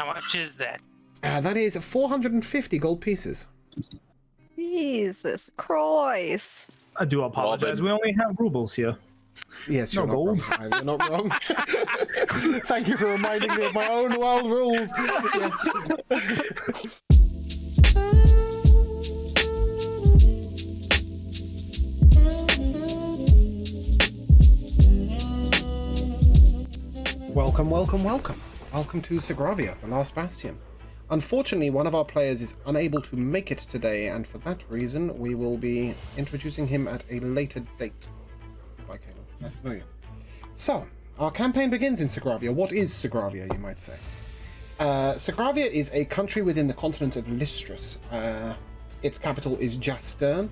much is that? That is 450 gold pieces. Jesus Christ. I do apologize. Robin. We only have rubles here. Yes, No you're not gold. wrong. You're not wrong. Thank you for reminding me of my own wild rules. Yes. Welcome, welcome, welcome. Welcome to Sogravia, the Last Bastion. Unfortunately, one of our players is unable to make it today, and for that reason, we will be introducing him at a later date. Bye, Caleb. Nice to know you. So, our campaign begins in Sogravia. What is Sogravia, you might say? Sogravia is a country within the continent of Listris. Its capital is Jastern.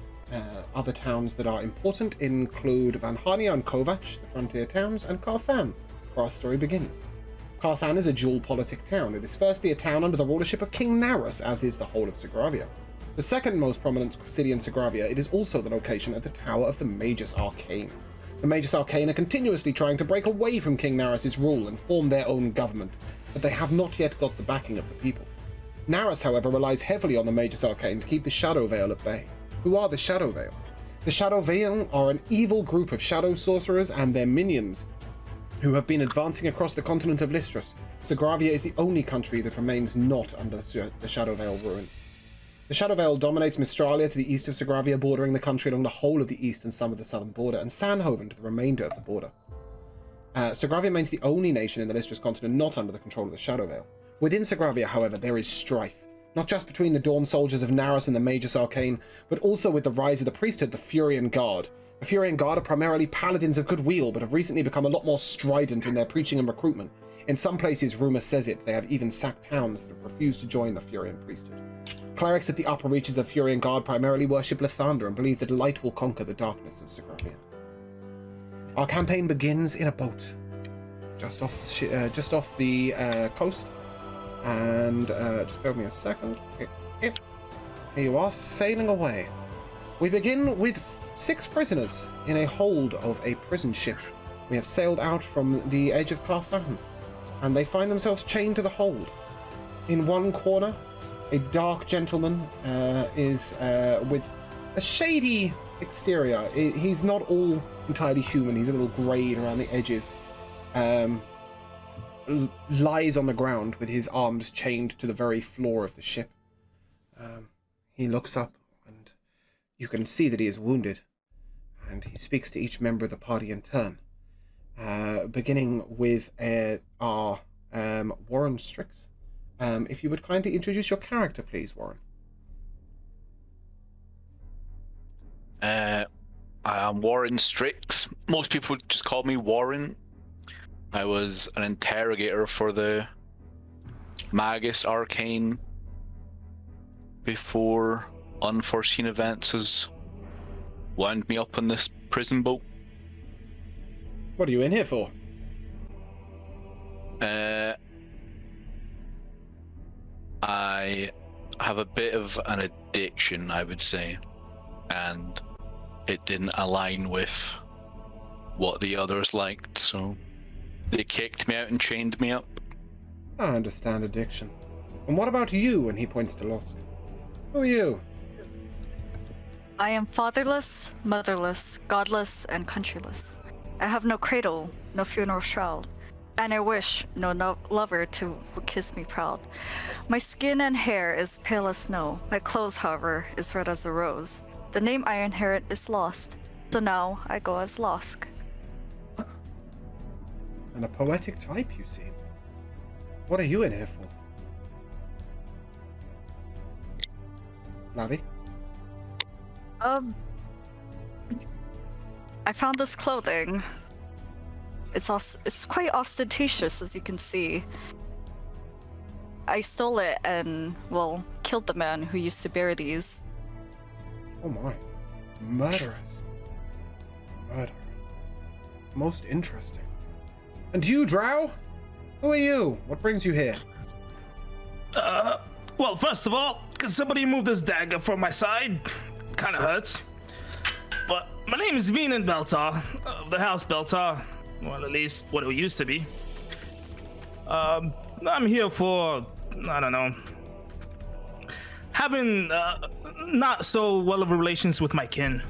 Other towns that are important include Van Hania and Kovac, the frontier towns, and Carthan, where our story begins. Carthan is a dual-politic town. It is firstly a town under the rulership of King Narus, as is the whole of Sogravia. The second most prominent city in Sogravia, it is also the location of the Tower of the Magus Arcane. The Magus Arcane are continuously trying to break away from King Narus' rule and form their own government, but they have not yet got the backing of the people. Narus, however, relies heavily on the Magus Arcane to keep the Shadow Veil at bay. Who are the Shadow Veil? The Shadow Veil are an evil group of shadow sorcerers and their minions who have been advancing across the continent of Listris. Sogravia is the only country that remains not under the Shadow Veil ruin. The Shadow Veil dominates Mistralia to the east of Sogravia, bordering the country along the whole of the east and some of the southern border, and Sandhoven to the remainder of the border. Sogravia remains the only nation in the Listris continent not under the control of the Shadow Veil. Within Sogravia, however, there is strife, not just between the Dawn soldiers of Narus and the Magus Arcane, but also with the rise of the priesthood, the Furian Guard. The Furian Guard are primarily paladins of goodwill, but have recently become a lot more strident in their preaching and recruitment. In some places, rumour says it, they have even sacked towns that have refused to join the Furian priesthood. Clerics at the upper reaches of the Furian Guard primarily worship Lathander and believe that light will conquer the darkness of Sogravia. Our campaign begins in a boat, just off the coast, and just bear with me a second. Here you are, sailing away. We begin with 6 prisoners in a hold of a prison ship. We have sailed out from the edge of Carthan, and they find themselves chained to the hold. In one corner, a dark gentleman is with a shady exterior. He's not all entirely human. He's a little greyed around the edges. Lies on the ground with his arms chained to the very floor of the ship. He looks up, and you can see that he is wounded, and he speaks to each member of the party in turn, beginning with our Warren Strix. If you would kindly introduce your character, please, Warren. I am Warren Strix. Most people just call me Warren. I was an interrogator for the Magus Arcane before unforeseen events has wound me up on this prison boat. What are you in here for? I have a bit of an addiction, I would say, and it didn't align with what the others liked, so they kicked me out and chained me up. I understand addiction. And what about you? And he points to Losk. Who are you? I am fatherless, motherless, godless, and countryless. I have no cradle, no funeral shroud, and I wish no lover to kiss me proud. My skin and hair is pale as snow. My clothes, however, is red as a rose. The name I inherit is lost, so now I go as Losk. And a poetic type, you seem. What are you in here for? Lavi? I found this clothing. It's quite ostentatious, as you can see. I stole it and, well, killed the man who used to bear these. Oh my. Murderers. Murder. Most interesting. And you, Drow? Who are you? What brings you here? Well, first of all, can somebody move this dagger from my side? Kinda hurts. But my name is Venan Beltar, of the House Beltar. Well, at least what it used to be. I'm here for I don't know, having not so well of relations with my kin.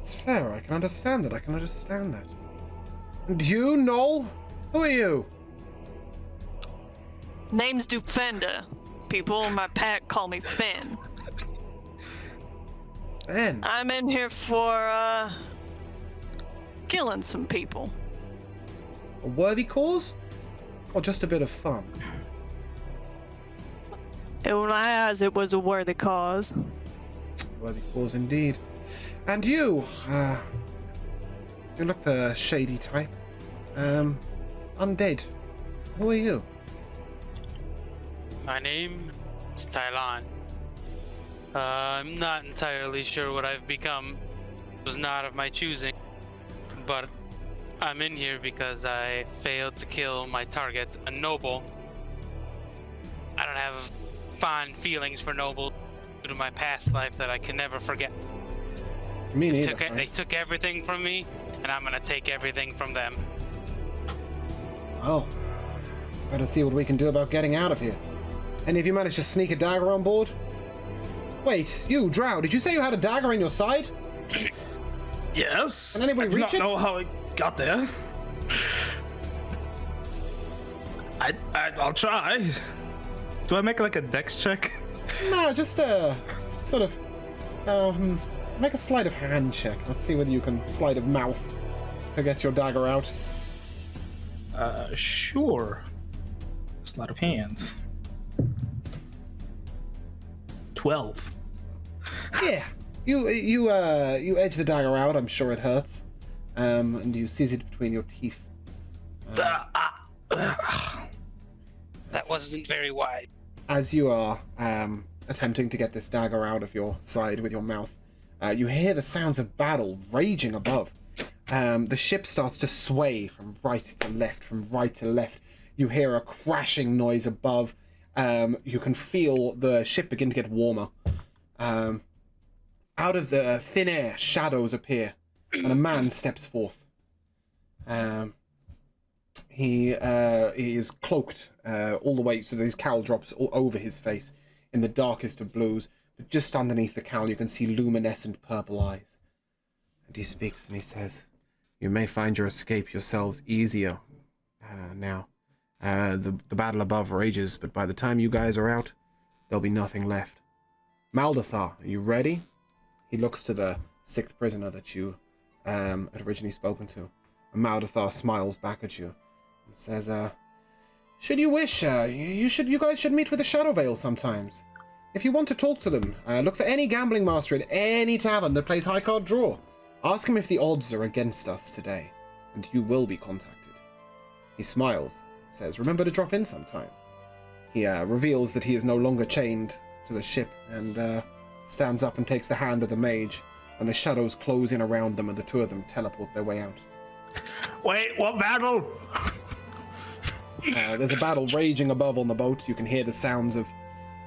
It's fair. I can understand that. And you, Noel? Who are you? Name's Defender. People in my pack call me Finn. Ben. I'm in here for, killing some people. A worthy cause? Or just a bit of fun? In my eyes, it was a worthy cause. Worthy cause indeed. And you, you look the shady type. Undead. Who are you? My name is Tylon. I'm not entirely sure what I've become. It was not of my choosing. But I'm in here because I failed to kill my target, a noble. I don't have fond feelings for noble due to my past life that I can never forget. Me neither. They took everything from me, and I'm gonna take everything from them. Well, better see what we can do about getting out of here. Any of you managed to sneak a dagger on board? Wait, you, Drow, did you say you had a dagger in your side? Yes. Can anybody I do reach not it? know how it got there. I'll try. Do I make like a dex check? No, just sort of, make a sleight of hand check. Let's see whether you can sleight of mouth to get your dagger out. Sure. Sleight of hand. 12. Yeah, you edge the dagger out. I'm sure it hurts, and you seize it between your teeth. That wasn't very wide. As you are attempting to get this dagger out of your side with your mouth, you hear the sounds of battle raging above. The ship starts to sway from right to left, from right to left. You hear a crashing noise above. You can feel the ship begin to get warmer. Out of the thin air, shadows appear, and a man steps forth. He is cloaked all the way, so his cowl drops all over his face in the darkest of blues. But just underneath the cowl, you can see luminescent purple eyes. And he speaks and he says, "You may find your escape yourselves easier now. The battle above rages, but by the time you guys are out, there'll be nothing left. Maldathar, are you ready?" He looks to the 6th prisoner that you had originally spoken to. And Maldathar smiles back at you and says, "Should you wish, you guys should meet with the Shadowvale sometimes. If you want to talk to them, look for any gambling master at any tavern that plays high card draw. Ask him if the odds are against us today, and you will be contacted." He smiles, says, "Remember to drop in sometime." He reveals that he is no longer chained to the ship, and stands up and takes the hand of the mage, and the shadows close in around them, and the two of them teleport their way out. Wait, what battle? There's a battle raging above on the boat. You can hear the sounds of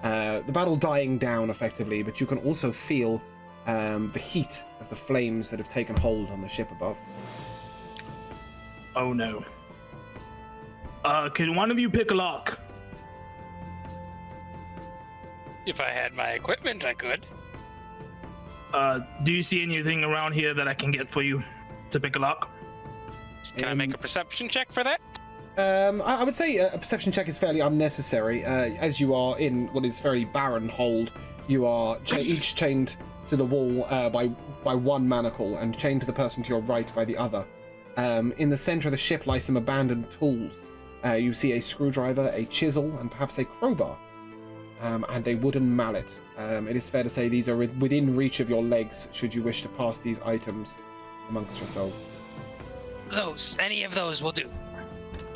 the battle dying down effectively, but you can also feel the heat of the flames that have taken hold on the ship above. Oh no. Can one of you pick a lock? If I had my equipment, I could. Do you see anything around here that I can get for you to pick a lock? Can I make a perception check for that? I would say a perception check is fairly unnecessary, as you are in what is very barren hold. You are each chained to the wall by one manacle, and chained to the person to your right by the other. In the center of the ship lie some abandoned tools. You see a screwdriver, a chisel, and perhaps a crowbar, and a wooden mallet. It is fair to say these are within reach of your legs, should you wish to pass these items amongst yourselves. Any of those will do.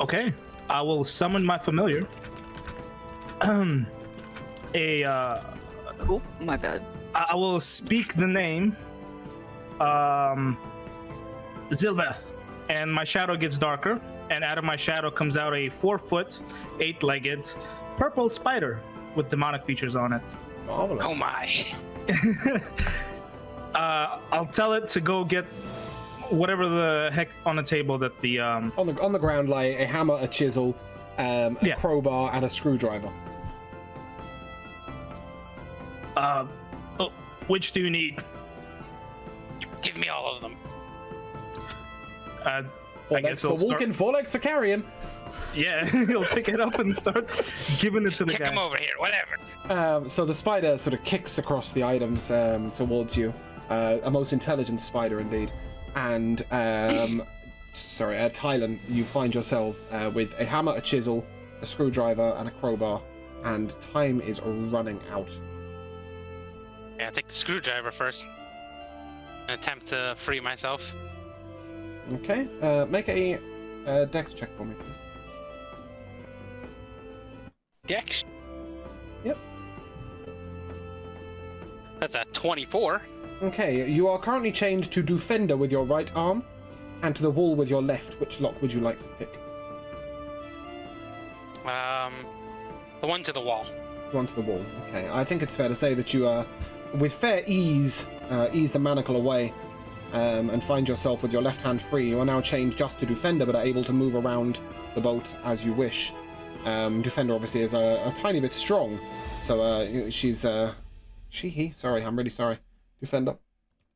Okay, I will summon my familiar. Oh, my bad. I will speak the name, Zilveth, and my shadow gets darker, and out of my shadow comes out a 4-foot, 8-legged, purple spider with demonic features on it. Marvelous. Oh my. I'll tell it to go get whatever the heck on the table that the On the ground lie a hammer, a chisel, a Yeah. crowbar, and a screwdriver. Which do you need? Give me all of them. I 4 guess legs for I'll start- walking, 4 legs for carrying. Yeah, he'll pick it up and start giving it to the Kick guy. him over here, whatever. So the spider sort of kicks across the items towards you. A most intelligent spider indeed. And, Tylan, you find yourself with a hammer, a chisel, a screwdriver, and a crowbar. And time is running out. Yeah, take the screwdriver first. And attempt to free myself. Okay, make a dex check for me, please. Dex. Yep. That's a 24. Okay, you are currently chained to Defender with your right arm, and to the wall with your left. Which lock would you like to pick? The one to the wall. One to the wall. Okay, I think it's fair to say that you with fair ease, ease the manacle away, and find yourself with your left hand free. You are now chained just to Defender, but are able to move around the boat as you wish. Defender obviously is a tiny bit strong, so she's he. Sorry, I'm really sorry. Defender,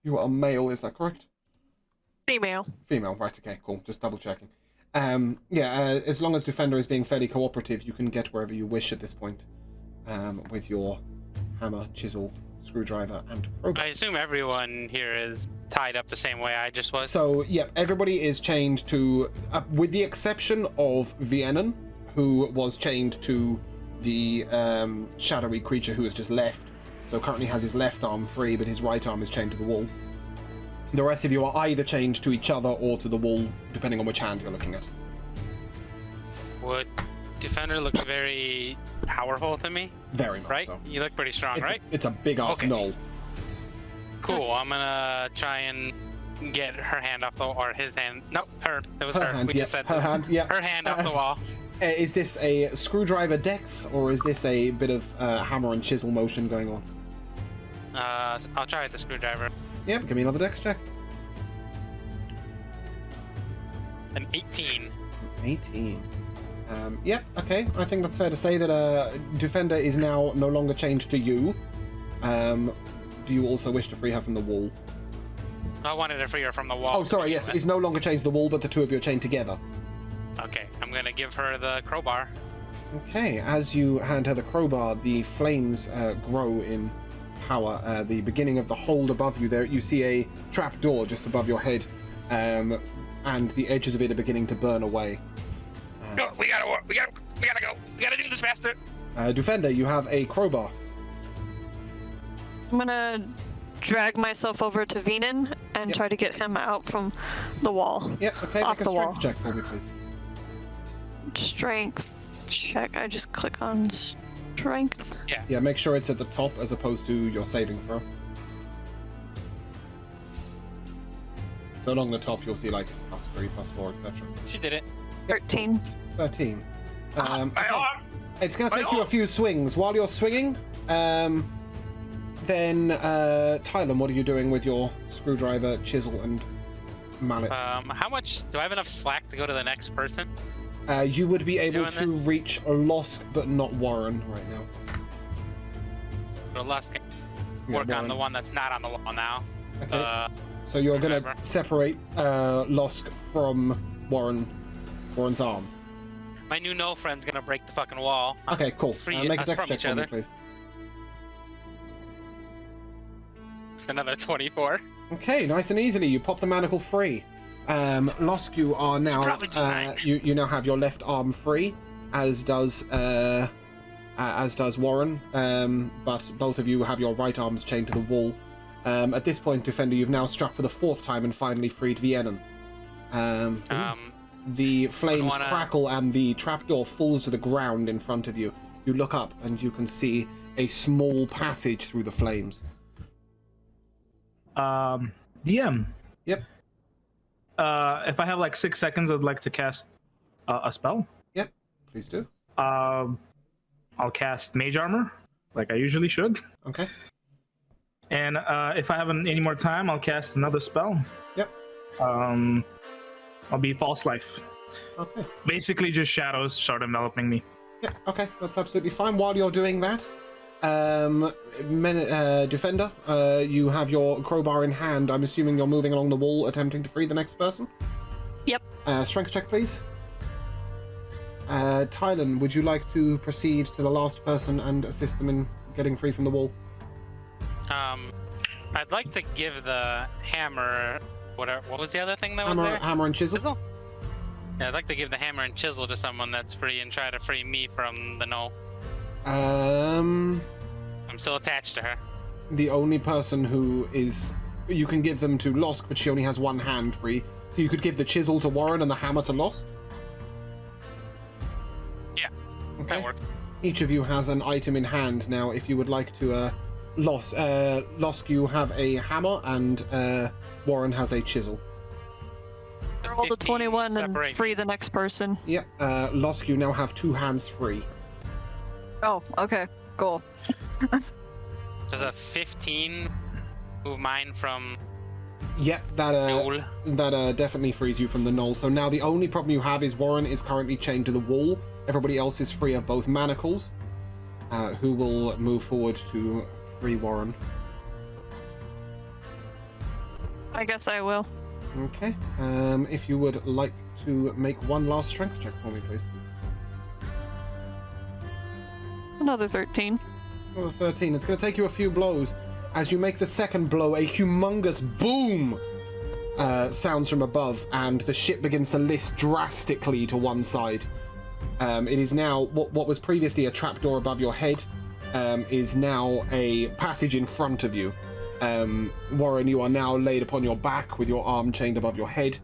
you are male, is that correct? Female. Female, right? Okay, cool. Just double checking. As long as Defender is being fairly cooperative, you can get wherever you wish at this point, with your hammer, chisel, screwdriver, and crowbar. I assume everyone here is tied up the same way I just was. So, yeah, everybody is chained to, with the exception of Viennan, who was chained to the shadowy creature who has just left. So currently has his left arm free, but his right arm is chained to the wall. The rest of you are either chained to each other or to the wall, depending on which hand you're looking at. Would Defender look very powerful to me? Very much Right? so. You look pretty strong, right? It's a big ass Okay. knoll. Cool. I'm gonna try and get her hand off the or his hand. No, her. It was her. Hand, We yeah. just said Her this. hand, yeah. Her hand off the wall. Is this a screwdriver dex, or is this a bit of hammer and chisel motion going on? I'll try with the screwdriver. Yep, give me another dex check. An 18. 18. Yep, okay. I think that's fair to say that Defender is now no longer chained to you. Do you also wish to free her from the wall? I wanted to free her from the wall. Oh, sorry, yes. It's no longer chained to the wall, but the two of you are chained together. Okay, I'm gonna give her the crowbar. Okay, as you hand her the crowbar, the flames grow in power. The beginning of the hold above you there, you see a trap door just above your head, and the edges of it are beginning to burn away. Go, we gotta go. We gotta do this faster. Defender, you have a crowbar. I'm gonna drag myself over to Venan and Yep. try to get him out from the wall. Yep, okay, Off make a the wall. strength check for me, please. Strength check. I just click on strength. Yeah, make sure it's at the top as opposed to your saving throw. So along the top, you'll see like +3, +4, etc. She did it. 13. 13. My Okay. arm. It's going to My take you a arm. few swings. While you're swinging, then Tylan, what are you doing with your screwdriver, chisel, and mallet? How much do I have enough slack to go to the next person? You would be able doing to this? reach Losk, but not Warren right now. Or less can Yeah, work on Warren. the one that's not on the wall now. Okay. So you're going to whatever. separate Losk from Warren's arm. My new no friend's gonna break the fucking wall. Okay, cool. Free Make a us dex from check each for me, other. please. Another 24. Okay, nice and easily. You pop the manacle free. Losk, you are now Probably do fine. you now have your left arm free, as does Warren. But both of you have your right arms chained to the wall. At this point, Defender, you've now struck for the 4th time and finally freed Viennan. The flames wanna- crackle and the trapdoor falls to the ground in front of you. You look up and you can see a small passage through the flames. DM. Yep. If I have like 6 seconds, I'd like to cast a spell. Yep, please do. I'll cast Mage Armor, like I usually should. Okay. And if I have any more time, I'll cast another spell. Yep. I'll be False Life. Okay. Basically, just shadows start enveloping me. Yeah, okay, that's absolutely fine. While you're doing that, Defender, you have your crowbar in hand. I'm assuming you're moving along the wall, attempting to free the next person? Yep. Strength check, please. Tylen, would you like to proceed to the last person and assist them in getting free from the wall? I'd like to give the hammer, what was the other thing that was there? Hammer and chisel? Yeah, I'd like to give the hammer and chisel to someone that's free and try to free me from the null. I'm still attached to her. The only person who is... You can give them to Losk, but she only has one hand free. So you could give the chisel to Warren and the hammer to Losk? Yeah, okay. that works. Each of you has an item in hand now. If you would like to... Losk, you have a hammer, and Warren has a chisel. Roll the 21 and free the next person. Yep. Losk, you now have 2 hands free. Oh, okay, cool. Does a 15 move mine from... Yep, that definitely frees you from the null. So now the only problem you have is Warren is currently chained to the wall. Everybody else is free of both manacles. Who will move forward to free Warren? I guess I will. Okay. If you would like to make one last strength check for me, please. Another 13. Another 13. It's going to take you a few blows. As you make the second blow, a humongous boom sounds from above, and the ship begins to list drastically to one side. It is now what was previously a trapdoor above your head is now a passage in front of you. Warren, you are now laid upon your back with your arm chained above your head,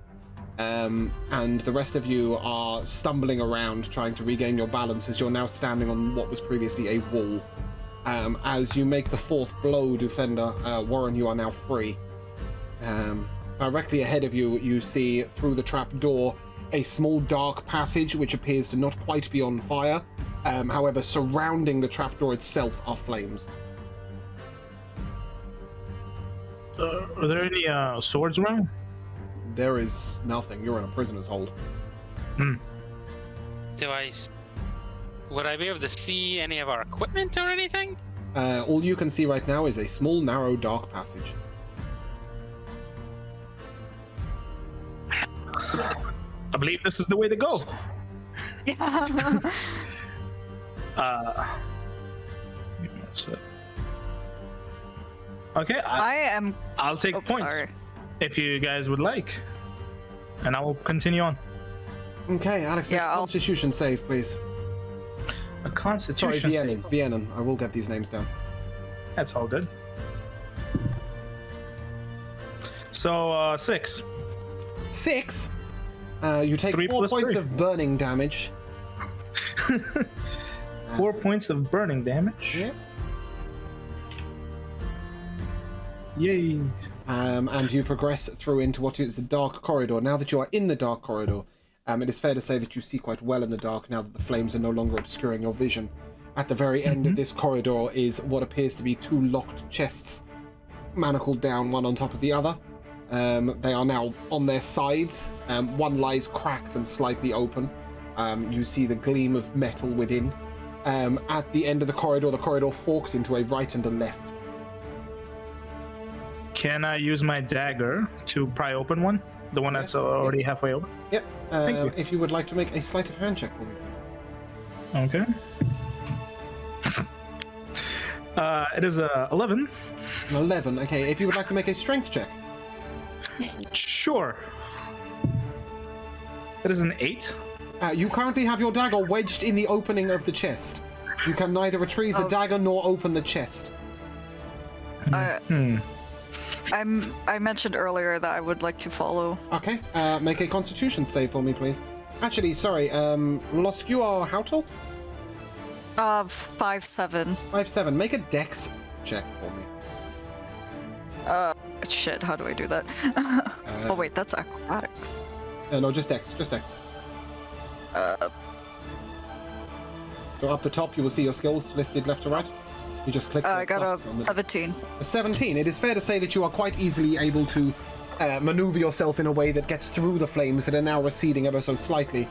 and the rest of you are stumbling around trying to regain your balance as you're now standing on what was previously a wall. As you make the fourth blow, Defender, Warren, you are now free. Directly ahead of you, you see through the trap door a small dark passage which appears to not quite be on fire. However, surrounding the trapdoor itself are flames. Are there any swords around? There is nothing. You're in a prisoner's hold. Would I be able to see any of our equipment or anything? All you can see right now is a small, narrow, dark passage. I believe this is the way to go. Yeah. Okay, I'll take points sorry. if you guys would like, and I will continue on. Okay, Alex, make a Constitution save, please. A Constitution save. Vienna. I will get these names down. That's all good. So 6. 6. You take 3 4 points 3. of burning damage. 4 points of burning damage. Yeah. Yay. And you progress through into what is a dark corridor. Now that you are in the dark corridor, it is fair to say that you see quite well in the dark now that the flames are no longer obscuring your vision. At the very end of this corridor is what appears to be 2 locked chests, manacled down one on top of the other. They are now on their sides. One lies cracked and slightly open. You see the gleam of metal within. At the end of the corridor forks into a right and a left. Can I use my dagger to pry open one? The one that's already halfway open? Yep. Thank you. If you would like to make a sleight of hand check for me, please. Okay. It is 11. An 11. Okay, if you would like to make a strength check. Sure. It is an 8. You currently have your dagger wedged in the opening of the chest. You can neither retrieve the dagger nor open the chest. I mentioned earlier that I would like to follow. Okay, make a Constitution save for me, please. Actually, sorry, Losk, you are how tall? 5'7". 5'7". Make a Dex check for me. Shit, how do I do that? Oh wait, that's acrobatics. No, just Dex, So up the top, you will see your skills listed left to right. You just click. I got a 17. A 17. It is fair to say that you are quite easily able to maneuver yourself in a way that gets through the flames that are now receding ever so slightly,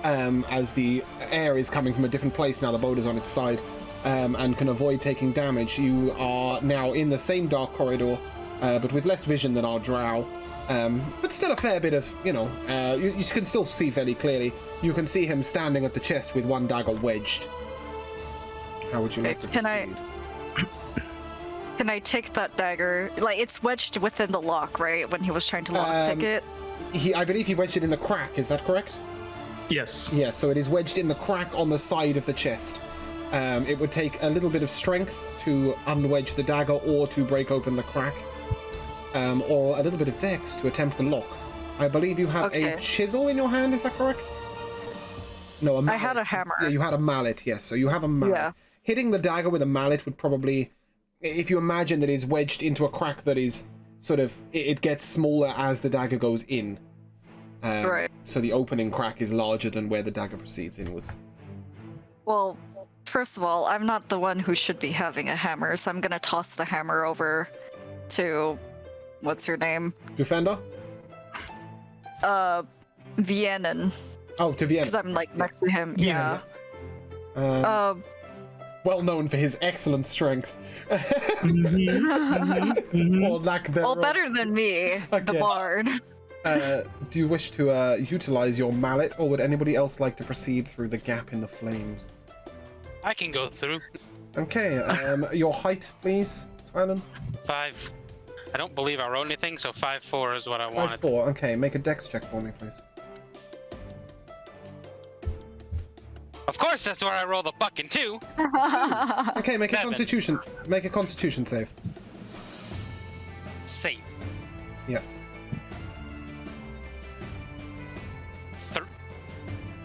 as the air is coming from a different place now. The boat is on its side, and can avoid taking damage. You are now in the same dark corridor, but with less vision than our drow. But still a fair bit of, you can still see fairly clearly. You can see him standing at the chest with one dagger wedged. How would you like to proceed? Can I take that dagger? Like, it's wedged within the lock, right? When he was trying to lockpick it? I believe he wedged it in the crack, is that correct? Yes. Yes, so it is wedged in the crack on the side of the chest. It would take a little bit of strength to unwedge the dagger or to break open the crack. Or a little bit of dex to attempt the lock. I believe you have a chisel in your hand, is that correct? No, a mallet. I had a hammer. Yeah, you had a mallet, yes. So you have a mallet. Yeah. Hitting the dagger with a mallet would probably, if you imagine that it's wedged into a crack that is sort of, it gets smaller as the dagger goes in. Right. So the opening crack is larger than where the dagger proceeds inwards. Well, first of all, I'm not the one who should be having a hammer, so I'm gonna toss the hammer over to, what's your name? Defender? Viennan. Oh, to Vienna. Because I'm like next to him. Yeah. Well known for his excellent strength. Or lack thereof. Well, better than me, the bard. Do you wish to utilize your mallet, or would anybody else like to proceed through the gap in the flames? I can go through. Okay, your height, please, Tylen. 5. I don't believe I wrote anything, so 5'4" is what I wanted. 5'4", okay, make a dex check for me, please. Of course, that's where I roll the fucking 2. Okay, make a 7. constitution save. Save. Yeah.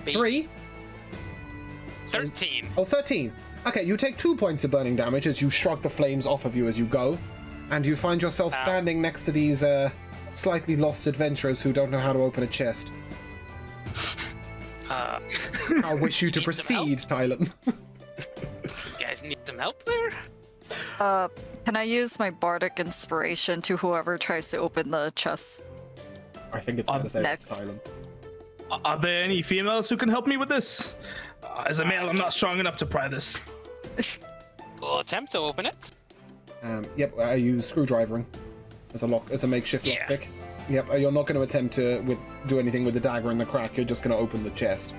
3? 13. Oh, 13. Okay, you take 2 points of burning damage as you shrug the flames off of you as you go, and you find yourself standing next to these slightly lost adventurers who don't know how to open a chest. I wish you to proceed, Tylen. You guys need some help there? Can I use my bardic inspiration to whoever tries to open the chest? I think it's fair to say it's next. Tylen. Are there any females who can help me with this? As a male, I'm not strong enough to pry this. We'll attempt to open it. Yep, are you screwdrivering as a makeshift lockpick? Yep, you're not going to attempt to do anything with the dagger in the crack, you're just going to open the chest.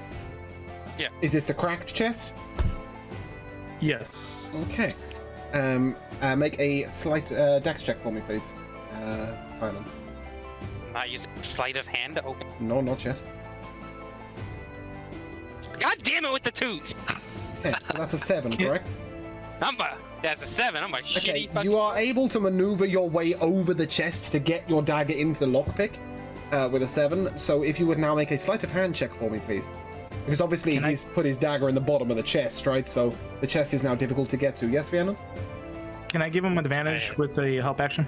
Yeah. Is this the cracked chest? Yes. Okay. Make a slight dex check for me, please. Tylen. Not using sleight of hand to open. No, not yet. God damn it with the 2s! Okay, so that's a 7, correct? That's a 7. I'm a Okay, shitty fucking... you are able to maneuver your way over the chest to get your dagger into the lockpick with a 7. So if you would now make a sleight of hand check for me, please. Because obviously he's put his dagger in the bottom of the chest, right? So the chest is now difficult to get to. Yes, Vienna? Can I give him advantage with the help action?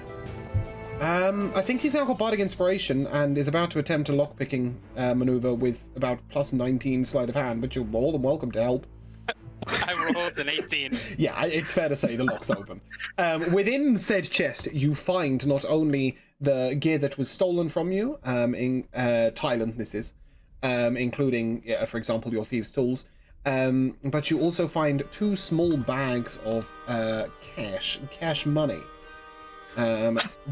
I think he's now got Bardic Inspiration and is about to attempt a lockpicking maneuver with about plus 19 sleight of hand, but you're more than welcome to help. I rolled an 18. Yeah, it's fair to say the lock's open. Within said chest, you find not only the gear that was stolen from you, in Thailand this is, including, for example, your thieves' tools, but you also find 2 small bags of cash money.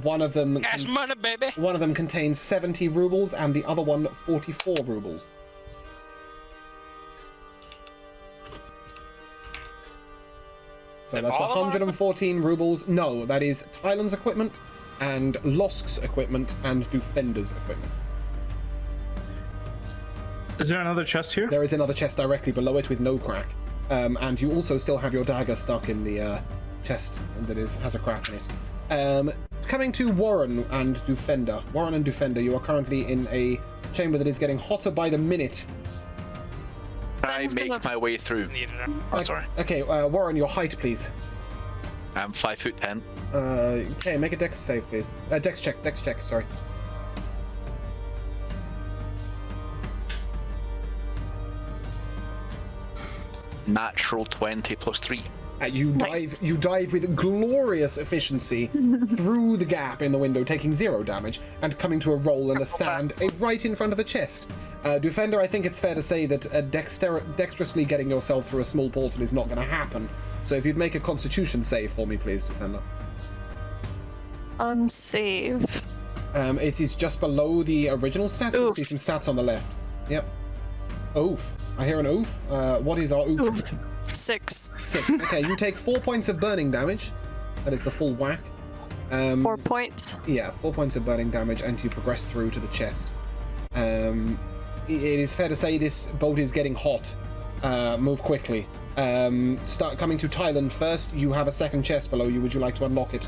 One of them Cash money, baby. One of them contains 70 rubles and the other one 44 rubles. So that's 114 rubles. No, that is Tylen's equipment and Losk's equipment and Defender's equipment. Is there another chest here? There is another chest directly below it with no crack. And you also still have your dagger stuck in the chest that has a crack in it. Coming to Warren and Defender. Warren and Defender, you are currently in a chamber that is getting hotter by the minute. I make my way through. Oh, sorry. Okay, Warren, your height, please. I'm 5'10". Okay, make a dex save, please. Dex check, sorry. Natural 20 plus 3. Nice. You dive with glorious efficiency through the gap in the window, taking 0 damage, and coming to a roll and a stand right in front of the chest. Defender, I think it's fair to say that dexterously getting yourself through a small portal is not going to happen. So if you'd make a Constitution save for me, please, Defender. Unsave. It is just below the original stats. You'll Oof. see some stats on the left. Yep. Oof. I hear an oof. What is our oof? Oof. 6. 6. Okay, you take 4 points of burning damage. That is the full whack. 4 points. Yeah, 4 points of burning damage, and you progress through to the chest. It is fair to say this boat is getting hot. Move quickly. Start coming to Thailand first. You have a second chest below you. Would you like to unlock it?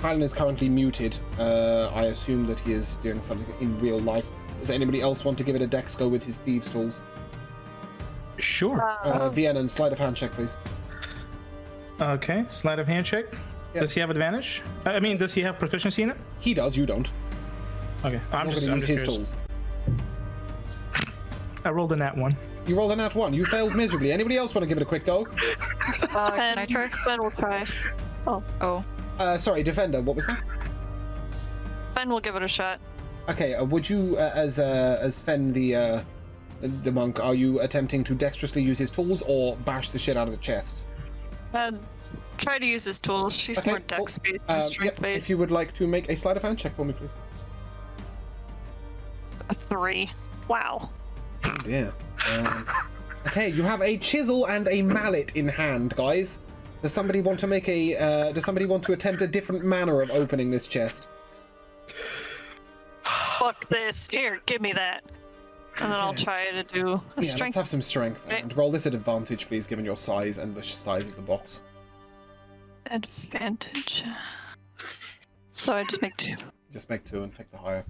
Thailand is currently muted. I assume that he is doing something in real life. Does anybody else want to give it a dex go with his thieves' tools? Sure. Vienna, sleight of hand check, please. Okay, sleight of hand check. Yes. Does he have advantage? I mean, does he have proficiency in it? He does, you don't. Okay, I'm You're just gonna use his curious. tools. I rolled a nat 1. You rolled a nat 1. You failed miserably. Anybody else want to give it a quick go? Can I try? Fen will try. Oh. Sorry, Defender, what was that? Fen will give it a shot. Okay, would you, as Fen the monk, are you attempting to dexterously use his tools or bash the shit out of the chests? Try to use his tools. She's Okay, more dex based well, than yep, strength based. if you would like to make a sleight of hand check for me, please. A 3. Wow. Yeah. Okay, you have a chisel and a mallet in hand, guys. Does somebody want to make a? Does somebody want to attempt a different manner of opening this chest? Fuck this. Here, give me that. And then I'll try to do a Yeah, let's strength. have some strength and roll this at advantage, please, given your size and the size of the box. Advantage. So I just make 2. Just make 2 and pick the higher.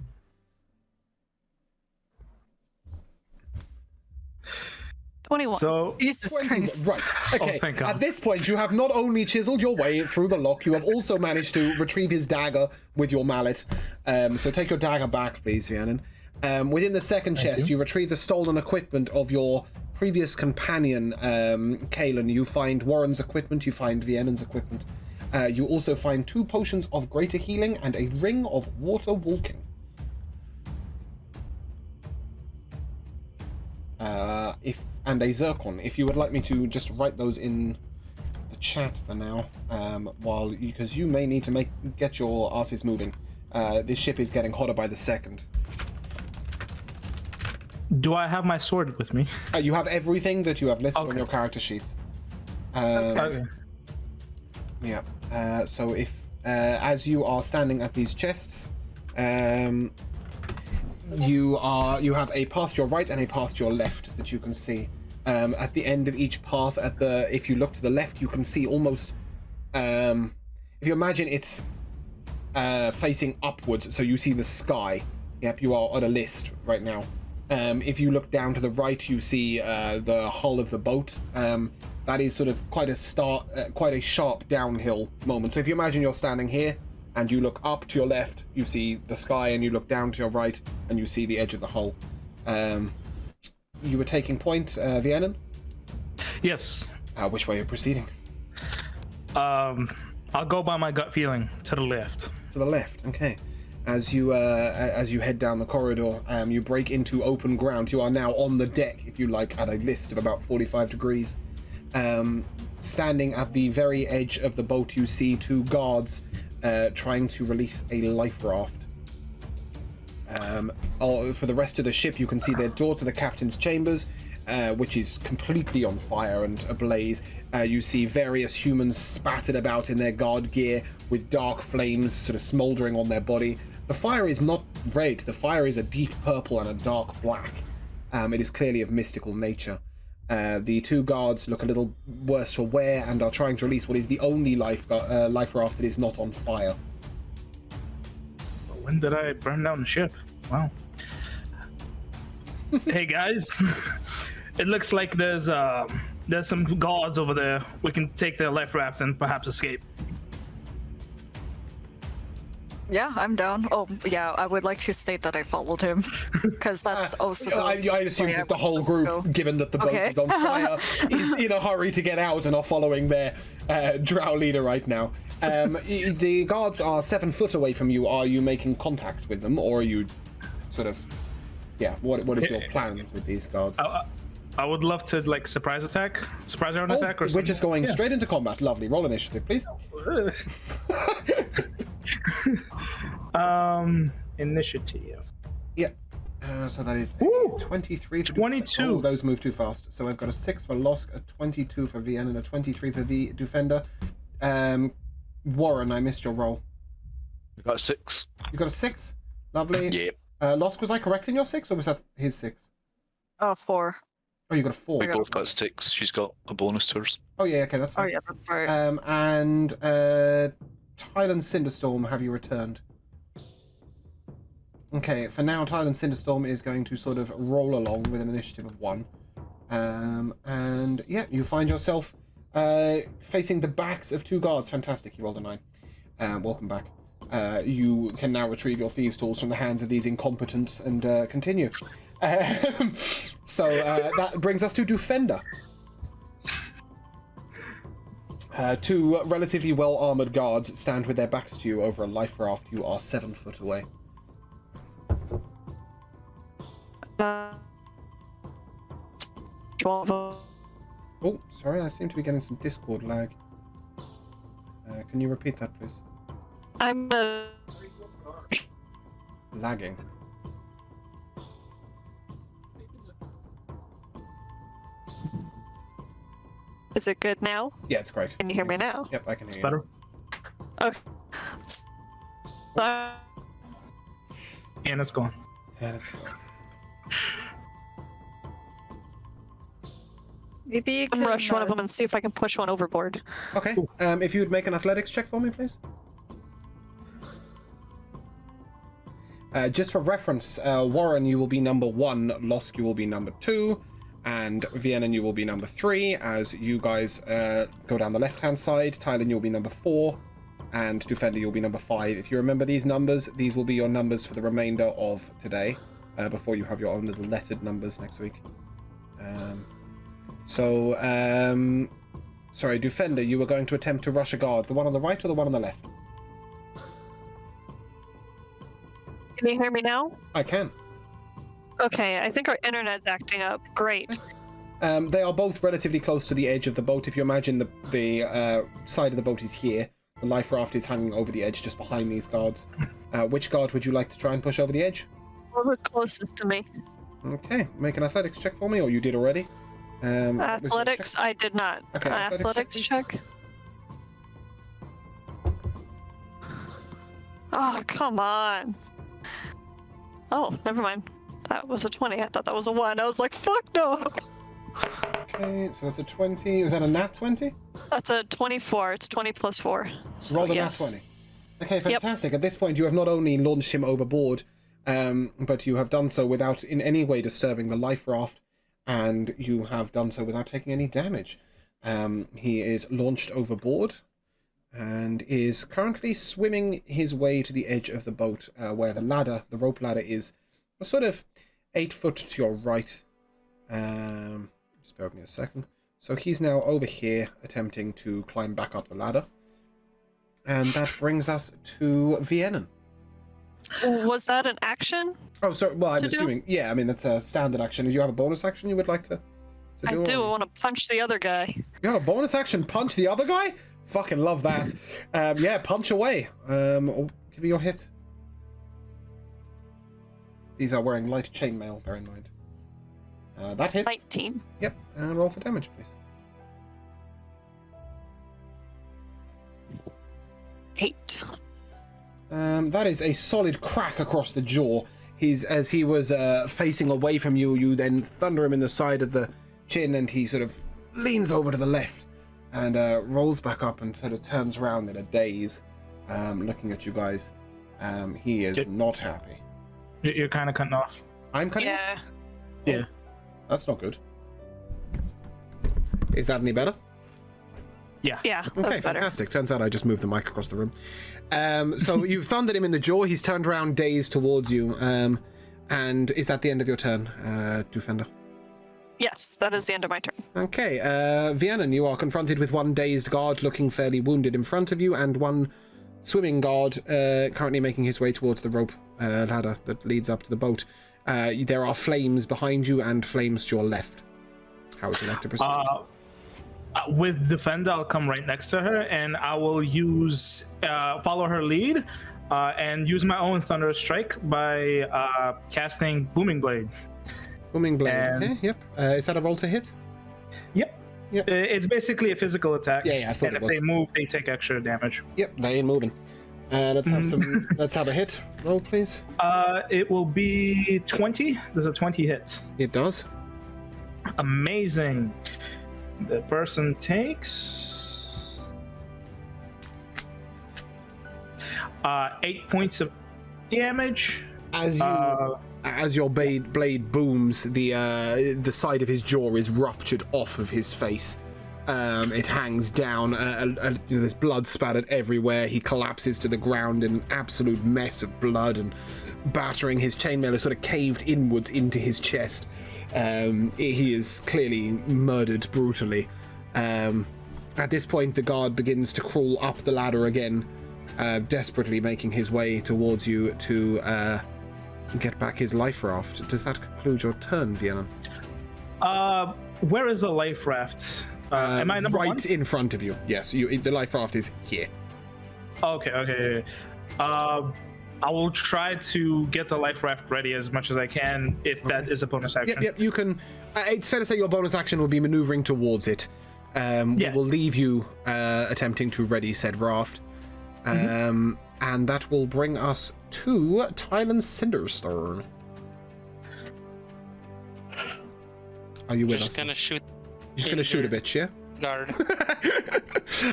21. So, Jesus 20, Christ. right. Okay. thank God. At this point, you have not only chiseled your way through the lock, you have also managed to retrieve his dagger with your mallet. So take your dagger back, please, Rhiannon. Within the second chest, you retrieve the stolen equipment of your previous companion, Kalen. You find Warren's equipment, you find Viennan's equipment. You also find 2 potions of greater healing and a ring of water walking. And a zircon. If you would like me to just write those in the chat for now, because you may need to get your asses moving. This ship is getting hotter by the second. do I have my sword with me? You have everything that you have listed on Okay. your character sheets. Okay. Yeah. So if as you are standing at these chests, you have a path to your right and a path to your left that you can see. At the end of each path, if you look to the left, you can see almost. If you imagine it's facing upwards, so you see the sky. Yep, you are on a list right now. If you look down to the right, you see the hull of the boat. That is sort of quite a sharp downhill moment. So if you imagine you're standing here and you look up to your left, you see the sky, and you look down to your right and you see the edge of the hull. You were taking point, Viennan? Yes. Which way you're proceeding? I'll go by my gut feeling to the left. To the left, okay. As you head down the corridor, you break into open ground. You are now on the deck, if you like, at a list of about 45 degrees. Standing at the very edge of the boat, you see 2 guards trying to release a life raft. For the rest of the ship, you can see their door to the captain's chambers, which is completely on fire and ablaze. You see various humans spattered about in their guard gear with dark flames sort of smoldering on their body. The fire is not red, the fire is a deep purple and a dark black. It is clearly of mystical nature. The 2 guards look a little worse for wear and are trying to release what is the only life raft that is not on fire. When did I burn down the ship? Wow. Hey guys, it looks like there's some guards over there. We can take their life raft and perhaps escape. Yeah, I'm down. Oh, yeah, I would like to state that I followed him, because that's also. I assume that the whole group, given that the boat is on fire, is in a hurry to get out and are following their drow leader right now. The guards are 7 foot away from you. Are you making contact with them, or are you sort of? Yeah. What is your plan with these guards? I would love to like surprise attack, surprise round attack, or something. We're just going straight into combat. Lovely. Roll initiative, please. Initiative. Yeah. So that is 23 for 22. Oh, those move too fast. So I've got a 6 for Losk, a 22 for Vienna, and a 23 for Defender. Warren, I missed your roll. You got a 6. You got a 6? Lovely. Yep. Losk, was I correct in your 6, or was that his 6? 4. Oh, you got a 4. We both got 6. She's got a bonus to hers. Oh, yeah, okay, that's fine. Oh, yeah, that's right. And Tylan Cinderstorm, have you returned? Okay, for now, Tylan Cinderstorm is going to sort of roll along with an initiative of 1. And yeah, you find yourself facing the backs of 2 guards. Fantastic, he rolled a 9. Welcome back. You can now retrieve your thieves' tools from the hands of these incompetents and continue. So that brings us to Defender. 2 relatively well-armored guards stand with their backs to you over a life raft. You are 7 foot away. 12. Oh, sorry, I seem to be getting some Discord lag. Can you repeat that, please? I'm Lagging. Is it good now? Yeah, it's great. Can you hear me now? Yep, I can hear It's you. better. Okay. And it's gone. Yeah, that's good. Maybe you I'm can rush one of them and see if I can push one overboard. Okay, if you would make an athletics check for me, please. Just for reference, Warren, you will be number 1, Losk, you will be number 2, and Vienna, you will be number 3, as you guys go down the left-hand side. Tylan, you'll be number 4, and Defender, you'll be number 5. If you remember these numbers, these will be your numbers for the remainder of today, before you have your own little lettered numbers next week. Sorry, Defender, you were going to attempt to rush a guard. The one on the right or the one on the left? Can you hear me now? I can. Okay, I think our internet's acting up. Great. They are both relatively close to the edge of the boat. If you imagine the side of the boat is here, the life raft is hanging over the edge just behind these guards. Which guard would you like to try and push over the edge? Whoever's closest to me. Okay, make an athletics check for me, or you did already. What was your Athletics, check? I did not. Okay, Athletics check. Oh, come on. Oh, never mind. That was a 20. I thought that was a 1. I was like, fuck no. Okay, so that's a 20. Is that a nat 20? That's a 24. It's 20 plus 4. So, Roll the yes. nat 20. Okay, fantastic. At this point, you have not only launched him overboard, but you have done so without in any way disturbing the life raft, and you have done so without taking any damage. He is launched overboard and is currently swimming his way to the edge of the boat, where the rope ladder is sort of 8 foot to your right. Just bear with me a second. So he's now over here attempting to climb back up the ladder. And that brings us to Vienna. Was that an action? Oh, sorry. Well, I'm To do? assuming. Yeah, I mean, that's a standard action. Do you have a bonus action you would like to do? I do. I or- want to punch the other guy. You have a bonus action? Punch the other guy? Fucking love that. Yeah, punch away. Give me your hit. These are wearing light chainmail, bear in mind. That hits. 19. Yep, and roll for damage, please. 8. That is a solid crack across the jaw. As he was facing away from you, you then thunder him in the side of the chin, and he sort of leans over to the left and rolls back up and sort of turns around in a daze, looking at you guys. He is not happy. You're kind of cutting off. I'm cutting off? Yeah. Yeah. That's not good. Is that any better? Yeah. Yeah, Okay, that's better. fantastic. Turns out I just moved the mic across the room. So you've thundered him in the jaw. He's turned around, dazed towards you. And is that the end of your turn, Defender? Yes, that is the end of my turn. Okay, Vianen, you are confronted with one dazed guard looking fairly wounded in front of you, and one swimming guard currently making his way towards the rope ladder that leads up to the boat. There are flames behind you and flames to your left. How would you like to proceed? With Defender, I'll come right next to her, and I will use follow her lead, and use my own Thunderous Strike by casting Booming Blade. Booming Blade, and- okay, yep. Is that a roll to hit? Yep. Yep. It's basically a physical attack. Yeah, I thought and it if was. they move, they take extra damage. Yep, they ain't moving. Let's have some. Let's have a hit roll, please. It will be 20. Does a 20 hit? It does. Amazing. The person takes 8 points of damage. As your blade booms, the side of his jaw is ruptured off of his face. It hangs down. There's blood spattered everywhere. He collapses to the ground in an absolute mess of blood, and battering his chainmail is sort of caved inwards into his chest. He is clearly murdered brutally. At this point, the guard begins to crawl up the ladder again, desperately making his way towards you to get back his life raft. Does that conclude your turn, Vienna? Where is the life raft? Am I number right one? in front of you. Yes, the life raft is here. Okay. I will try to get the life raft ready as much as I can, if that is a bonus action. Yep, you can. It's fair to say your bonus action will be maneuvering towards it. We will leave you attempting to ready said raft. And that will bring us to Tylan Cinderstone. Are you with us? Just gonna shoot. You're just gonna shoot a bitch, yeah? Guard.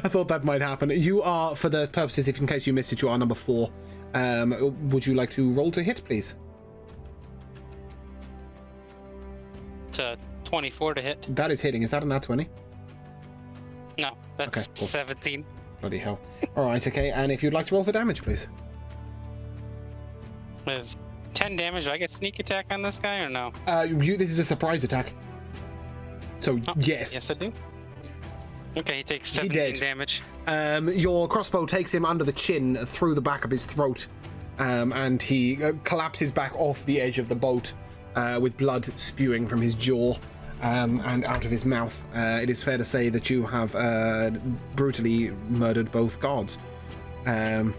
I thought that might happen. You are, for the purposes, if in case you missed it, you are number 4. Would you like to roll to hit, please? It's a 24 to hit. That is hitting. Is that a nat 20? No, that's Okay, cool. 17. Bloody hell. Alright, okay. And if you'd like to roll for damage, please. There's 10 damage. Do I get sneak attack on this guy or no? This is a surprise attack. So, Oh, yes. Yes, I do. Okay, he takes He 17 did. damage. Your crossbow takes him under the chin, through the back of his throat, and he collapses back off the edge of the boat with blood spewing from his jaw and out of his mouth. It is fair to say that you have brutally murdered both guards, and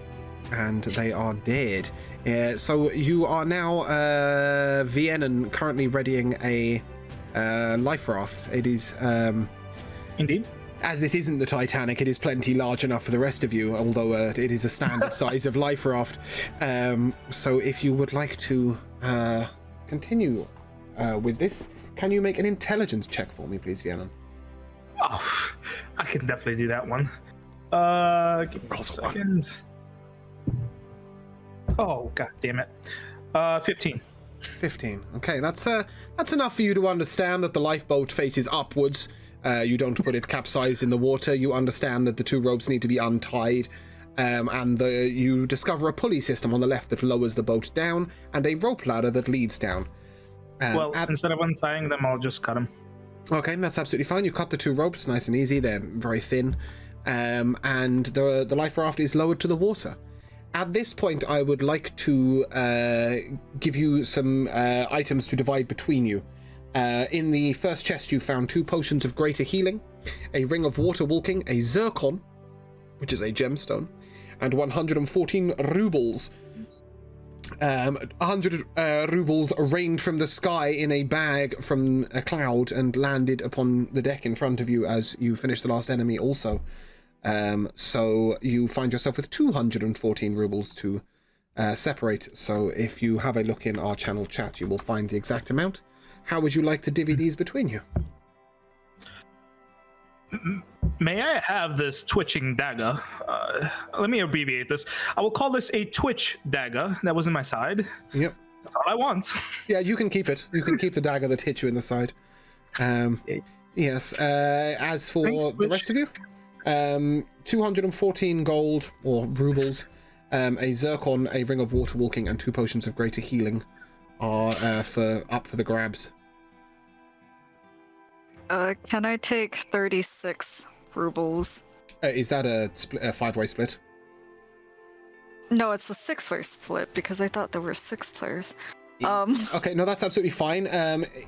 they are dead. So you are now Vienen, currently readying a life raft. It is Indeed. as this isn't the Titanic, it is plenty large enough for the rest of you, although it is a standard size of life raft. So if you would like to continue with this, can you make an intelligence check for me, please, Vienna? Oh, I can definitely do that one. Give me Roll a for one. second. Oh, god damn it. 15. 15. Okay, that's enough for you to understand that the lifeboat faces upwards. You don't put it capsized in the water. You understand that the two ropes need to be untied. And you discover a pulley system on the left that lowers the boat down, and a rope ladder that leads down. Instead of untying them, I'll just cut them. Okay, that's absolutely fine. You cut the two ropes, nice and easy. They're very thin. And the life raft is lowered to the water. At this point, I would like to give you some items to divide between you. In the first chest, you found 2 potions of greater healing, a ring of water walking, a zircon, which is a gemstone, and 114 rubles. 100 rubles rained from the sky in a bag from a cloud and landed upon the deck in front of you as you finished the last enemy also. So you find yourself with 214 rubles to separate. So if you have a look in our channel chat, you will find the exact amount. How would you like to divvy these between you? May I have this twitching dagger? Let me abbreviate this. I will call this a twitch dagger that was in my side. Yep. That's all I want. Yeah, you can keep it. You can keep the dagger that hit you in the side. Yes. As for Thanks, the rest of you? 214 gold, or rubles, a zircon, a ring of water walking, and 2 potions of greater healing are up for the grabs. Can I take 36 rubles? Is that a 5-way split? No, it's a 6-way split because I thought there were 6 players. Okay, no, that's absolutely fine.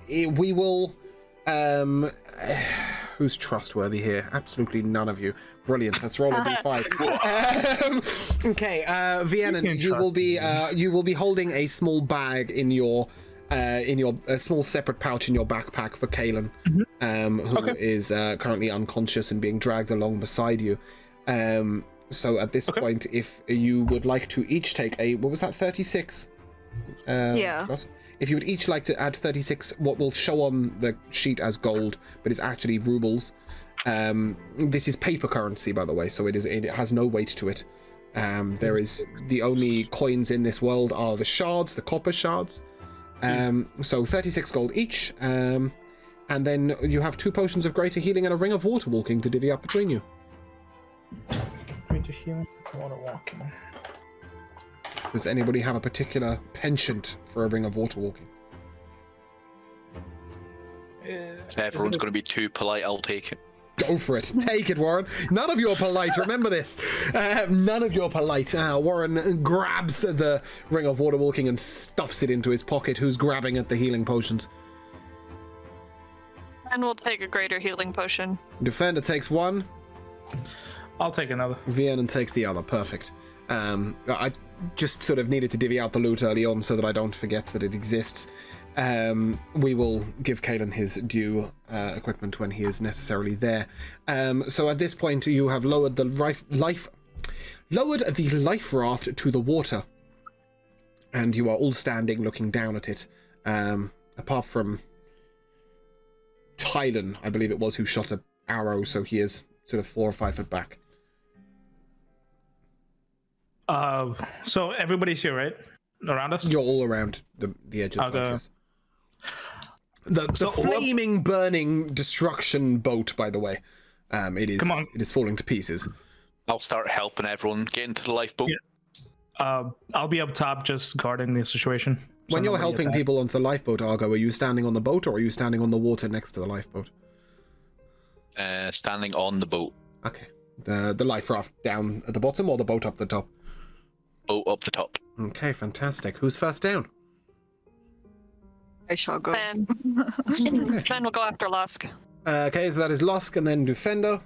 We will. Who's trustworthy here? Absolutely none of you. Brilliant. Let's roll a d5. Okay, Vienna, you will be holding a small bag in your a small separate pouch in your backpack for Kalen, who is currently unconscious and being dragged along beside you. So at this point, if you would like to each take a, what was that, 36? Yeah. If you would each like to add 36, what will show on the sheet as gold, but is actually rubles. This is paper currency, by the way, so it has no weight to it. There is the only coins in this world are the shards, the copper shards. So 36 gold each, and then you have 2 potions of greater healing and a ring of water walking to divvy up between you. Greater healing, water walking. Does anybody have a particular penchant for a ring of water walking? If everyone's going to be too polite, I'll take it. Go for it. Take it, Warren. None of you are polite. Remember this. None of you are polite. Warren grabs the ring of water walking and stuffs it into his pocket. Who's grabbing at the healing potions? And we'll take a greater healing potion. Defender takes 1. I'll take another. Vienna takes the other. Perfect. I just sort of needed to divvy out the loot early on so that I don't forget that it exists. We will give Kalen his due equipment when he is necessarily there. So at this point, you have lowered the life raft to the water, and you are all standing looking down at it. Apart from Tylen, I believe it was, who shot an arrow, so he is sort of 4 or 5 foot back. So everybody's here, right? Around us? You're all around the edge of the boat, yes. The flaming, burning destruction boat, by the way. It is falling to pieces. I'll start helping everyone get into the lifeboat. Yeah. I'll be up top just guarding the situation. When you're helping people onto the lifeboat, Argo, are you standing on the boat or are you standing on the water next to the lifeboat? Standing on the boat. Okay. The life raft down at the bottom or the boat up the top? Boat up the top. Okay, fantastic. Who's first down? I shall go. Ben. Ben will go after Lusk. Okay, so that is Lusk and then Defender.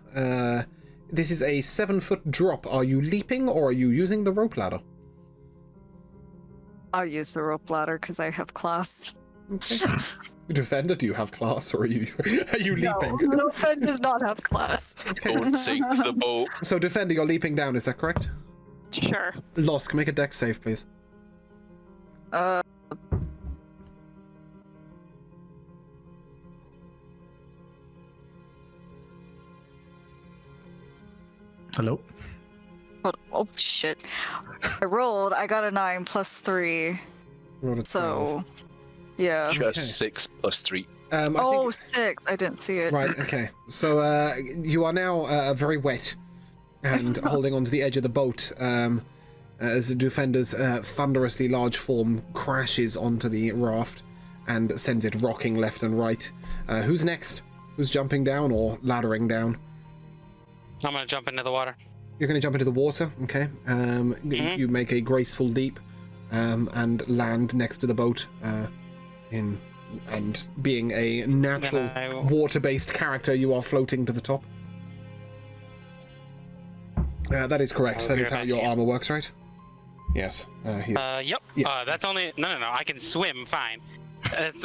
This is a 7-foot drop. Are you leaping or are you using the rope ladder? I'll use the rope ladder because I have class. Okay. Defender, do you have class or are you leaping? No, Ben does not have class. Okay. Don't sink the boat. So Defender, you're leaping down, is that correct? Sure. Lusk, make a dex save, please. Hello? Oh shit. I rolled, I got a 9 plus 3. Rolled a 12. So, yeah. Just 6 plus 3. I think... 6. I didn't see it. Right, okay. So you are now very wet and holding onto the edge of the boat as the Defender's thunderously large form crashes onto the raft and sends it rocking left and right. Who's next? Who's jumping down or laddering down? I'm gonna jump into the water. You're going to jump into the water, okay. You make a graceful leap and land next to the boat. And being a natural water-based character, you are floating to the top. That is correct. That is how your armor works, right? Yes. Yep. Yeah. That's only... No. I can swim fine.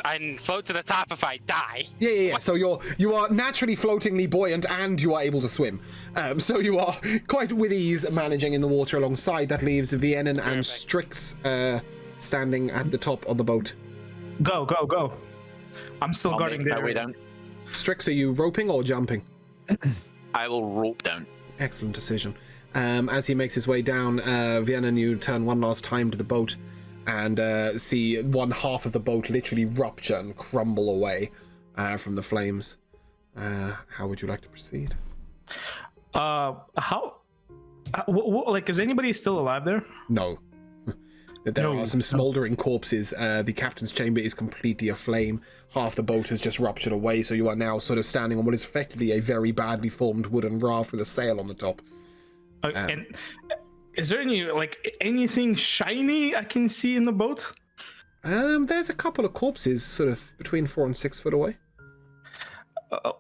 I can float to the top if I die. Yeah. So you are naturally floatingly buoyant and you are able to swim. So you are quite with ease managing in the water alongside. That leaves Vienna and Strix standing at the top of the boat. Go. I'm still guarding my way there. down. Strix, are you roping or jumping? I will rope down. Excellent decision. As he makes his way down, Vienna and you turn one last time to the boat and see one half of the boat literally rupture and crumble away from the flames. How would you like to proceed? How? Like, is anybody still alive there? No. There No. are some smouldering corpses. The captain's chamber is completely aflame. Half the boat has just ruptured away, so you are now sort of standing on what is effectively a very badly formed wooden raft with a sail on the top. And is there anything shiny I can see in the boat? There's a couple of corpses sort of between 4 and 6 foot away.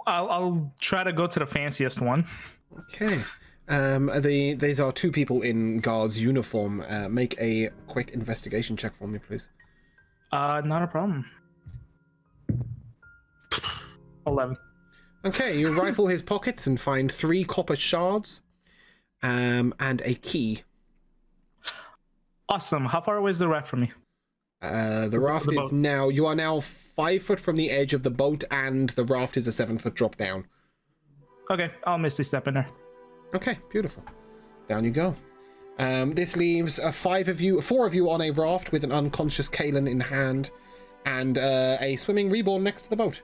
I'll try to go to the fanciest one. Okay. These are 2 people in guard's uniform. Make a quick investigation check for me, please. Not a problem. 11. Okay, you rifle his pockets and find 3 copper shards, and a key. Awesome. How far away is the raft from me? The raft is now... You are now 5 foot from the edge of the boat, and the raft is a 7 foot drop down. Okay, I'll misty step in there. Okay, beautiful. Down you go. This leaves 4 of you on a raft with an unconscious Kalen in hand, and a swimming reborn next to the boat.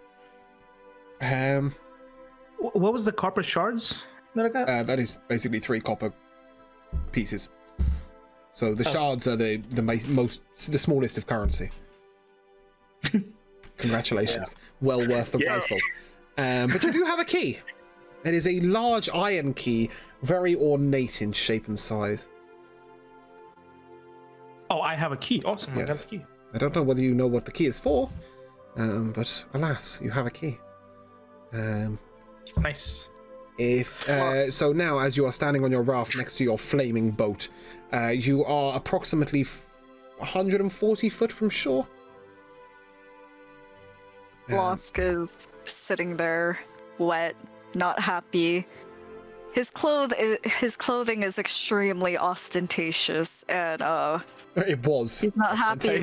What was the copper shards that I got? That is basically 3 copper pieces. So the shards are the smallest of currency. Congratulations. Yeah. Well worth the rifle. But you do have a key. It is a large iron key, very ornate in shape and size. Oh, I have a key. Awesome. Yes. I got the key. I don't know whether you know what the key is for, but alas, you have a key. Nice. So now, as you are standing on your raft next to your flaming boat, you are approximately 140 foot from shore. Losk is sitting there, wet, not happy. His clothing is extremely ostentatious, and it was. He's not happy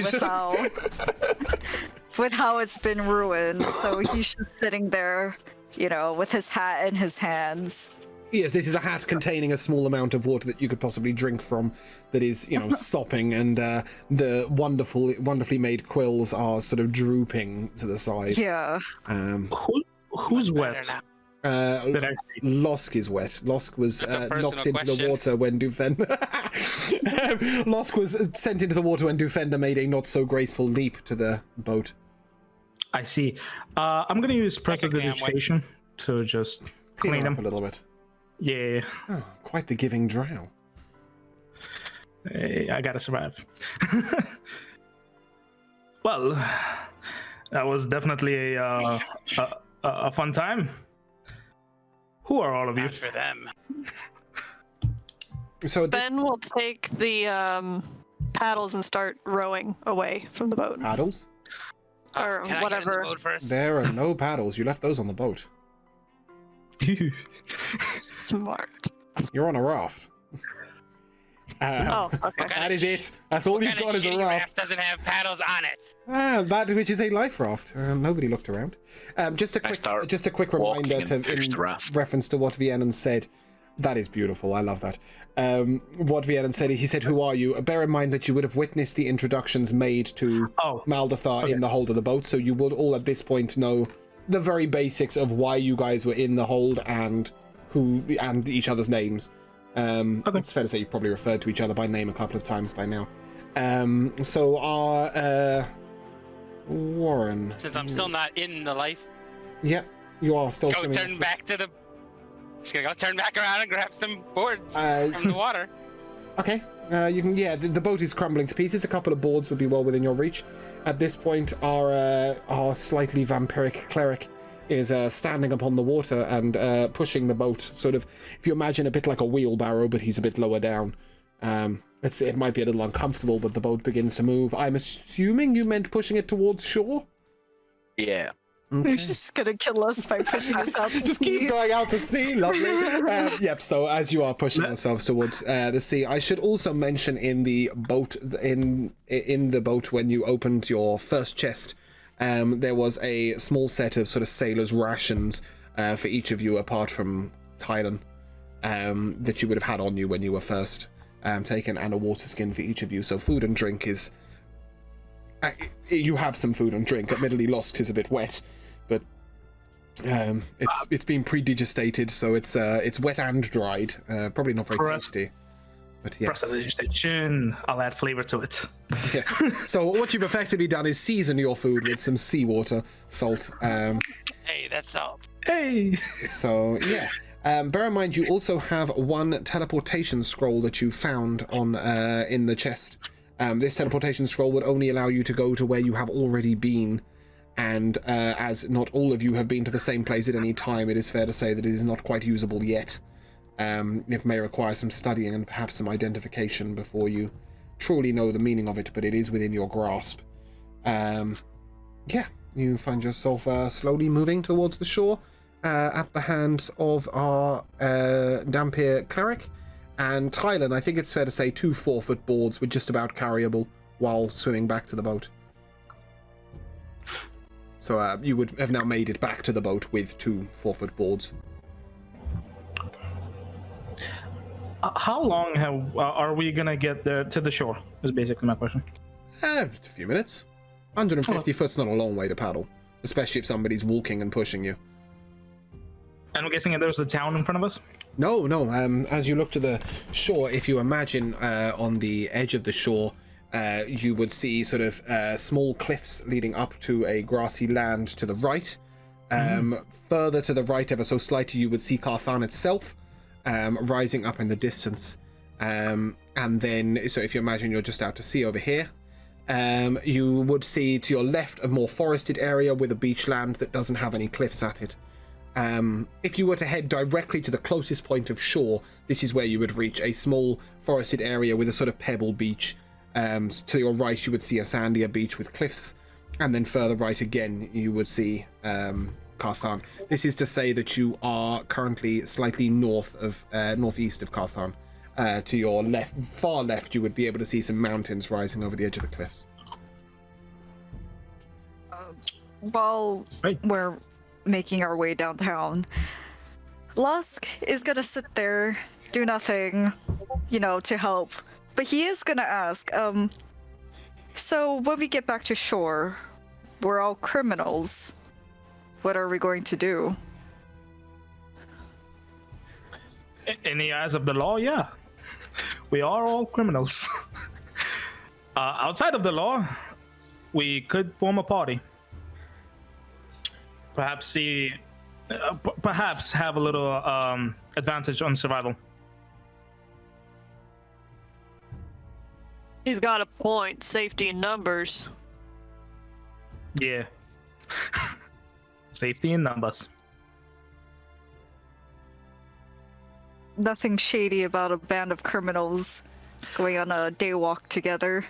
with how it's been ruined. So he's just sitting there, with his hat in his hands. Yes, this is a hat containing a small amount of water that you could possibly drink from, that is, sopping, and the wonderfully made quills are sort of drooping to the side. Yeah. Who's wet? Did I see? Losk is wet. Losk was knocked into the water when Dufender... Losk was sent into the water when Dufender made a not so graceful leap to the boat. I see. I'm going to use prestidigitation to just clean him up a little bit. Yeah. Oh, quite the giving drow. Hey, I gotta survive. Well, that was definitely a fun time. Who are all of you? Not for them. So Ben will take the paddles and start rowing away from the boat. Paddles? Or Can whatever. I get in the boat first? There are no paddles. You left those on the boat. Smart. You're on a raft. Oh, okay. That is it. That's all you've got is a raft. Doesn't have paddles on it. That which is a life raft. Nobody looked around. Just a quick reminder in reference to what Viennan said. That is beautiful. I love that. What Viennan said, he said, "Who are you?" Bear in mind that you would have witnessed the introductions made to Maldathar in the hold of the boat, so you would all at this point know the very basics of why you guys were in the hold and each other's names. It's fair to say you've probably referred to each other by name a couple of times by now. So our Warren. Since I'm still not in the life. Yep, you are still. Just gonna go turn back around and grab some boards from the water. Okay. You can. Yeah, the boat is crumbling to pieces. A couple of boards would be well within your reach. At this point, our slightly vampiric cleric is standing upon the water and pushing the boat, sort of, if you imagine, a bit like a wheelbarrow, but he's a bit lower down. It might be a little uncomfortable, but the boat begins to move. I'm assuming you meant pushing it towards shore? Yeah. Okay. He's just gonna kill us by pushing us out to Just sea. keep going out to sea, lovely. Yep, so as you are pushing yourselves towards the sea, I should also mention in the boat, in the boat when you opened your first chest, there was a small set of sort of sailor's rations for each of you, apart from Tylan, that you would have had on you when you were first taken, and a water skin for each of you. So food and drink is... you have some food and drink. Admittedly, Lost is a bit wet, but It's been pre-digestated, so it's wet and dried. Probably not very tasty. But yes. Prestidigitation, I'll add flavor to it. Yes. So what you've effectively done is season your food with some seawater, salt. Hey, that's salt. Hey! So yeah. Bear in mind, you also have one teleportation scroll that you found on in the chest. This teleportation scroll would only allow you to go to where you have already been, and as not all of you have been to the same place at any time, it is fair to say that it is not quite usable yet. It may require some studying and perhaps some identification before you truly know the meaning of it, but it is within your grasp. Yeah, you find yourself slowly moving towards the shore at the hands of our Dampier cleric. And Tylen, I think it's fair to say 2 4-foot boards were just about carryable while swimming back to the boat. So you would have now made it back to the boat with 2 4-foot boards. How long are we gonna get there to the shore? Is basically my question. A few minutes. 150 foot's not a long way to paddle, especially if somebody's walking and pushing you. And I'm guessing there's a town in front of us? No. As you look to the shore, if you imagine on the edge of the shore, you would see sort of small cliffs leading up to a grassy land to the right. Further to the right, ever so slightly, you would see Carthan itself rising up in the distance. And then, so if you imagine you're just out to sea over here, you would see to your left a more forested area with a beach land that doesn't have any cliffs at it. If you were to head directly to the closest point of shore, this is where you would reach a small forested area with a sort of pebble beach. To your right, you would see a sandier beach with cliffs, and then further right again, you would see Carthan. This is to say that you are currently slightly north of northeast of Carthan. To your left, far left, you would be able to see some mountains rising over the edge of the cliffs. While we're making our way downtown, Lusk is gonna sit there, do nothing, to help. But he is gonna ask, so when we get back to shore, we're all criminals. What are we going to do? In the eyes of the law, yeah. We are all criminals. Outside of the law, we could form a party. Perhaps have a little advantage on survival. He's got a point. Safety in numbers. Yeah. Safety in numbers. Nothing shady about a band of criminals going on a day walk together.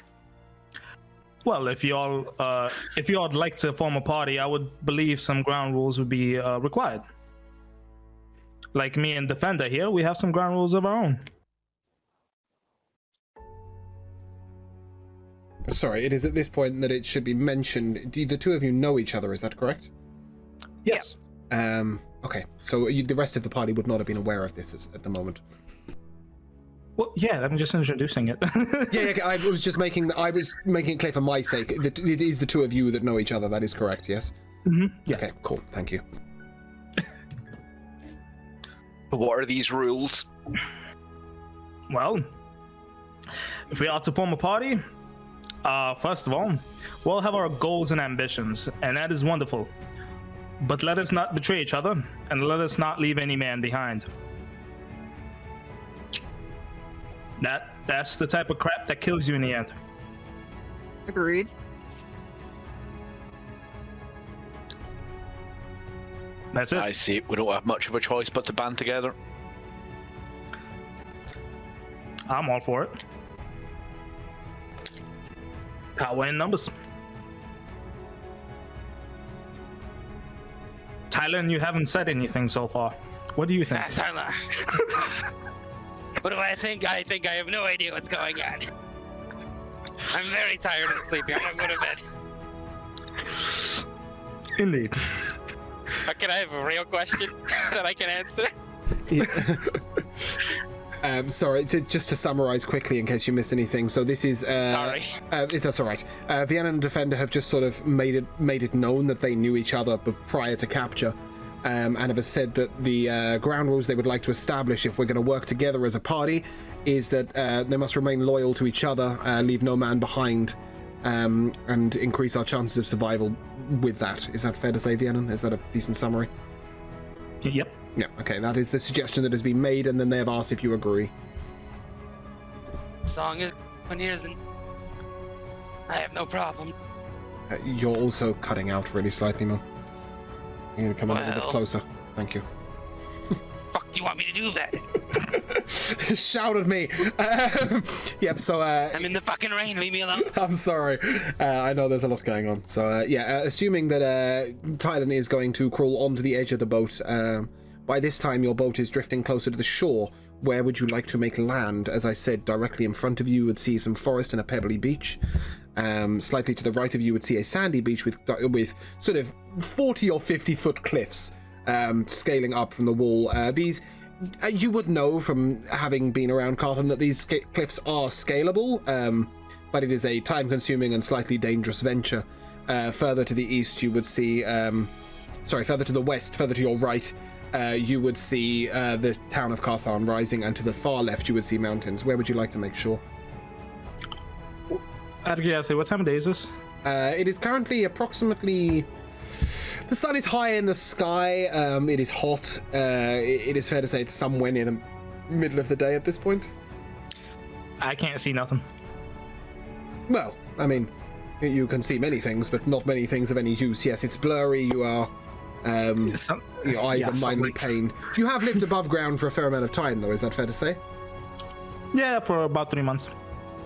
Well, if you all would like to form a party, I would believe some ground rules would be required. Like me and Defender here, we have some ground rules of our own. Sorry, it is at this point that it should be mentioned. The two of you know each other, is that correct? Yes. Okay, so the rest of the party would not have been aware of this at the moment. Well, yeah, I'm just introducing it. yeah, I was just making it clear for my sake that it is the two of you that know each other. That is correct, yes? Mm-hmm. Yeah. Okay, cool, thank you. What are these rules? Well, if we are to form a party, first of all, we'll have our goals and ambitions, and that is wonderful. But let us not betray each other, and let us not leave any man behind. That's the type of crap that kills you in the end. Agreed. That's it. I see. We don't have much of a choice but to band together. I'm all for it. Power in numbers. Tylen, you haven't said anything so far. What do you think? Tyler. What do I think? I think I have no idea what's going on. I'm very tired and sleepy. I'm gonna go to bed. Indeed. Can I have a real question that I can answer? Yeah. Sorry, just to summarize quickly in case you missed anything. So this is Sorry. That's all right. Vienna and Defender have just sort of made it known that they knew each other prior to capture. and have said that the ground rules they would like to establish if we're going to work together as a party is that they must remain loyal to each other, leave no man behind, and increase our chances of survival with that. Is that fair to say, Vienna? Is that a decent summary? Yep. Yeah, okay, that is the suggestion that has been made, and then they have asked if you agree. As long as one hears and I have no problem. You're also cutting out really slightly, man. You're going to come a little bit Well. closer. Thank you. Fuck do you want me to do that? Shout at me. Yep, so... I'm in the fucking rain, leave me alone. I'm sorry. I know there's a lot going on. So, assuming that Tylen is going to crawl onto the edge of the boat, by this time your boat is drifting closer to the shore. Where would you like to make land? As I said, directly in front of you would see some forest and a pebbly beach. Slightly to the right of you would see a sandy beach with sort of 40 or 50 foot cliffs scaling up from the wall. These you would know from having been around Cartham that these cliffs are scalable, but it is a time-consuming and slightly dangerous venture. Further to the east, you would see, further to the west, further to your right, you would see the town of Cartham rising, and to the far left, you would see mountains. Where would you like to make sure? Out of curiosity, what time of day is this? It is currently approximately... The sun is high in the sky. It is hot. It is fair to say it's somewhere near the middle of the day at this point. I can't see nothing. Well, I mean, you can see many things, but not many things of any use. Yes, it's blurry. You are... your eyes are mildly pained. You have lived above ground for a fair amount of time, though. Is that fair to say? Yeah, for about 3 months.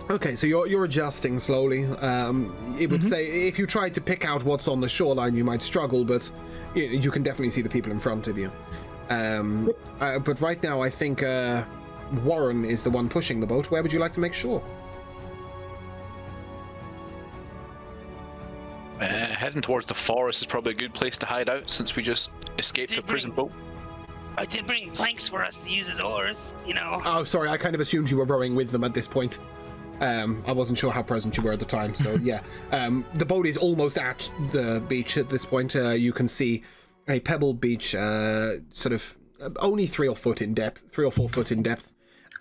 Okay, so you're adjusting slowly. It would say if you tried to pick out what's on the shoreline, you might struggle, but you can definitely see the people in front of you. But right now, I think Warren is the one pushing the boat. Where would you like to make shore? Heading towards the forest is probably a good place to hide out since we just escaped the prison boat. I did bring planks for us to use as oars, you know. Oh, sorry, I kind of assumed you were rowing with them at this point. I wasn't sure how present you were at the time, so yeah. The boat is almost at the beach at this point. You can see a pebble beach, sort of only 3 or 4 foot in depth,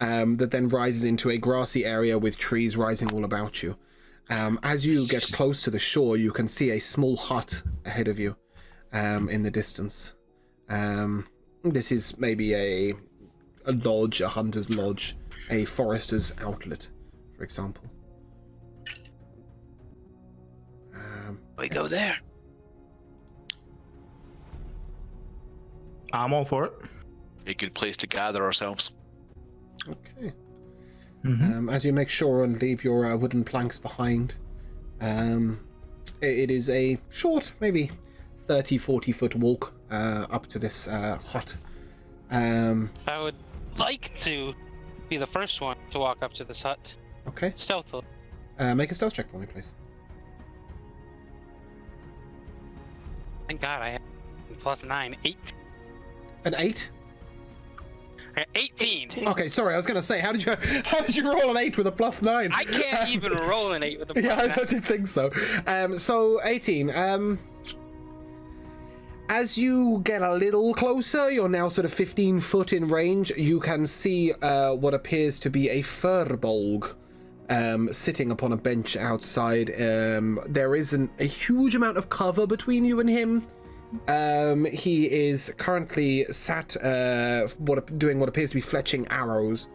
that then rises into a grassy area with trees rising all about you. As you get close to the shore, you can see a small hut ahead of you, in the distance. This is maybe a lodge, a hunter's lodge, a forester's outlet, for example. We go there. I'm all for it. A good place to gather ourselves. Okay. Mm-hmm. As you make sure and leave your wooden planks behind, it is a short, maybe 30-40 foot walk up to this hut. I would like to be the first one to walk up to this hut. Okay. Stealthily. Make a stealth check for me, please. Thank God I have +9, 8. An 8? 18. Okay, sorry, I was going to say, how did you roll an 8 with a +9? I can't even roll an 8 with a +9. Yeah, I did think so. So 18. As you get a little closer, you're now sort of 15 foot in range. You can see what appears to be a furbolg sitting upon a bench outside. There isn't a huge amount of cover between you and him. He is currently sat doing what appears to be fletching arrows.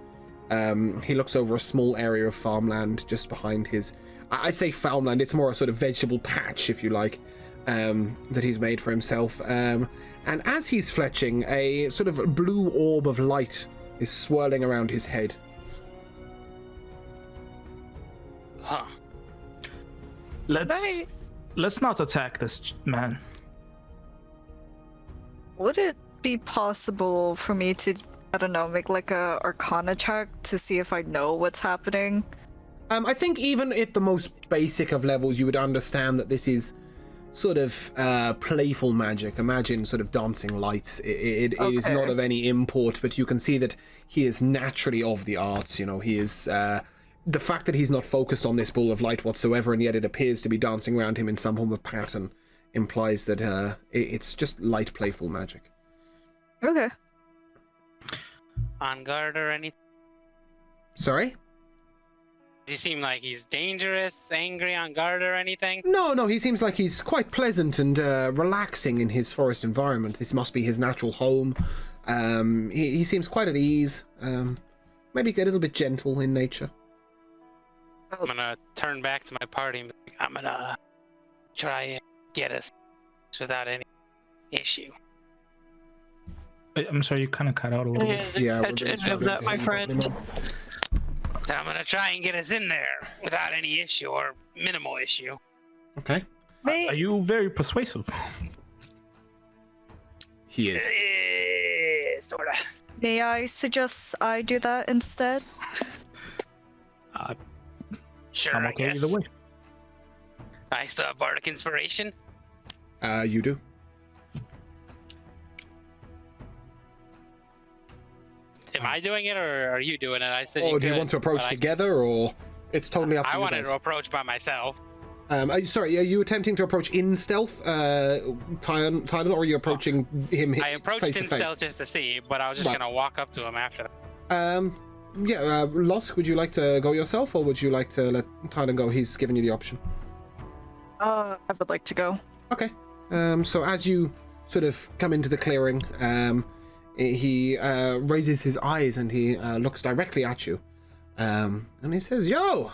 He looks over a small area of farmland just behind his... I say farmland, it's more a sort of vegetable patch, if you like, that he's made for himself. And as he's fletching, a sort of blue orb of light is swirling around his head. Huh. Let's not attack this man. Would it be possible for me to, I don't know, make like a Arcana check to see if I know what's happening? I think even at the most basic of levels, you would understand that this is sort of playful magic. Imagine sort of dancing lights. It is not of any import, but you can see that he is naturally of the arts. You know, he is... the fact that he's not focused on this ball of light whatsoever, and yet it appears to be dancing around him in some form of pattern, implies that it's just light, playful magic. Okay. On guard or anything? Sorry? Does he seem like he's dangerous, angry, on guard or anything? No, he seems like he's quite pleasant and relaxing in his forest environment. This must be his natural home. He seems quite at ease. Maybe a little bit gentle in nature. I'm gonna turn back to my party and be like, I'm gonna try and get us without any issue. I'm sorry, you kind of cut out a little bit. Yeah, Catch any of that, my friend. So I'm gonna try and get us in there without any issue or minimal issue. Okay. Are you very persuasive? He is. Sorta. May I suggest I do that instead? Sure, I'm I okay guess. either way. I still have Bardic Inspiration. You do. Am I doing it or are you doing it? I said. Or do you want to approach together, or it's totally up to you I wanted guys. to approach by myself. Sorry, are you attempting to approach in stealth, Tylen, or are you approaching him I approached face to in face? stealth just to see, but I was just Right. gonna walk up to him after that. Losk, would you like to go yourself, or would you like to let Tylen go? He's given you the option. I would like to go. Okay. So as you sort of come into the clearing, he raises his eyes and he looks directly at you. And he says, Yo!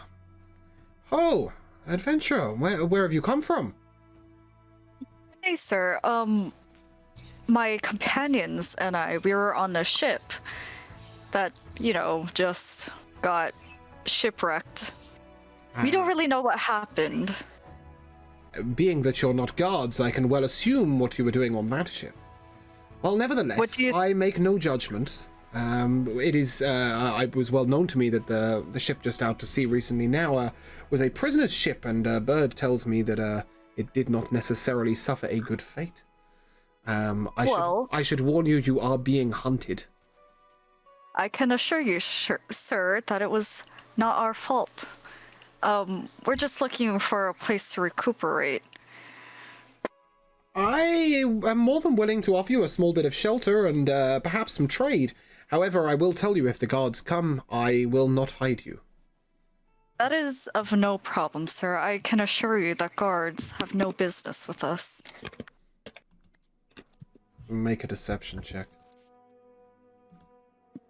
Ho! Adventurer, where have you come from? Hey, sir. My companions and I, we were on a ship that, just got shipwrecked. We don't really know what happened. Being that you're not guards, I can well assume what you were doing on that ship. Well, nevertheless, I make no judgment. It was well known to me that the ship just out to sea recently now was a prisoner's ship, and Bird tells me that it did not necessarily suffer a good fate. I should warn you, you are being hunted. I can assure you, sir, that it was not our fault. We're just looking for a place to recuperate. I am more than willing to offer you a small bit of shelter and perhaps some trade. However, I will tell you, if the guards come, I will not hide you. That is of no problem, sir. I can assure you that guards have no business with us. Make a deception check.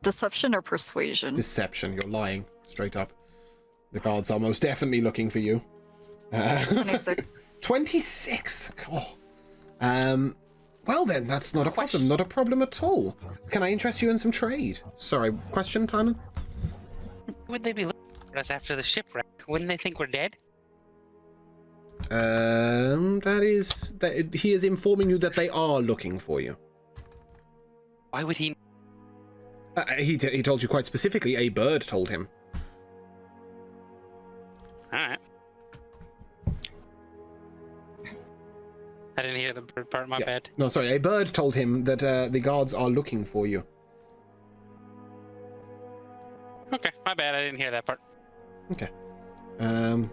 Deception or persuasion? Deception, you're lying, straight up. The guards are most definitely looking for you. 26. 26? Oh. Well then, that's not a problem. Not a problem at all. Can I interest you in some trade? Sorry, question, Tynan? Would they be looking for us after the shipwreck? Wouldn't they think we're dead? He is informing you that they are looking for you. Why would he? He told you quite specifically. A bird told him. Alright. I didn't hear the bird part, my bad. No, sorry, a bird told him that the guards are looking for you. Okay, my bad, I didn't hear that part. Okay.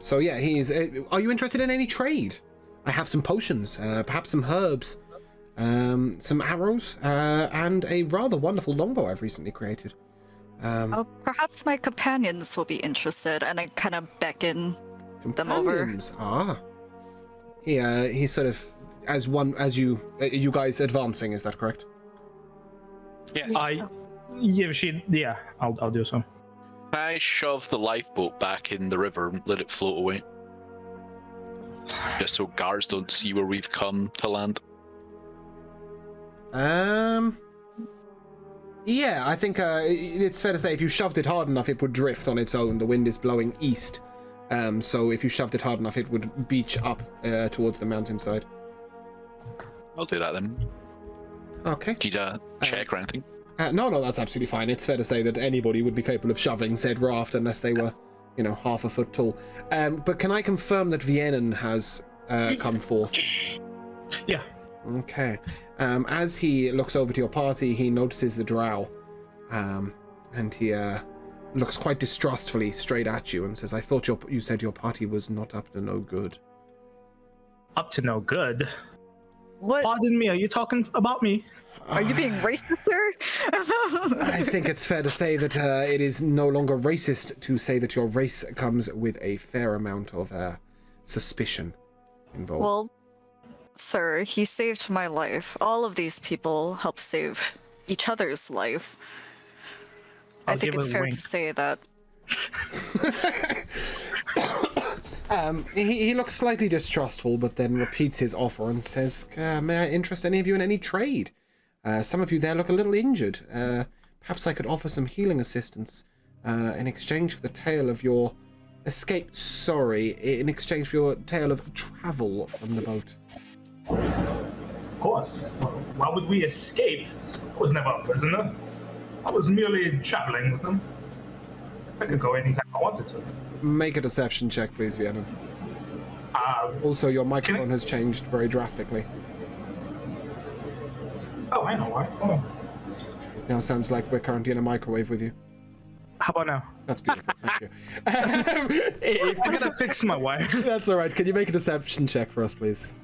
So yeah, he's... are you interested in any trade? I have some potions, perhaps some herbs, some arrows, and a rather wonderful longbow I've recently created. Perhaps my companions will be interested, and I kind of beckon them over. Companions? Ah. He sort of... As you guys advancing, is that correct? Yes. I'll do so. I shove the lifeboat back in the river and let it float away. Just so guards don't see where we've come to land. Yeah, I think it's fair to say if you shoved it hard enough, it would drift on its own. The wind is blowing east. So if you shoved it hard enough, it would beach up towards the mountainside. I'll do that then. Okay. Need a check or anything? No, that's absolutely fine. It's fair to say that anybody would be capable of shoving said raft unless they were, half a foot tall. But can I confirm that Viennan has come forth? Yeah. Okay. As he looks over to your party, he notices the drow. And he looks quite distrustfully straight at you and says, I thought you said your party was not up to no good. Up to no good. What? Pardon me, are you talking about me? Are you being racist, sir? I think it's fair to say that it is no longer racist to say that your race comes with a fair amount of suspicion involved. Well, sir, he saved my life. All of these people help save each other's life. I I'll think give it's a fair wink. to say that. He looks slightly distrustful, but then repeats his offer and says, may I interest any of you in any trade? Some of you there look a little injured. Perhaps I could offer some healing assistance in exchange for the tale of your escape. Sorry, in exchange for your tale of travel from the boat. Of course. Why would we escape? I was never a prisoner. I was merely traveling with them. I could go anytime I wanted to. Make a deception check, please, Vienna. Also, your microphone has changed very drastically. Oh, I know why. Hold on. Now sounds like we're currently in a microwave with you. How about now? That's beautiful, thank you. I gotta fix my wire. That's alright, can you make a deception check for us, please?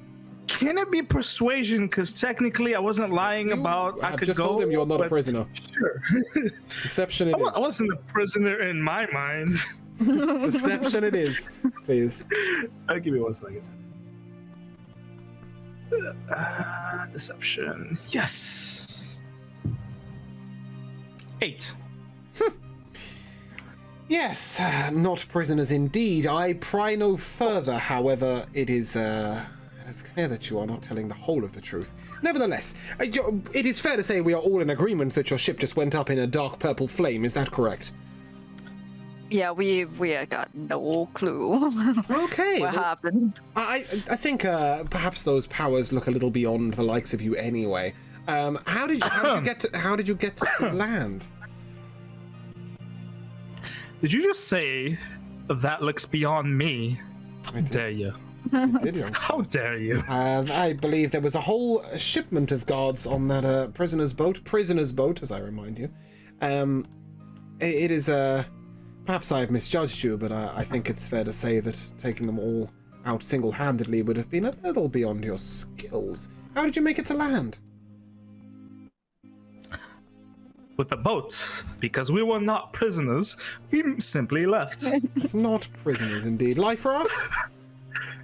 Can it be persuasion? Because technically I wasn't lying about I I've could just go. told him you're not a but- prisoner. Sure. Deception it I is. wasn't a prisoner in my mind. Deception it is, please. Give me 1 second. Deception. Yes. 8. Yes, not prisoners indeed. I pry no further, however, it is clear that you are not telling the whole of the truth. Nevertheless, it is fair to say we are all in agreement that your ship just went up in a dark purple flame, is that correct? Yeah, we got no clue Okay. what well, happened. I think perhaps those powers look a little beyond the likes of you anyway. How did you get to land? Did you just say that looks beyond me? I How dare you? did, young sir. How dare you? I believe there was a whole shipment of guards on that prisoner's boat, as I remind you. It is perhaps I've misjudged you, but I think it's fair to say that taking them all out single-handedly would have been a little beyond your skills. How did you make it to land? With the boat, because we were not prisoners, we simply left. It's not prisoners, indeed. Life raft?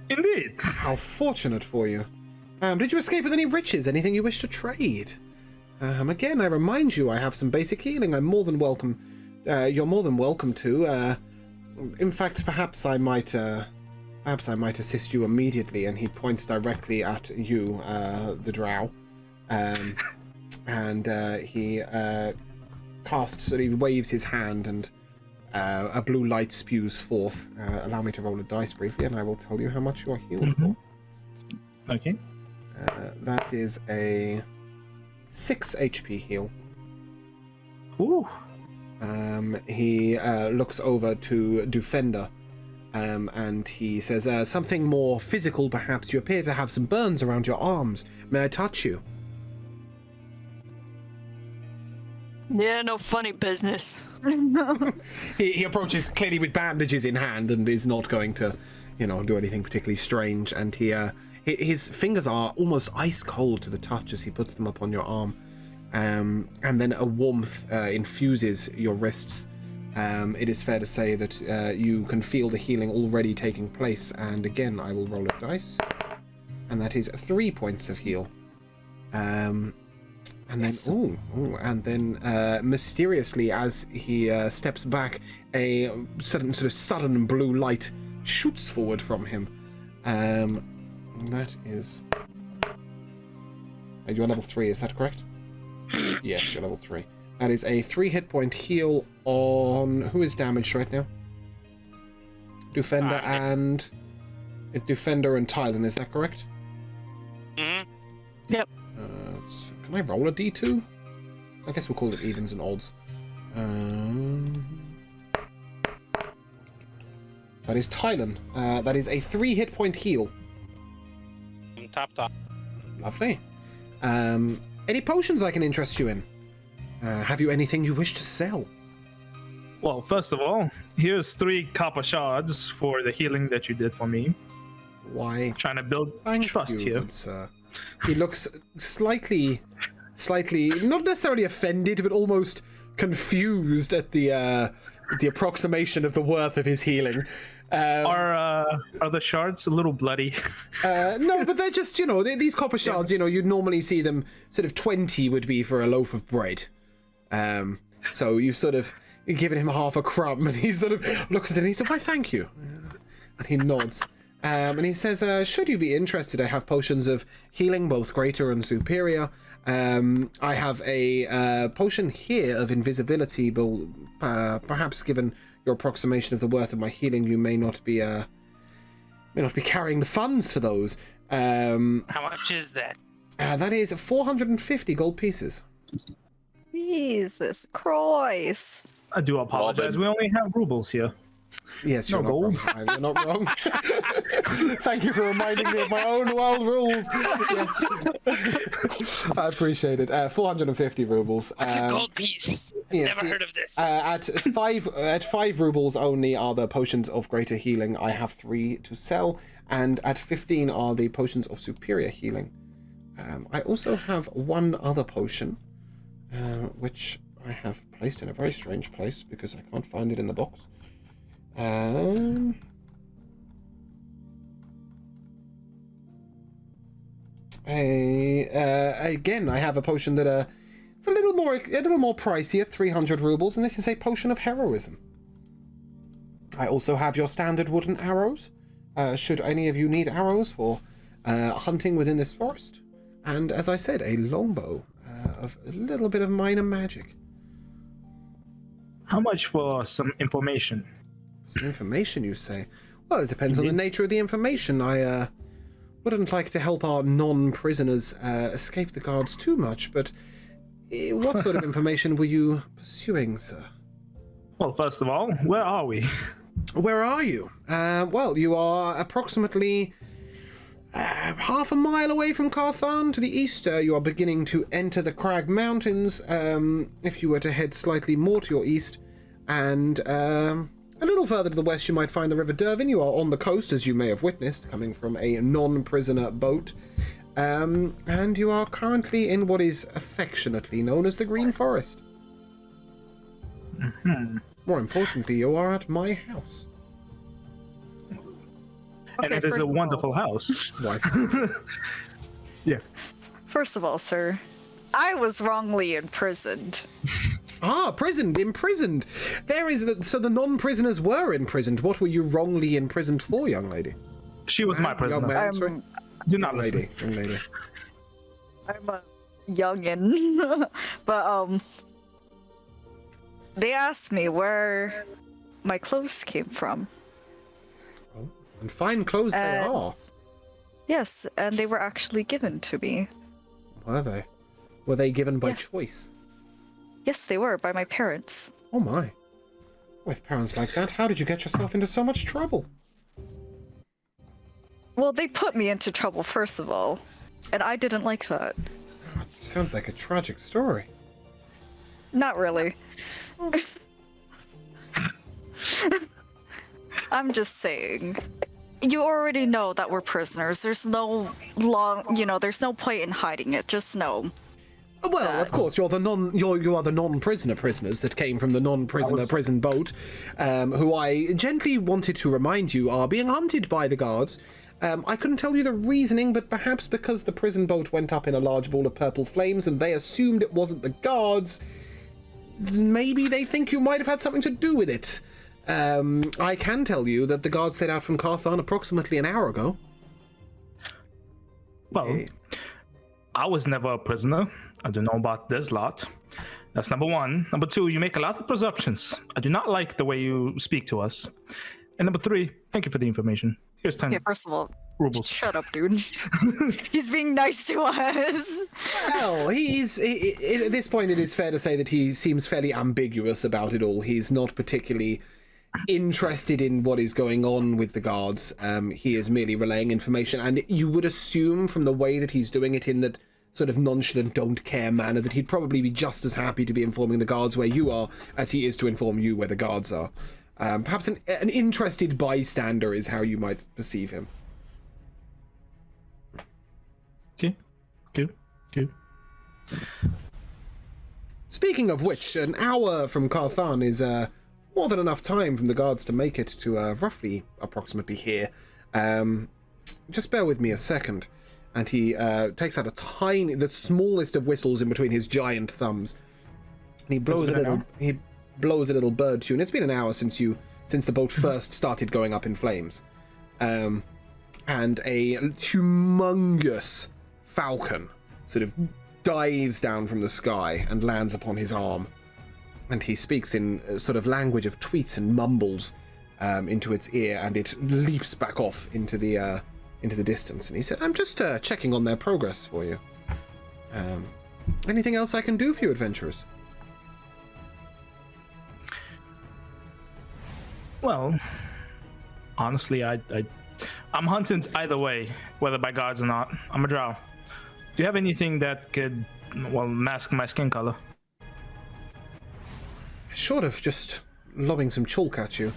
Indeed. How fortunate for you. Did you escape with any riches? Anything you wish to trade? Again, I remind you, I have some basic healing. I'm more than welcome. You're more than welcome to. In fact, perhaps I might assist you immediately. And he points directly at you, the drow, and he casts. He waves his hand, and a blue light spews forth. Allow me to roll a dice briefly, and I will tell you how much you are healed for. Okay. That is a 6 HP heal. Ooh. He looks over to Defender, and he says, something more physical, perhaps. You appear to have some burns around your arms. May I touch you? Yeah, no funny business. He approaches clearly with bandages in hand and is not going to, do anything particularly strange. And his fingers are almost ice cold to the touch as he puts them upon your arm. And then a warmth infuses your wrists. It is fair to say that you can feel the healing already taking place. And again, I will roll a dice. And that is 3 points of heal. And then mysteriously, as he steps back, a sudden blue light shoots forward from him. That is... You're level 3, is that correct? Yes, you're level 3. That is a 3 hit point heal on... Who is damaged right now? Defender and... It's Defender and Tylen, is that correct? Mm-hmm. Yep. Can I roll a d2? I guess we'll call it evens and odds. That is Tylen. That is a 3 hit point heal. Top. Lovely. Any potions I can interest you in? Have you anything you wish to sell? Well, first of all, here's 3 copper shards for the healing that you did for me. Why? Trying to build Thank trust you, here. good sir. He looks slightly, not necessarily offended, but almost confused at the approximation of the worth of his healing. Are the shards a little bloody? No, but they're just, these copper shards, you'd normally see them sort of 20 would be for a loaf of bread. So you've sort of given him half a crumb, and he sort of looks at it and he said, why, thank you. And he nods. And he says, should you be interested, I have potions of healing, both greater and superior. I have a potion here of invisibility, but perhaps given your approximation of the worth of my healing, you may not be carrying the funds for those. How much is that? That is 450 gold pieces. Jesus Christ. I do apologize. We only have rubles here. Yes, you're No not gold. wrong. You're not wrong. Thank you for reminding me of my own world rules. Yes. I appreciate it. 450 rubles. What's a gold piece? Yes, Never heard of this. At five rubles only are the potions of greater healing. I have 3 to sell, and at 15 are the potions of superior healing. I also have one other potion, which I have placed in a very strange place because I can't find it in the box. Again, I have a potion that it's a little more pricey at 300 rubles, and this is a potion of heroism. I also have your standard wooden arrows, should any of you need arrows for hunting within this forest, and as I said, a longbow of a little bit of minor magic. How much for some information? Some information, you say? Well, it depends on the nature of the information. I wouldn't like to help our non-prisoners escape the guards too much, but what sort of information were you pursuing, sir? Well, first of all, where are we? Where are you? Well, you are approximately half a mile away from Carthan to the east. You are beginning to enter the Crag Mountains. If you were to head slightly more to your east, and a little further to the west, you might find the River Dervin. You are on the coast, as you may have witnessed, coming from a non-prisoner boat. And you are currently in what is affectionately known as the Green Forest. Mm-hmm. More importantly, you are at my house. And Okay, it is first a of all- wonderful house. Why? Yeah. First of all, sir, I was wrongly imprisoned. Imprisoned. So the non-prisoners were imprisoned. What were you wrongly imprisoned for, young lady? She was my Young prisoner. man, sorry? Do not Young listen. lady. I'm a youngin'. But, they asked me where my clothes came from. Oh, and fine clothes they are. Yes, and they were actually given to me. Were they? Were they given by Yes. choice? Yes, they were, by my parents. Oh my. With parents like that, how did you get yourself into so much trouble? Well, they put me into trouble, first of all, and I didn't like that. Sounds like a tragic story. Not really. I'm just saying. You already know that we're prisoners. There's no there's no point in hiding it. Just know. Well, of course, you are the non-prisoner prisoners that came from the non-prisoner prison boat, who I gently wanted to remind you are being hunted by the guards. I couldn't tell you the reasoning, but perhaps because the prison boat went up in a large ball of purple flames and they assumed it wasn't the guards, maybe they think you might have had something to do with it. I can tell you that the guards set out from Carthan approximately an hour ago. Well, I was never a prisoner. I don't know about this lot. That's number one. Number two, you make a lot of presumptions. I do not like the way you speak to us. And number three, thank you for the information. Here's 10 Okay, first of all, rubles. shut up, dude. He's being nice to us. Well, at this point, it is fair to say that he seems fairly ambiguous about it all. He's not particularly interested in what is going on with the guards. He is merely relaying information, and you would assume from the way that he's doing it in that sort of nonchalant, don't care manner that he'd probably be just as happy to be informing the guards where you are as he is to inform you where the guards are. Perhaps an interested bystander is how you might perceive him. Cool. Speaking of which, an hour from Carthan is more than enough time from the guards to make it to approximately here. Just bear with me a second. And he takes out the smallest of whistles in between his giant thumbs. And he blows a little bird tune. It's been an hour since the boat first started going up in flames. And a humongous falcon sort of dives down from the sky and lands upon his arm. And he speaks in a sort of language of tweets and mumbles into its ear, and it leaps back off into the distance. And he said, "I'm just checking on their progress for you. Anything else I can do for you, adventurers?" Well, honestly, I'm hunted either way, whether by guards or not. I'm a drow. Do you have anything that could, mask my skin color? Short of just lobbing some chalk at you,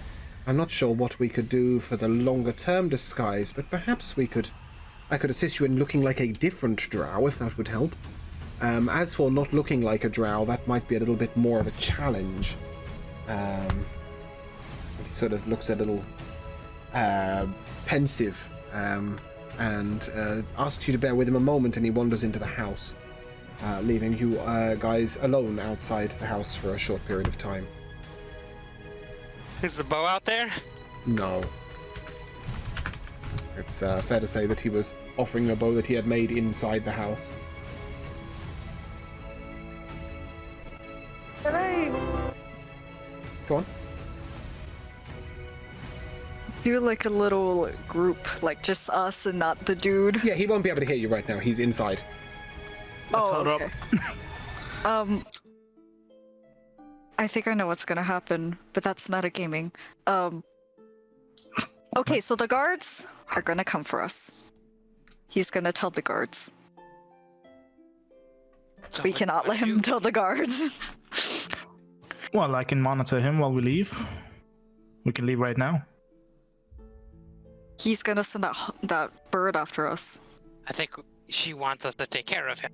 I'm not sure what we could do for the longer term disguise, but perhaps I could assist you in looking like a different drow, if that would help. As for not looking like a drow, that might be a little bit more of a challenge. He sort of looks a little pensive, and asks you to bear with him a moment, and he wanders into the house, leaving you guys alone outside the house for a short period of time. Is the bow out there? No. It's fair to say that he was offering a bow that he had made inside the house. Can I Go on. do like a little group, like just us and not the dude? Yeah, he won't be able to hear you right now. He's inside. Let's hold okay. I think I know what's gonna happen, but that's metagaming. Okay, so the guards are gonna come for us. He's gonna tell the guards. So We what cannot do let I him do? tell the guards. Well, I can monitor him while we leave. We can leave right now. He's gonna send that bird after us. I think she wants us to take care of him.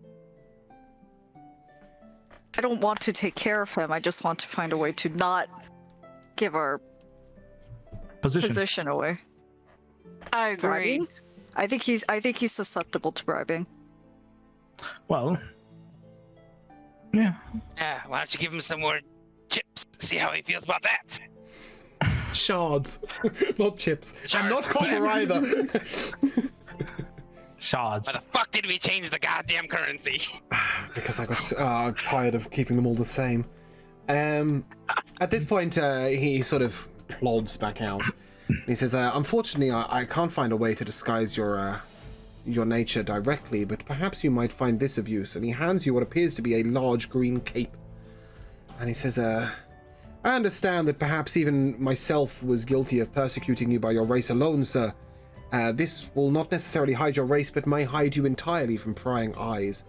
I don't want to take care of him. I just want to find a way to not give our position away. I agree. Bribing? I think he's susceptible to bribing. Well, yeah. Yeah, why don't you give him some more chips? See how he feels about that. Shards. Not chips. And Shards, not copper either. Shards. Why the fuck did we change the goddamn currency? Because I got tired of keeping them all the same. At this point, he sort of plods back out. He says, "Unfortunately, I can't find a way to disguise your nature directly, but perhaps you might find this of use." And he hands you what appears to be a large green cape. And he says, "I understand that perhaps even myself was guilty of persecuting you by your race alone, sir. This will not necessarily hide your race, but may hide you entirely from prying eyes.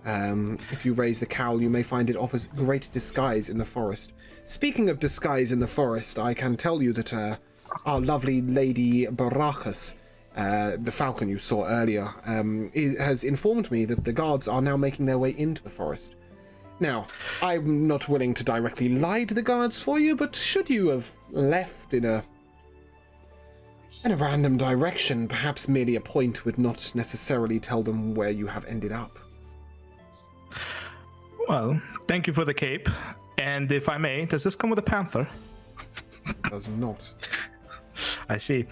If you raise the cowl, you may find it offers great disguise in the forest. Speaking of disguise in the forest, I can tell you that our lovely Lady Barakas, the falcon you saw earlier, has informed me that the guards are now making their way into the forest. Now, I'm not willing to directly lie to the guards for you, but should you have left in a random direction, perhaps merely a point would not necessarily tell them where you have ended up." Well, thank you for the cape. And if I may, does this come with a panther? Does not. I see.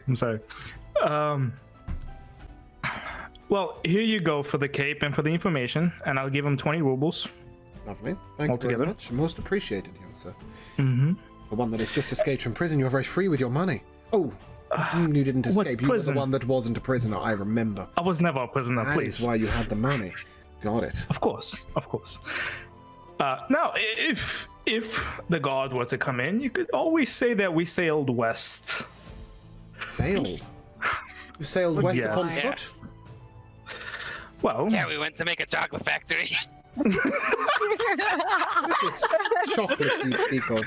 I'm sorry. Well, here you go for the cape and for the information, and I'll give him 20 rubles. Lovely. Thank you Altogether. very much. Most appreciated, young sir. Mm-hmm. For one that has just escaped from prison, you're very free with your money. Oh, you didn't What escape. You were the prison? one that wasn't a prisoner, I remember. I was never a prisoner, That please. is why you had the money. Got it. Of course. Now, if the guard were to come in, you could always say that we sailed west. Sailed? You sailed west Yes. upon Yeah. foot? Well, Yeah, we went to make a chocolate factory. This is chocolate you speak of.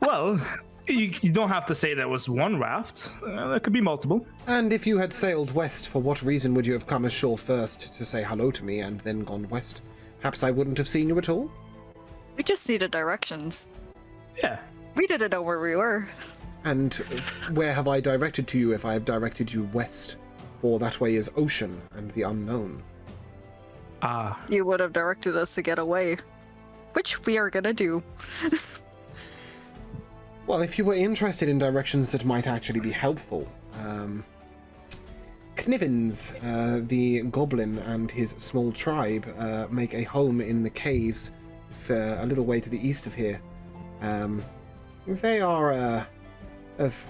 well, You don't have to say there was one raft. There could be multiple. And if you had sailed west, for what reason would you have come ashore first to say hello to me and then gone west? Perhaps I wouldn't have seen you at all? We just needed directions. Yeah. We didn't know where we were. And where have I directed to you if I have directed you west? For that way is ocean and the unknown. Ah. You would have directed us to get away, which we are gonna do. Well, if you were interested in directions that might actually be helpful, Knivens, the goblin, and his small tribe make a home in the caves a little way to the east of here. They are of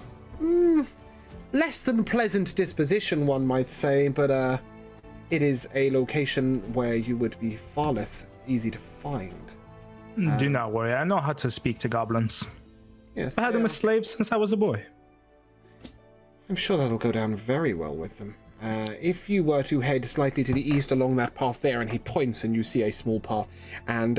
less than pleasant disposition, one might say, but it is a location where you would be far less easy to find. Do not worry, I know how to speak to goblins. Yes, I had them as slaves since I was a boy. I'm sure that'll go down very well with them. If you were to head slightly to the east along that path there, and he points and you see a small path, and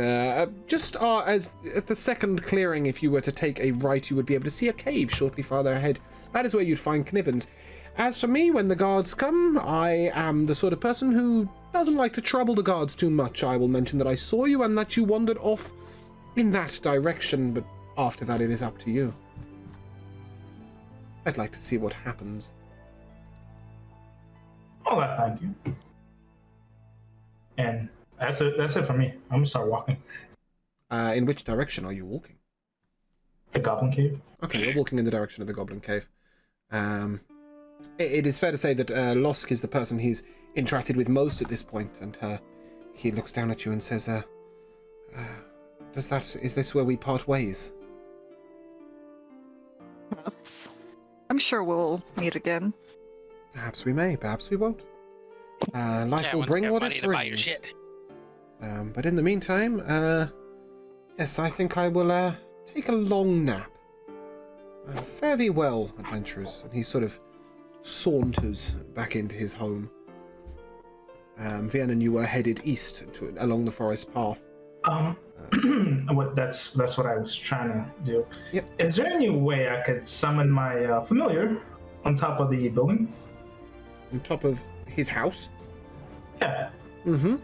just as at the second clearing, if you were to take a right, you would be able to see a cave shortly farther ahead. That is where you'd find Knivens. As for me, when the guards come, I am the sort of person who doesn't like to trouble the guards too much. I will mention that I saw you and that you wandered off in that direction, but after that it is up to you. I'd like to see what happens. Oh, thank you. And that's it for me. I'm gonna start walking. In which direction are you walking? The Goblin Cave. Okay, you're walking in the direction of the Goblin Cave. It is fair to say that Losk is the person he's interacted with most at this point, and he looks down at you and says, is this where we part ways? Perhaps. I'm sure we'll meet again. Perhaps we may, perhaps we won't. Life will bring what it brings. But in the meantime, yes, I think I will take a long nap. Fare thee well, adventurers. And he sort of saunters back into his home. Vienna and you were headed east along the forest path. That's what I was trying to do. Yep. Is there any way I could summon my familiar on top of the building? On top of his house? Yeah. Mm-hmm.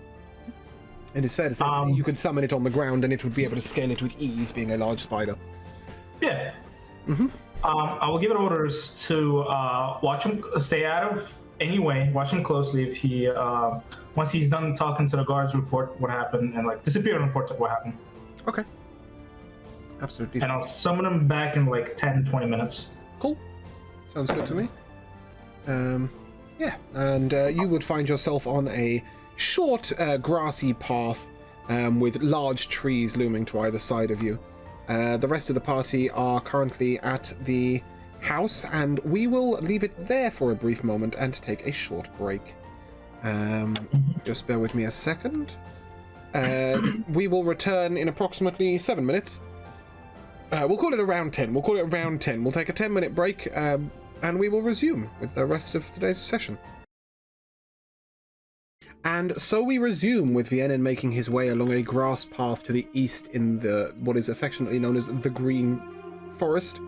It is fair to say that you could summon it on the ground and it would be able to scale it with ease, being a large spider. Yeah. Mm-hmm. I will give it orders to watch him, stay out of any way, watch him closely. If he, once he's done talking to the guards, report what happened, and disappear and report what happened. Okay. Absolutely. And I'll summon him back in 10-20 minutes. Cool. Sounds good to me. Yeah, and you would find yourself on a short, grassy path with large trees looming to either side of you. The rest of the party are currently at the house, and we will leave it there for a brief moment and take a short break. Just bear with me a second. We will return in approximately 7 minutes. We'll call it around 10. We'll take a 10-minute break, and we will resume with the rest of today's session. And so we resume with Vienna making his way along a grass path to the east in what is affectionately known as the Green Forest.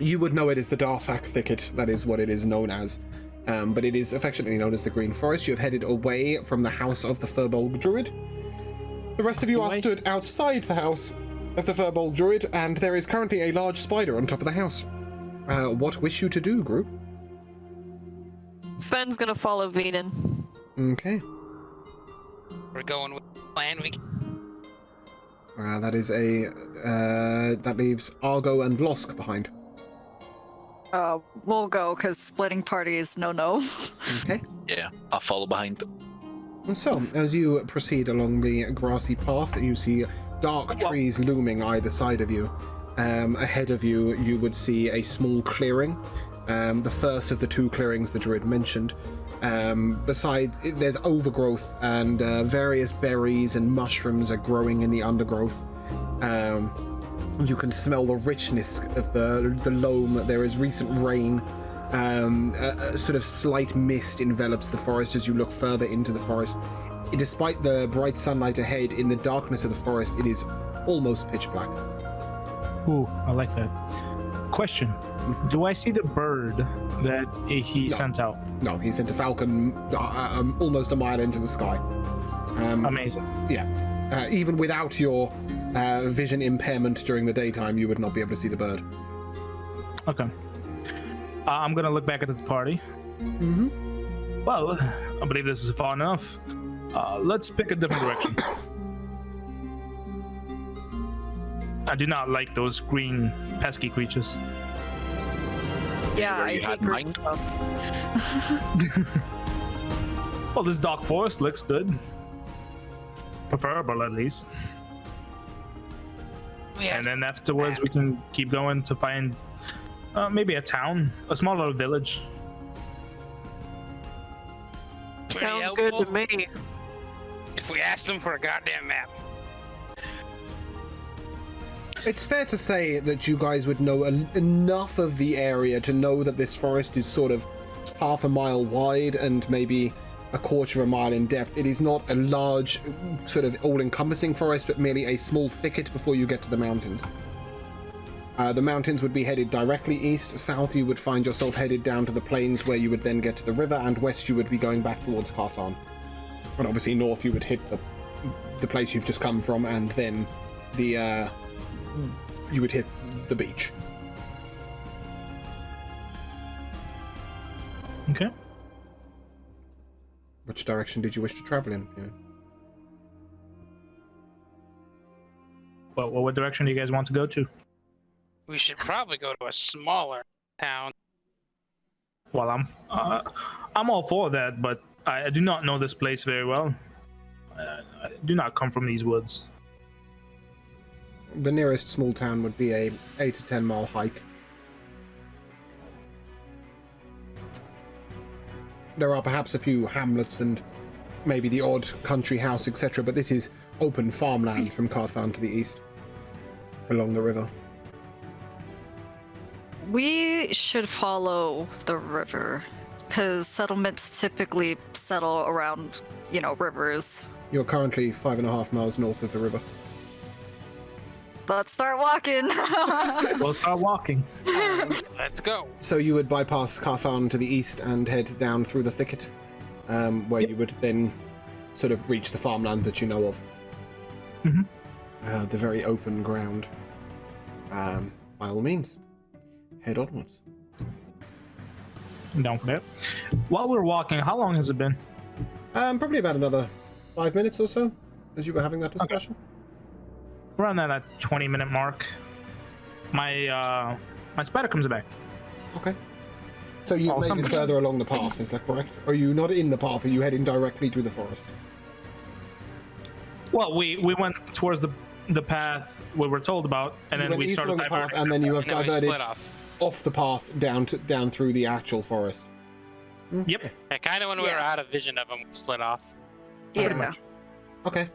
You would know it as the Darfak Thicket, that is what it is known as. But it is affectionately known as the Green Forest. You have headed away from the house of the Furbolg Druid. The rest of you are stood outside the house of the Furbolg Druid, and there is currently a large spider on top of the house. What wish you to do, group? Fen's gonna follow Venan. Okay. We're going with the plan. That is that leaves Argo and Losk behind. We'll go, because splitting party is no-no. Okay. Yeah, I'll follow behind. And so, as you proceed along the grassy path, you see dark trees looming either side of you. Ahead of you, you would see a small clearing. The first of the two clearings the druid mentioned. Besides, there's overgrowth, and various berries and mushrooms are growing in the undergrowth. You can smell the richness of the loam. There is recent rain. A sort of slight mist envelops the forest as you look further into the forest. Despite the bright sunlight ahead, in the darkness of the forest, it is almost pitch black. Ooh, I like that. Question: do I see the bird that he sent out? No, he sent a falcon almost a mile into the sky. Amazing. Yeah. Even without your vision impairment during the daytime, you would not be able to see the bird. Okay. I'm gonna look back at the party. Mm-hmm. Well, I believe this is far enough. Let's pick a different direction. I do not like those green pesky creatures. Yeah, Where I you hate had green mine? stuff. Well, this dark forest looks good. Preferable, at least. And then afterwards, we can keep going to find maybe a town, a small little village. Sounds good to me. If we asked them for a goddamn map. It's fair to say that you guys would know enough of the area to know that this forest is sort of half a mile wide and maybe a quarter of a mile in depth. It is not a large, sort of all-encompassing forest, but merely a small thicket before you get to the mountains. The mountains would be headed directly east. South, you would find yourself headed down to the plains, where you would then get to the river, and west, you would be going back towards Carthon. And obviously north, you would hit the place you've just come from, and then you would hit the beach. Okay. Which direction did you wish to travel in? Yeah. Well, what direction do you guys want to go to? We should probably go to a smaller town. Well, I'm all for that, but I do not know this place very well. I do not come from these woods. The nearest small town would be a 8 to 10 mile hike. There are perhaps a few hamlets and maybe the odd country house, etc., but this is open farmland from Carthon to the east, along the river. We should follow the river, because settlements typically settle around, rivers. You're currently 5.5 miles north of the river. Let's start walking. We'll start walking. Let's go. So you would bypass Carthon to the east and head down through the thicket, where you would then sort of reach the farmland that you know of. Mm-hmm. The very open ground. By all means, head onwards. I'm down for that. While we're walking, how long has it been? Probably about another 5 minutes or so, as you were having that discussion. Around that 20-minute mark, my spider comes back. Okay. So you made it further along the path, is that correct? Are you not in the path? Are you heading directly through the forest? Well, we went towards the path we were told about, and You then went we east started along the path, diverting. and then you have And then we diverted split off the path down through the actual forest. Yep. Yeah, kind of when we were Yeah. out of vision of them, we split off. Pretty Yeah. much. Okay.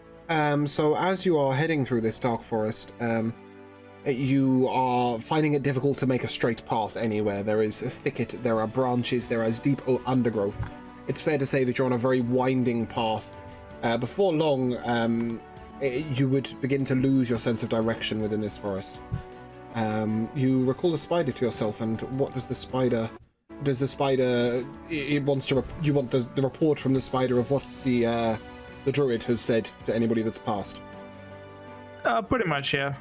So as you are heading through this dark forest, you are finding it difficult to make a straight path anywhere. There is a thicket, there are branches, there is deep undergrowth. It's fair to say that you're on a very winding path. Before long, you would begin to lose your sense of direction within this forest. You recall the spider to yourself, and what does the spider? Does the spider? It wants to. You want the report from the spider of what the druid has said to anybody that's passed. Pretty much, yeah.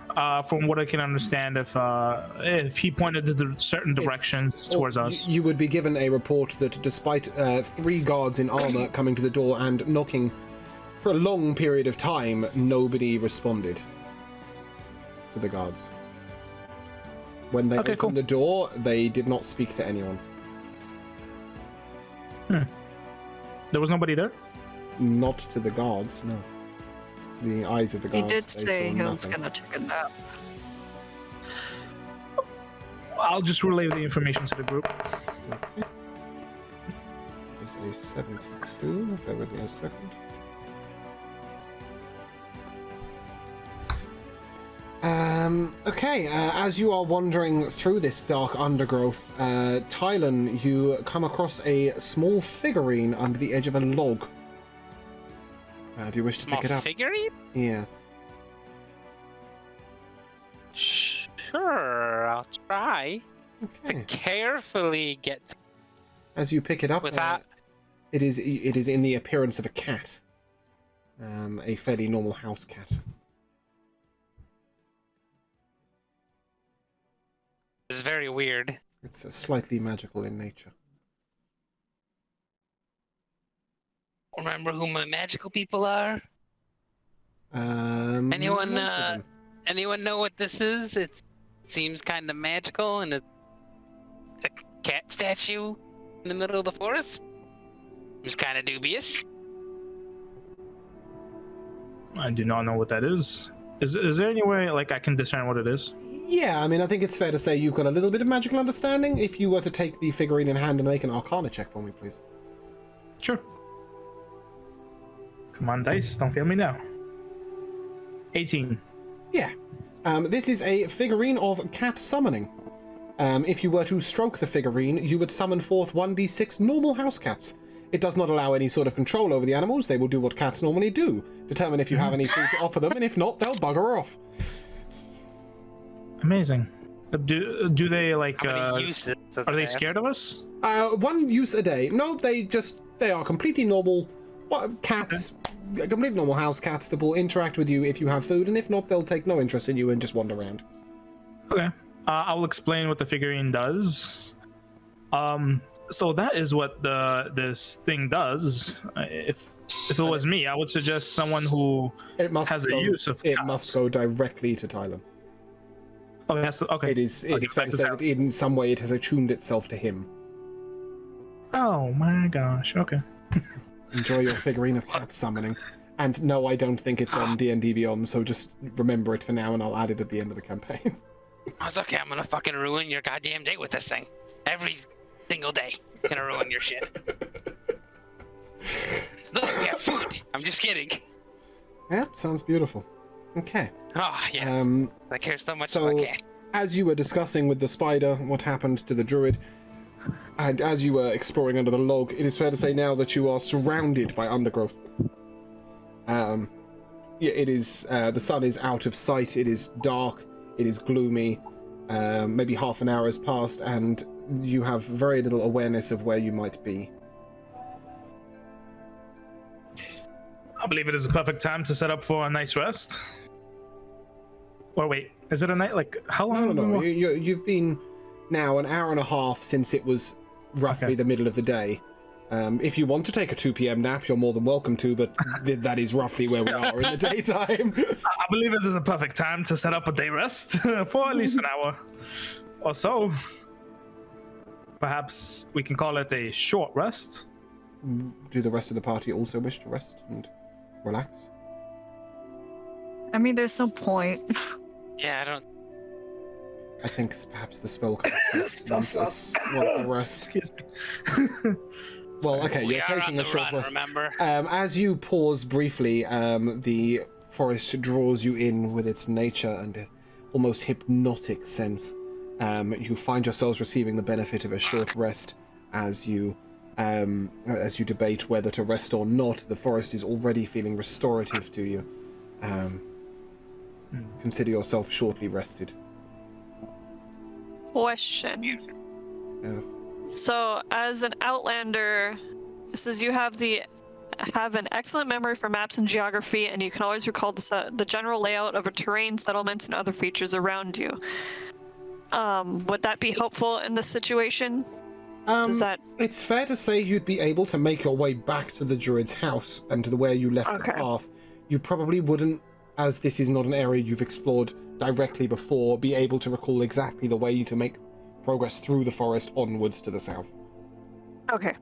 From what I can understand, if he pointed to the certain directions towards us, You would be given a report that despite 3 guards in armor coming to the door and knocking for a long period of time, nobody responded to the guards. When they opened the door, they did not speak to anyone. there was nobody there. Not to the guards, no. To the eyes of the He guards, did they say saw he was nothing. gonna take a nap. I'll just relay the information to the group. It's a 72. Bear with me a second. Okay, as you are wandering through this dark undergrowth, Tylen, you come across a small figurine under the edge of a log. Do you wish to Small pick it up? figurine? Yes. Sure. Sure, I'll try to Okay. carefully get As you pick it up, without. it is in the appearance of a cat, a fairly normal house cat. This is very weird. It's slightly magical in nature. Remember who my magical people are? Anyone, most of them. Anyone know what this is? It seems kind of magical, and it's a cat statue in the middle of the forest. It's kind of dubious. I do not know what that is. Is there any way like I can discern what it is? Yeah, I mean, I think it's fair to say you've got a little bit of magical understanding. If you were to take the figurine in hand and make an Arcana check for me, please. Sure. Come on, dice, don't fail me now. 18. Yeah. This is a figurine of cat summoning. If you were to stroke the figurine, you would summon forth 1d6 normal house cats. It does not allow any sort of control over the animals. They will do what cats normally do. Determine if you have any food to offer them, and if not, they'll bugger off. Amazing. Do they like? How many uses does Are it they have? scared of us? One use a day. No, they are completely normal cats. Completely normal house cats that will interact with you if you have food, and if not, they'll take no interest in you and just wander around. Okay. I'll explain what the figurine does. So that is what this thing does. If it was me, I would suggest someone who has a use of It cats. must go directly to Tylen. Oh, it has to, okay. It's I'll give fair back to to say Sal. that in some way it has attuned itself to him. Oh my gosh. Okay. Enjoy your figurine of cat summoning. And no, I don't think it's on D&D Beyond, so just remember it for now, and I'll add it at the end of the campaign. It's okay, I'm gonna fucking ruin your goddamn day with this thing. Every single day. Gonna ruin your shit. Look, we have food. I'm just kidding. Yeah, sounds beautiful. Okay. Oh, yeah. I care so much about cat. As you were discussing with the spider what happened to the druid, and as you were exploring under the log, it is fair to say now that you are surrounded by undergrowth. Yeah, it is. The sun is out of sight. It is dark. It is gloomy. Maybe half an hour has passed, and you have very little awareness of where you might be. I believe it is a perfect time to set up for a nice rest. Or wait, is it a night? Like how long? No. You've been now an hour and a half since it was roughly the middle of the day. If you want to take a 2 p.m. nap, you're more than welcome to, but that is roughly where we are in the daytime. I believe this is a perfect time to set up a day rest for at least an hour or so. Perhaps we can call it a short rest. Do the rest of the party also wish to rest and relax? I mean, there's no point. Yeah, I don't. I think perhaps the spell wants a rest. Excuse me. Well, okay, We you're are on taking the a short run, rest. remember? As you pause briefly, the forest draws you in with its nature and a almost hypnotic sense. You find yourselves receiving the benefit of a short rest as you debate whether to rest or not. The forest is already feeling restorative to you. Consider yourself shortly rested. Question. Yes. So, as an Outlander, this is you have an excellent memory for maps and geography, and you can always recall the general layout of a terrain, settlements, and other features around you. Would that be helpful in this situation? Does that? It's fair to say you'd be able to make your way back to the druid's house and to where you left the path. You probably wouldn't, as this is not an area you've explored directly before, be able to recall exactly the way to make progress through the forest onwards to the south. Okay.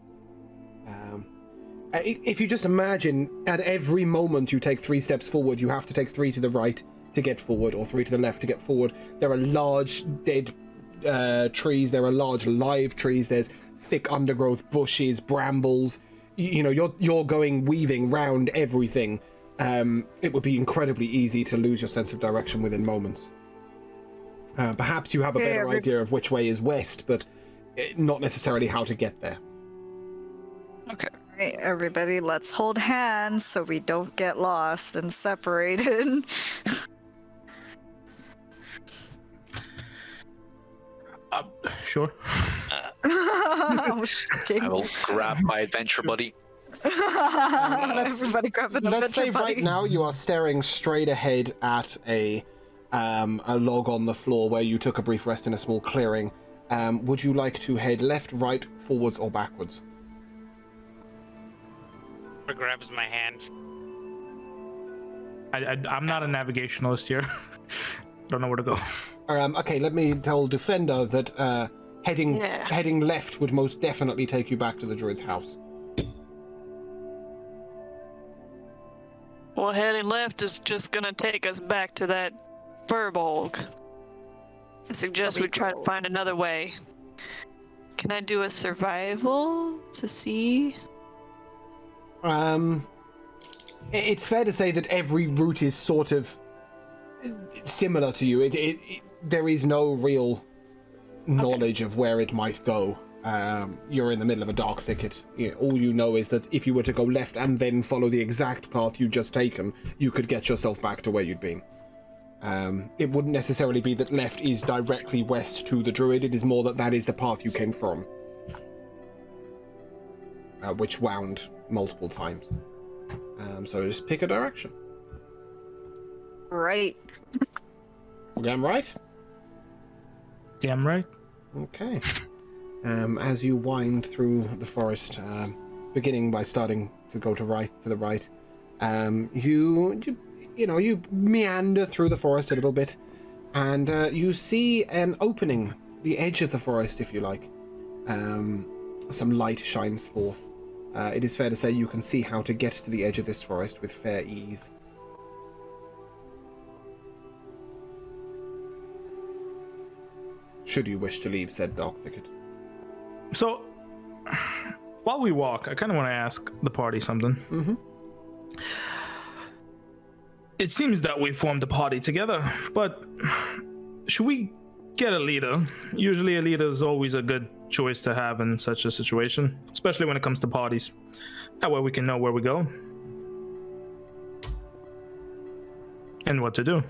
If you just imagine, at every moment you take 3 steps forward, you have to take 3 to the right to get forward, or 3 to the left to get forward. There are large dead trees, there are large live trees, there's thick undergrowth, bushes, brambles. You know, you're weaving round everything. It would be incredibly easy to lose your sense of direction within moments. Perhaps you have a better idea of which way is west, but not necessarily how to get there. Okay. Right, everybody, let's hold hands so we don't get lost and separated. sure. I'm shaking. I will grab my adventure buddy. Everybody grab an Let's say adventure buddy. right now you are staring straight ahead at a log on the floor where you took a brief rest in a small clearing. Would you like to head left, right, forwards, or backwards? Or grabs my hand. I'm not a navigationalist here. Don't know where to go. Okay, let me tell Defender that heading left would most definitely take you back to the druid's house. Well, heading left is just gonna take us back to that Furbolg. I suggest we try to find another way. Can I do a survival to see? It's fair to say that every route is sort of similar to you. There is no real knowledge of where it might go. You're in the middle of a dark thicket. All you know is that if you were to go left and then follow the exact path you'd just taken, you could get yourself back to where you'd been. It wouldn't necessarily be that left is directly west to the druid. It is more that that is the path you came from, which wound multiple times. So just pick a direction. Right. Damn right? Damn right. Okay. As you wind through the forest, beginning by starting to go to the right, you meander through the forest a little bit, and you see an opening, the edge of the forest, if you like. Some light shines forth. It is fair to say you can see how to get to the edge of this forest with fair ease. Should you wish to leave said dark thicket. So, while we walk, I kind of want to ask the party something. Mm-hmm. It seems that we formed a party together, but should we get a leader? Usually a leader is always a good choice to have in such a situation, especially when it comes to parties. That way we can know where we go and what to do.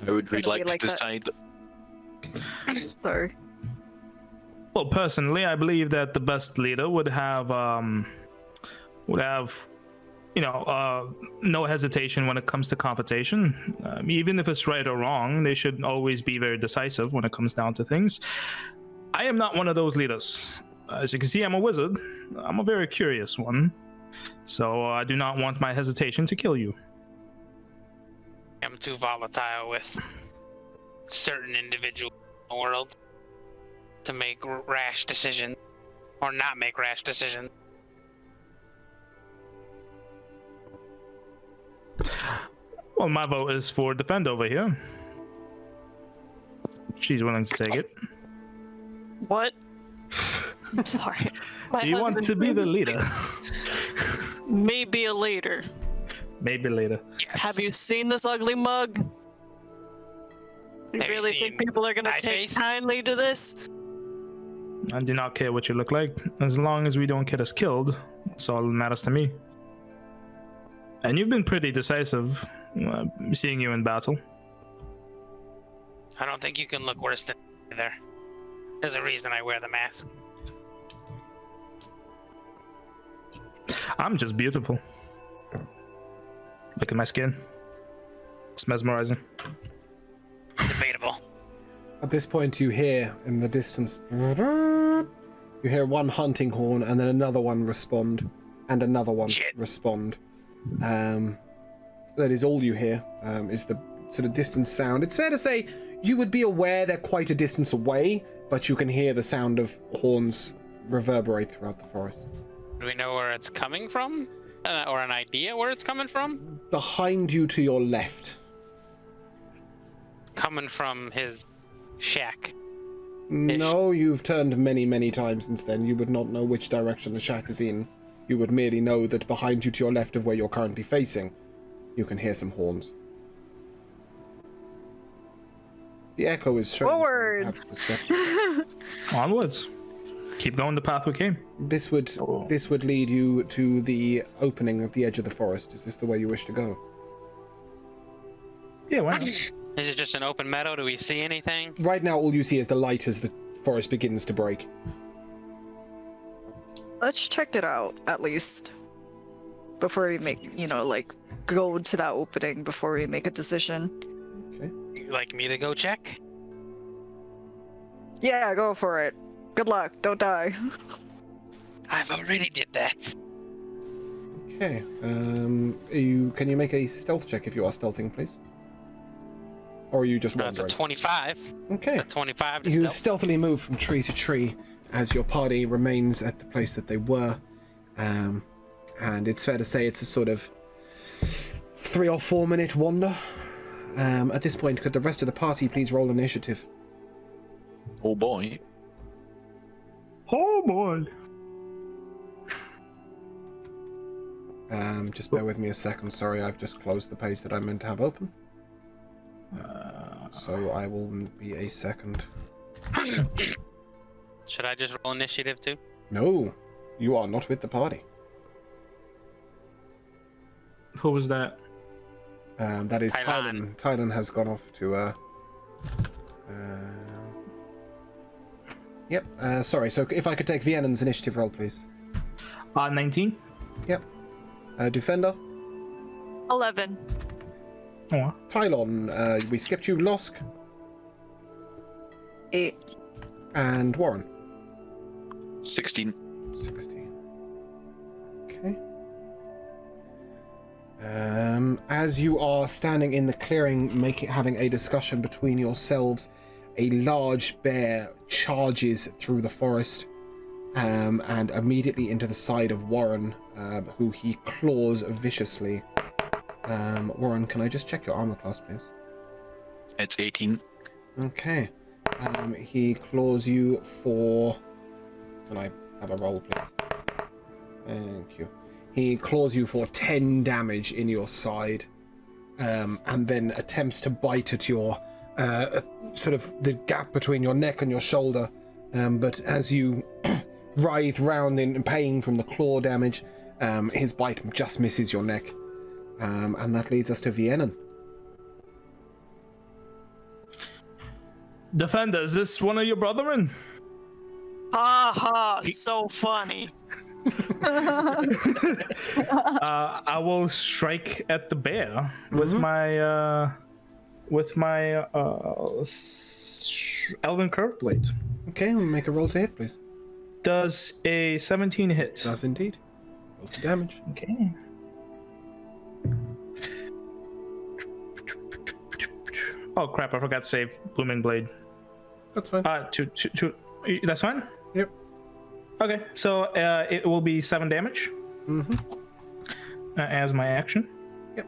How would we It'll be like like to that. decide? Sorry. Well, personally, I believe that the best leader would have no hesitation when it comes to confrontation. Even if it's right or wrong, they should always be very decisive when it comes down to things. I am not one of those leaders. As you can see, I'm a wizard. I'm a very curious one. So I do not want my hesitation to kill you. I'm too volatile with certain individuals in the world to make rash decisions or not make rash decisions. Well, my vote is for Defend over here. She's willing to take it. What? Sorry. Do you want to be the leader? Maybe a leader. Maybe later. Yes. Have you seen this ugly mug? You Have you really seen think people are gonna my take face? kindly to this? I do not care what you look like. As long as we don't get us killed, that's all that matters to me. And you've been pretty decisive, seeing you in battle. I don't think you can look worse than there. There's a reason I wear the mask. I'm just beautiful. Look at my skin. It's mesmerizing. Debatable. At this point, you hear in the distance, you hear one hunting horn and then another one respond, and another one Shit. respond. That is all you hear, is the sort of distant sound. It's fair to say you would be aware they're quite a distance away, but you can hear the sound of horns reverberate throughout the forest. Do we know where it's coming from? Or an idea where it's coming from? Behind you to your left. Coming from his shack. No, you've turned many, many times since then. You would not know which direction the shack is in. You would merely know that behind you to your left of where you're currently facing, you can hear some horns. The echo is strange. Forward! Perhaps deceptive. Onwards. Keep going the path we came. This would lead you to the opening at the edge of the forest. Is this the way you wish to go? Yeah, why not? Is it just an open meadow? Do we see anything? Right now, all you see is the light as the forest begins to break. Let's check it out, at least. Before we make, go to that opening before we make a decision. Okay. You'd like me to go check? Yeah, go for it. Good luck, don't die. I've already did that. Okay. Can you make a stealth check if you are stealthing, please? Or are you just That's wandering? a 25. Okay. A 25 to You stealth. stealthily move from tree to tree as your party remains at the place that they were. And it's fair to say it's a sort of 3 or 4 minute wander. At this point, could the rest of the party please roll initiative? Oh boy. Oh boy. Just bear with me a second. Sorry, I've just closed the page that I meant to have open. So I will be a second. Should I just roll initiative too? No, you are not with the party. Who was that? That is Tylan. Tylan. Tylan has gone off to Yep. Sorry. So if I could take Viennan's initiative roll, please. 19. Yep. Defender. 11. Oh, Tylon. We skipped you. Losk 8. and Warren. 16. 16. Okay. As you are standing in the clearing, having a discussion between yourselves, a large bear charges through the forest, and immediately into the side of Warren, who he claws viciously. Warren, can I just check your armor class, please? It's 18. Okay. He claws you for... Can I have a roll, please? Thank you. He claws you for 10 damage in your side, and then attempts to bite at your, sort of the gap between your neck and your shoulder. But as you writhe round in pain from the claw damage, his bite just misses your neck. And that leads us to Vienna. Defender, is this one of your brethren? Ha ha, so funny. I will strike at the bear with my Elven Curve Blade. Okay, we'll make a roll to hit, please. Does a 17 hit? Does indeed. Roll to damage. Okay. Oh crap! I forgot to save Booming Blade. That's fine. Two. That's fine. Yep. Okay, so it will be 7 damage. As my action. Yep.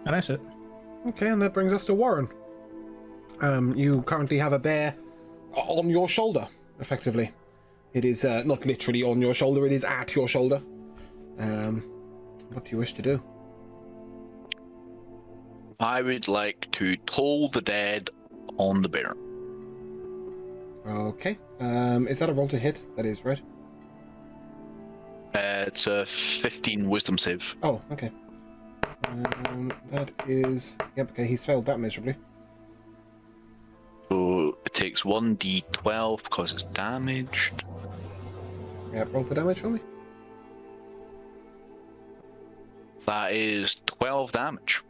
And that's it. Okay, and that brings us to Warren. You currently have a bear on your shoulder, effectively. It is not literally on your shoulder, it is at your shoulder. What do you wish to do? I would like to toll the dead on the bear. Okay. Is that a roll to hit? That is, right? It's a 15 wisdom save. Oh, okay. That is... Yep, okay, he's failed that miserably. So it takes 1d12 because it's damaged. Yep, roll for damage for me. That is 12 damage.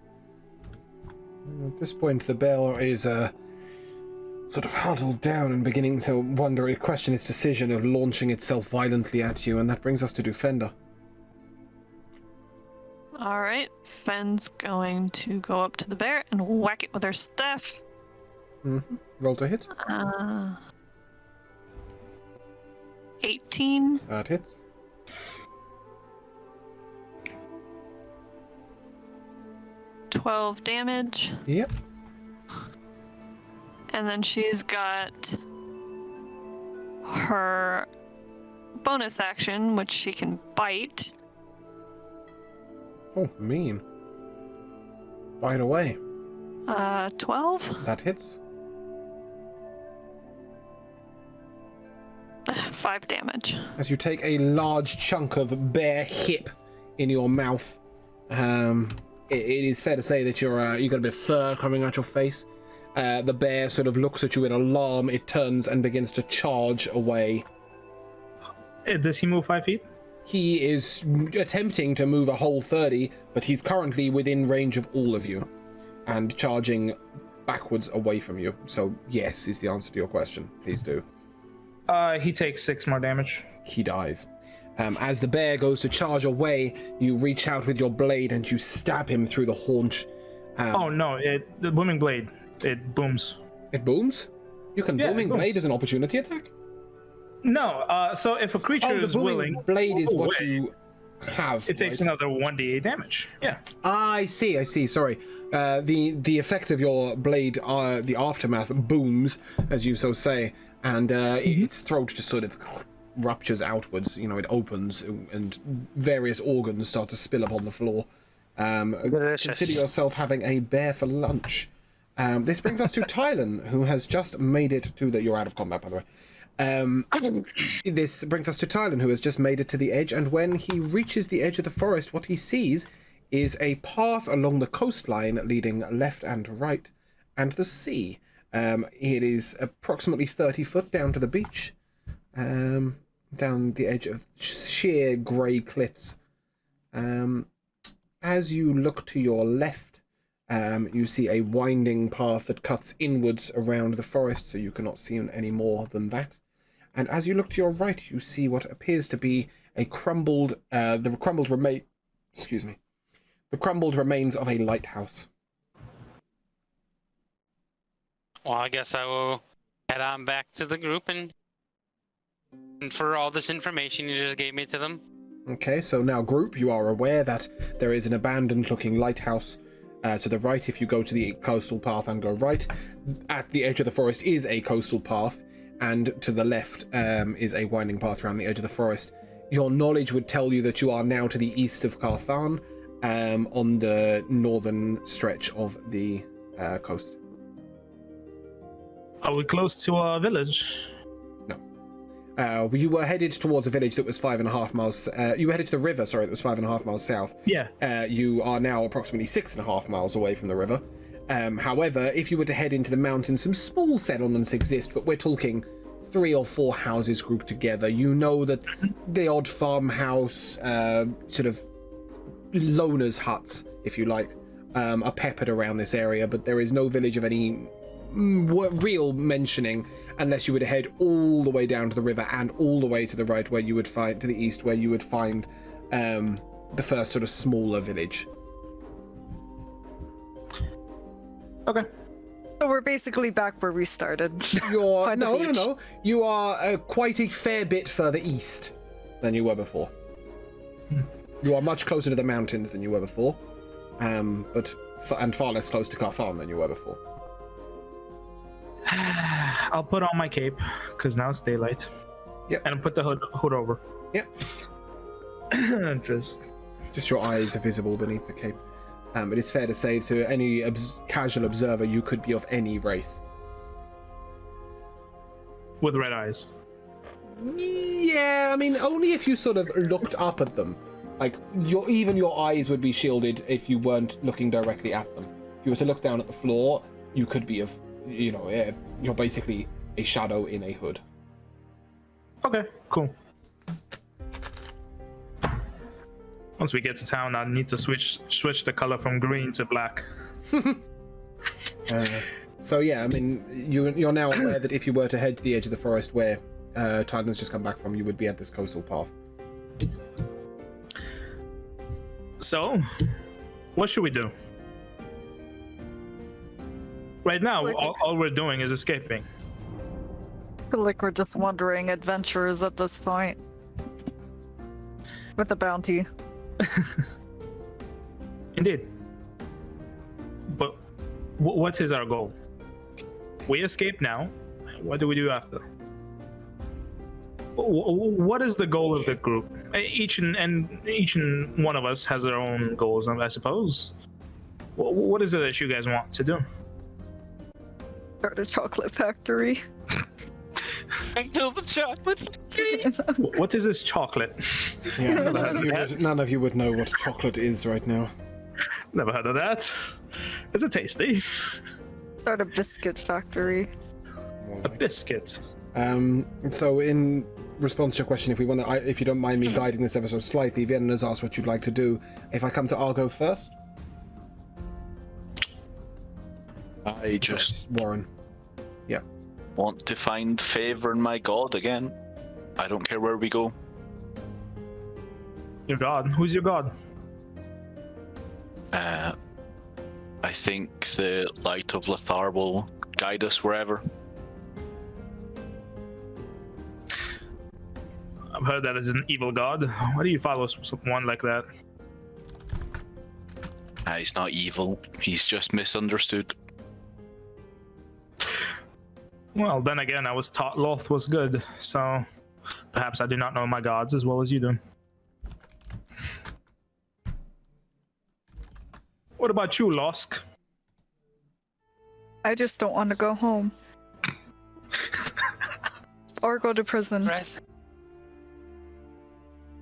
At this point, the bear is sort of huddled down and beginning to question its decision of launching itself violently at you, and that brings us to Defender. Alright, Fen's going to go up to the bear and whack it with her staff. Roll to hit. 18. That hits. $12 damage. Yep. And then she's got her bonus action, which she can bite. Oh, mean. Bite away. 12? That hits. 5 damage. As you take a large chunk of bear hip in your mouth, it is fair to say that you got a bit of fur coming out your face. The bear sort of looks at you in alarm. It turns and begins to charge away. Does he move 5 feet? He is attempting to move a whole 30, but he's currently within range of all of you and charging backwards away from you. So yes is the answer to your question. Please do. He takes 6 more damage. He dies. As the bear goes to charge away, you reach out with your blade and you stab him through the haunch. Oh no, the booming blade, it booms. It booms? You can booming blade as an opportunity attack? No, so if a creature the is booming willing, blade is what you have. it takes another 1d8 damage. Yeah. I see. Sorry. The effect of your blade, the aftermath, booms, as you so say, and its throat just sort of ruptures outwards. You know, it opens, and various organs start to spill upon the floor. Consider yourself having a bear for lunch. This brings us to Tylen, who has just made it to the... You're out of combat, by the way. This brings us to Tylen, who has just made it to the edge, and when he reaches the edge of the forest, what he sees is a path along the coastline leading left and right, and the sea. It is approximately 30 foot down to the beach, down the edge of sheer grey cliffs. As you look to your left, you see a winding path that cuts inwards around the forest, so you cannot see any more than that. And as you look to your right, you see what appears to be a crumbled remains of a lighthouse. Well, I guess I will head on back to the group and for all this information you just gave me to them. Okay, so now group, you are aware that there is an abandoned-looking lighthouse to the right. If you go to the coastal path and go right, at the edge of the forest is a coastal path, and to the left is a winding path around the edge of the forest. Your knowledge would tell you that you are now to the east of Carthan, on the northern stretch of the coast. Are we close to a village? No. You were headed towards a village that was 5.5 miles. You were headed to the river, sorry, that was 5.5 miles south. Yeah. You are now approximately 6.5 miles away from the river. However, if you were to head into the mountains, some small settlements exist, but we're talking 3 or 4 houses grouped together. You know that the odd farmhouse, sort of loners' huts, if you like, are peppered around this area, but there is no village of any real mentioning unless you were to head all the way down to the river and all the way to the right, where you would find, to the east, where you would find the first sort of smaller village. Okay. So we're basically back where we started. You're no. You are quite a fair bit further east than you were before. You are much closer to the mountains than you were before, but far less close to Carthan than you were before. I'll put on my cape because now it's daylight. Yep. And put the hood over. Yep. Just your eyes are visible beneath the cape. It is fair to say to any casual observer, you could be of any race. With red eyes. Yeah, I mean, only if you sort of looked up at them. Like, even your eyes would be shielded if you weren't looking directly at them. If you were to look down at the floor, you could be of, you're basically a shadow in a hood. Okay, cool. Once we get to town, I need to switch the color from green to black. So yeah, I mean, you're now aware that if you were to head to the edge of the forest where Tylen's just come back from, you would be at this coastal path. So, what should we do? Right now, all we're doing is escaping. I feel like we're just wandering adventurers at this point. With a bounty. Indeed. But what is our goal? We escape now. What do we do after? What is the goal of the group? Each and one of us has their own goals, I suppose. What is it that you guys want to do? Start a chocolate factory. I build the chocolate factory. What is this chocolate? Yeah, none of you would know what chocolate is right now. Never heard of that. Is it tasty? Start a biscuit factory. A biscuit. So in response to your question, if you don't mind me guiding this episode slightly, Vienna has asked what you'd like to do. If I come to Argo first? I just Warren. Yeah. want to find favor in my god again. I don't care where we go. Your god? Who's your god? I think the light of Lothar will guide us wherever. I've heard that is an evil god. Why do you follow someone like that? He's not evil. He's just misunderstood. Well, then again, I was taught Loth was good, so perhaps I do not know my gods as well as you do. What about you, Losk? I just don't want to go home. Or go to prison. Press.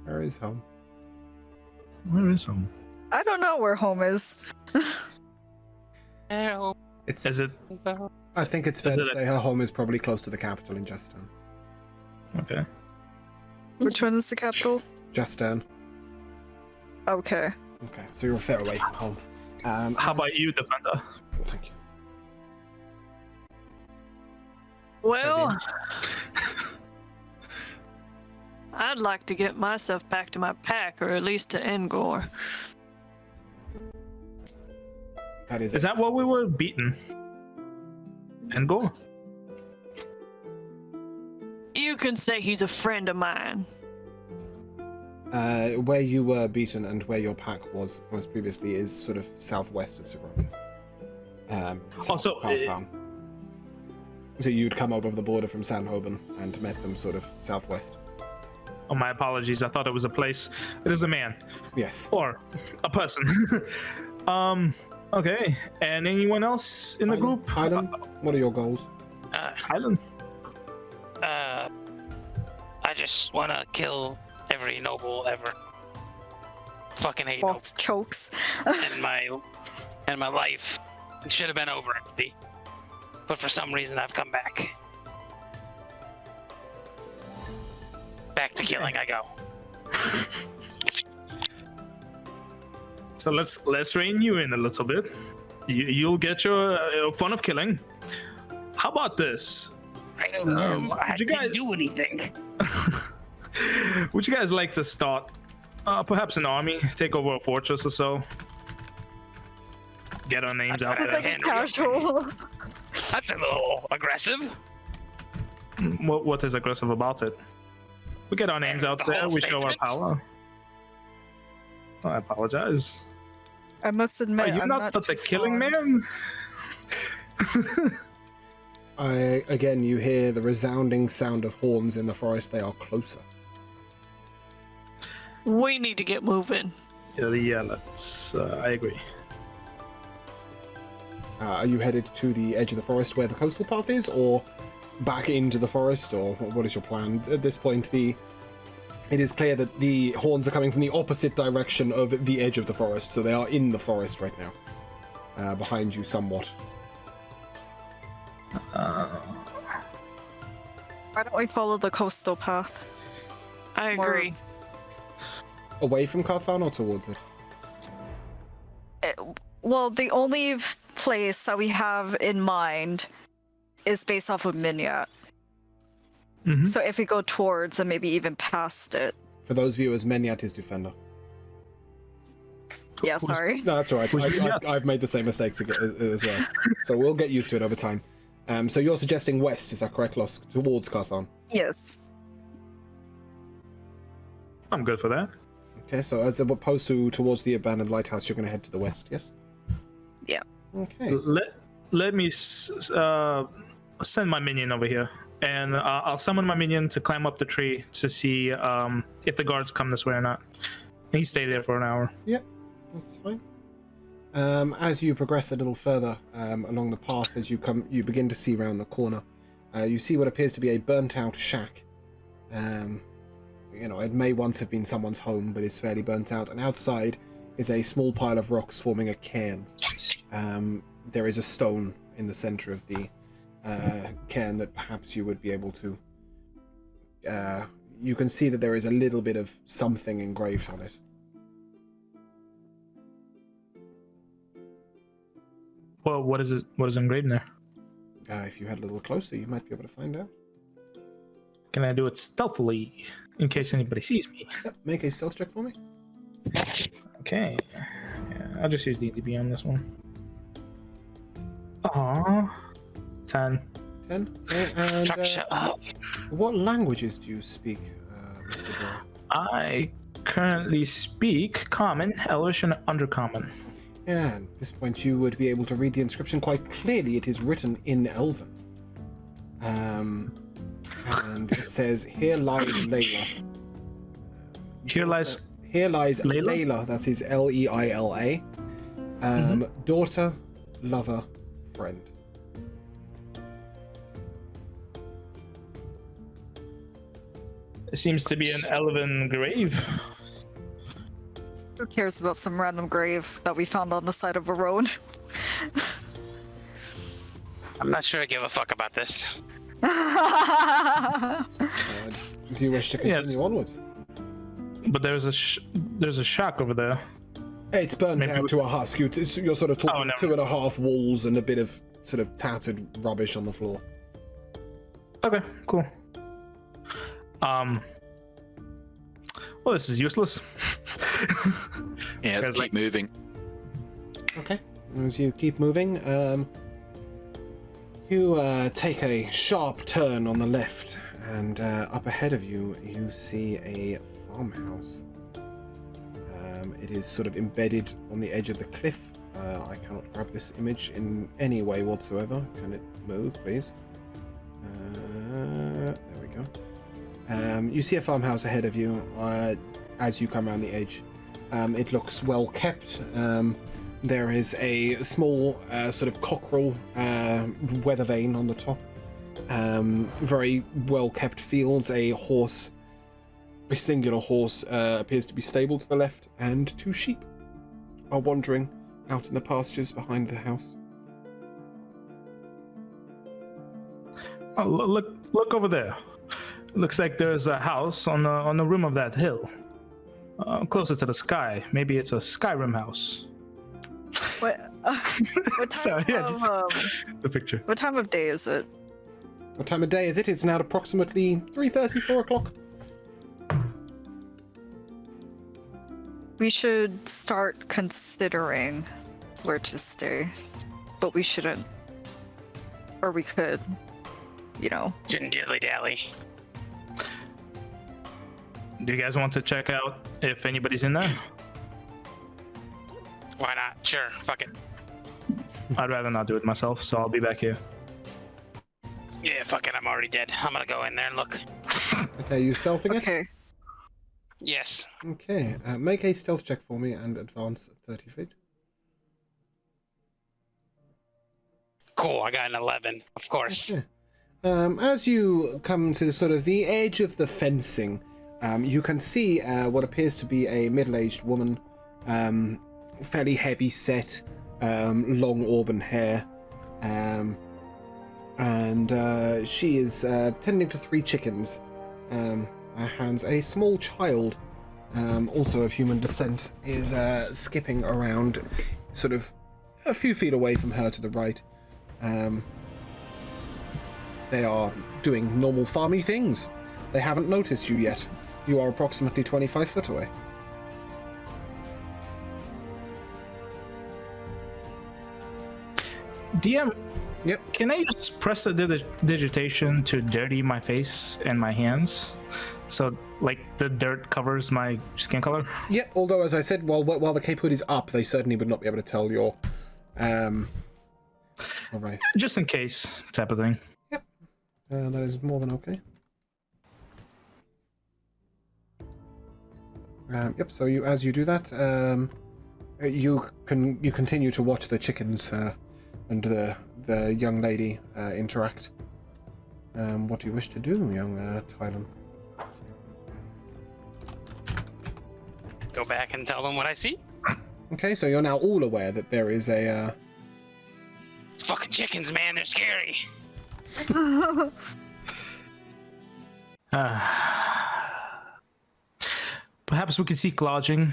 Where is home? Where is home? I don't know where home is. Help. Is it? I think it's fair Is to it say her home is probably close to the capital in Justin. Okay. Which one is the capital? Justin. Okay. Okay, so you're a fair away from home. How about you, Defender? Thank you. Well, I'd like to get myself back to my pack, or at least to Engor. Is Is that what we were beaten? And go. You can say he's a friend of mine. Where you were beaten and where your pack was previously is sort of southwest of Sogravia. Also, so you'd come over the border from Sandhoven and met them sort of southwest. Oh, my apologies. I thought it was a place. It is a man. Yes. Or a person. Okay. And anyone else in the group? Hyland, what are your goals? Hyland. I just want to kill every noble ever. Fucking hate nobles. Boss chokes. and my life. It should have been over already. But for some reason I've come back. Back to killing I go. So let's rein you in a little bit. You'll get your fun of killing. How about this? I don't know. I would you didn't guys- do anything. Would you guys like to start perhaps an army, take over a fortress or so? Get our names out I there. Like a casual. That's a little aggressive. What is aggressive about it? We get our names out The there, whole we show our statement? power. Oh, I apologize. I must admit, Are you I'm not too the killing fond. man? Again, you hear the resounding sound of horns in the forest. They are closer. We need to get moving. Yeah, let's. I agree. Are you headed to the edge of the forest where the coastal path is, or back into the forest, or what is your plan? At this point, it is clear that the horns are coming from the opposite direction of the edge of the forest, so they are in the forest right now, behind you somewhat. Why don't we follow the coastal path? I More- agree. Away from Carthan or towards it? Well, the only place that we have in mind is based off of Minyat. Mhm. So if we go towards and maybe even past it. For those viewers, Menyat is Defender. Yeah, sorry. No, that's all right. Who's Menyat? I've made the same mistakes as well, so we'll get used to it over time. So you're suggesting west, is that correct, Losk? Towards Carthan? Yes. I'm good for that. Okay, so as opposed to towards the abandoned lighthouse, you're going to head to the west, yes? Yeah. Okay. Let me send my minion over here, and I'll summon my minion to climb up the tree to see if the guards come this way or not. And he stay there for an hour. Yep, that's fine. As you progress a little further along the path, as you begin to see round the corner, you see what appears to be a burnt-out shack. It may once have been someone's home, but is fairly burnt out. And outside is a small pile of rocks forming a cairn. There is a stone in the center of the cairn that perhaps you would be able to... you can see that there is a little bit of something engraved on it. Well, what is it? What is engraved in there? If you head a little closer, you might be able to find out. Can I do it stealthily in case anybody sees me? Yep, make a stealth check for me. Okay. Yeah, I'll just use DDB on this one. Aww. 10. 10. Okay, and Chuck, shut up. what languages do you speak, Mr. Draw? I currently speak Common, Elvish, and Undercommon. Yeah, at this point you would be able to read the inscription quite clearly. It is written in Elven. And it says, "Here lies Layla." Here lies Layla. Layla? That is Leila. Daughter, lover, friend. It seems to be an elven grave. Who cares about some random grave that we found on the side of a road? I'm not sure I give a fuck about this. Do you wish to continue onwards? But there's a shack over there. It's burnt Maybe out to a husk. You're sort of talking never 2.5 walls and a bit of sort of tattered rubbish on the floor. Okay, cool. Well, this is useless. Yeah, let's keep moving. Okay. As you keep moving, you take a sharp turn on the left, and up ahead of you, you see a farmhouse. It is sort of embedded on the edge of the cliff. I cannot grab this image in any way whatsoever. Can it move, please? There we go. You see a farmhouse ahead of you as you come around the edge. It looks well kept. There is a small sort of cockerel weather vane on the top. Very well kept fields. A singular horse appears to be stable to the left, and 2 sheep are wandering out in the pastures behind the house. Oh, look over there. Looks like there's a house on the rim of that hill, closer to the sky. Maybe it's a Skyrim house. What time Sorry, yeah, of, the picture. what time of day is it? What time of day is it? It's now approximately 3:30, 4 o'clock. We should start considering where to stay, but we shouldn't. Or we could, Shouldn't dilly-dally. Do you guys want to check out if anybody's in there? Why not? Sure, fuck it. I'd rather not do it myself, so I'll be back here. Yeah, fuck it, I'm already dead. I'm gonna go in there and look. Okay, you stealthing it? Okay. Yes. Okay, make a stealth check for me and advance 30 feet. Cool, I got an 11, of course. Okay. As you come to sort of the edge of the fencing, you can see what appears to be a middle-aged woman, fairly heavy set, long auburn hair, and she is tending to 3 chickens. Her hands. A small child, also of human descent, is skipping around, sort of a few feet away from her to the right. They are doing normal farmy things. They haven't noticed you yet. You are approximately 25 foot away. DM, Yep. can I just press the digitation to dirty my face and my hands? So, like, the dirt covers my skin color? Yep, although, as I said, while the cape hood is up, they certainly would not be able to tell your... Alright. Just in case, type of thing. Yep. That is more than okay. Yep, so as you do that, you continue to watch the chickens and the young lady interact. What do you wish to do, young Tylen? Go back and tell them what I see. Okay, so you're now all aware that there is a. Fucking chickens, man, they're scary. Perhaps we could seek lodging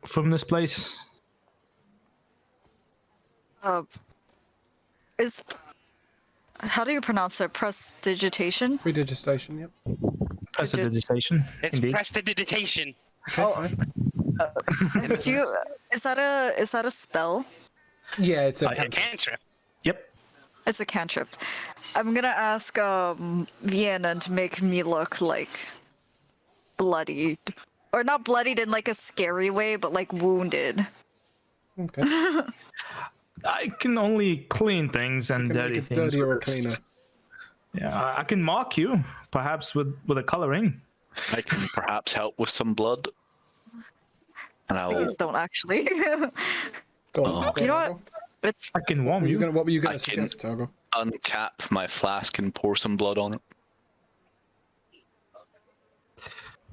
from this place. How do you pronounce it? Prestidigitation? Predigitation, yep. Prestidigitation. It's Indeed. prestidigitation. Oh, is that a spell? Yeah, it's a. A cantrip. Yep. It's a cantrip. I'm gonna ask Vienna to make me look like bloodied, or not bloodied in like a scary way, but like wounded. Okay. I can only clean things and Can dirty make it things. dirtier or cleaner. Yeah, I can mark you, perhaps with a coloring. I can perhaps help with some blood. And I'll. Please don't actually. Go on. Oh. Go You know on, what? It's I can warm you. What were you going I to can- suggest, Targo? Uncap my flask and pour some blood on it.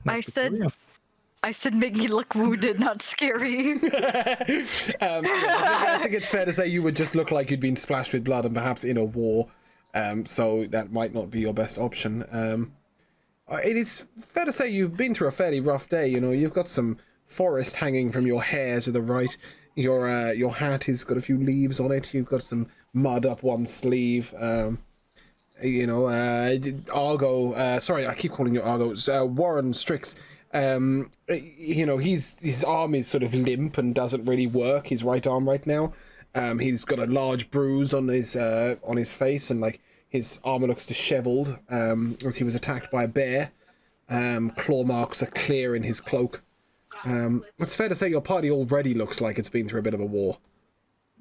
I said make me look wounded, not scary. I think it's fair to say you would just look like you'd been splashed with blood and perhaps in a war. So that might not be your best option. It is fair to say you've been through a fairly rough day. You know, you've got some forest hanging from your hair to the right. Your hat has got a few leaves on it. You've got some mud up one sleeve. Argo. Sorry, I keep calling you Argo. Warren Strix. His arm is sort of limp and doesn't really work. His right arm right now. He's got a large bruise on his face, and like his armor looks disheveled as he was attacked by a bear. Claw marks are clear in his cloak. It's fair to say your party already looks like it's been through a bit of a war.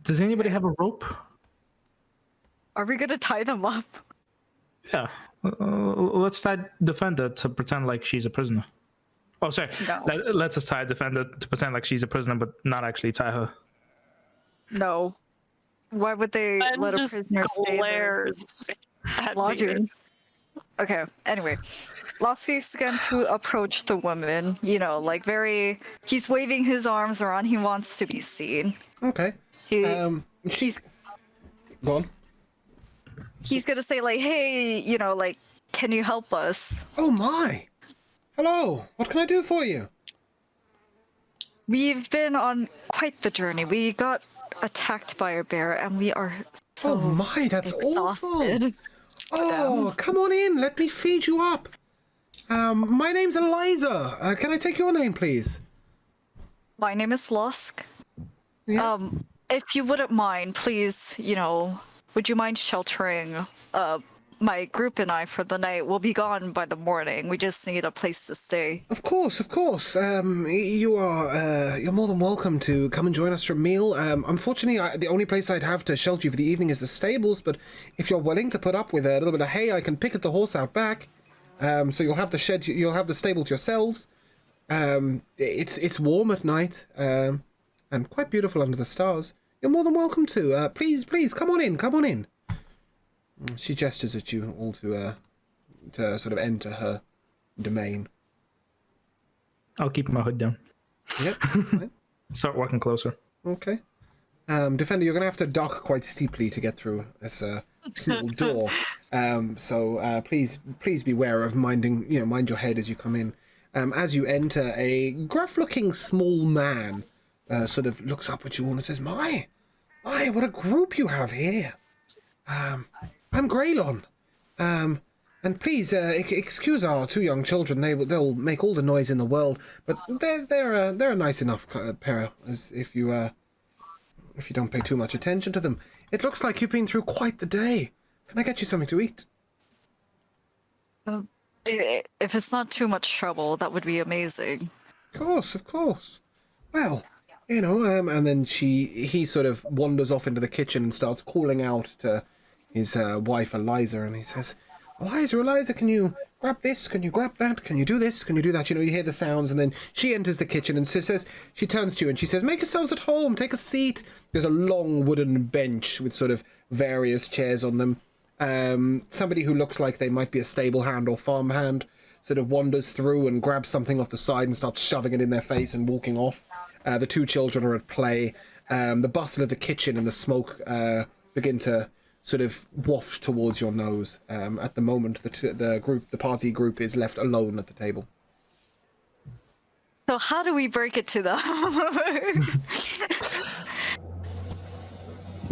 Does anybody have a rope? Are we gonna tie them up? Yeah. Let's tie Defender to pretend like she's a prisoner. Oh, sorry. No. Let's just tie Defender to pretend like she's a prisoner, but not actually tie her. No. Why would they And let a just prisoner stay there? glares at Lodging. me. Okay, anyway. Lasky's going to approach the woman, he's waving his arms around, he wants to be seen. Okay. He's Go on. he's gonna say like, hey, can you help us? Oh my! Hello. What can I do for you? We've been on quite the journey. We got attacked by a bear and we are so Oh my, that's awful. exhausted. Oh, come on in. Let me feed you up. My name's Eliza. Can I take your name, please? My name is Lusk. Yeah. If you wouldn't mind, please, would you mind sheltering my group and I for the night? We'll be gone by the morning. We just need a place to stay. Of course, of course. You're more than welcome to come and join us for a meal. Unfortunately, the only place I'd have to shelter you for the evening is the stables, but if you're willing to put up with a little bit of hay, I can picket the horse out back. So you'll have the shed, you'll have the stable to yourselves. It's warm at night, and quite beautiful under the stars. You're more than welcome to. Please, come on in, come on in. She gestures at you all to sort of enter her domain. I'll keep my hood down. Yep, that's fine. Start walking closer. Okay. Defender, you're going to have to dock quite steeply to get through this small door. So please beware of mind your head as you come in. As you enter, a gruff-looking small man sort of looks up at you all and says, My, what a group you have here. I'm Greylon. And please excuse our two young children. They'll make all the noise in the world, but they're a nice enough pair. As if you don't pay too much attention to them. It looks like you've been through quite the day. Can I get you something to eat? If it's not too much trouble, that would be amazing. Of course. Well, and then he sort of wanders off into the kitchen and starts calling out to his wife Eliza, and he says, Eliza, can you grab this? Can you grab that? Can you do this? Can you do that? You hear the sounds, and then she enters the kitchen and she turns to you and she says, make yourselves at home, take a seat. There's a long wooden bench with sort of various chairs on them. Somebody who looks like they might be a stable hand or farm hand sort of wanders through and grabs something off the side and starts shoving it in their face and walking off. The two children are at play. The bustle of the kitchen and the smoke begin to sort of waft towards your nose. At the moment, the party group is left alone at the table. So how do we break it to them?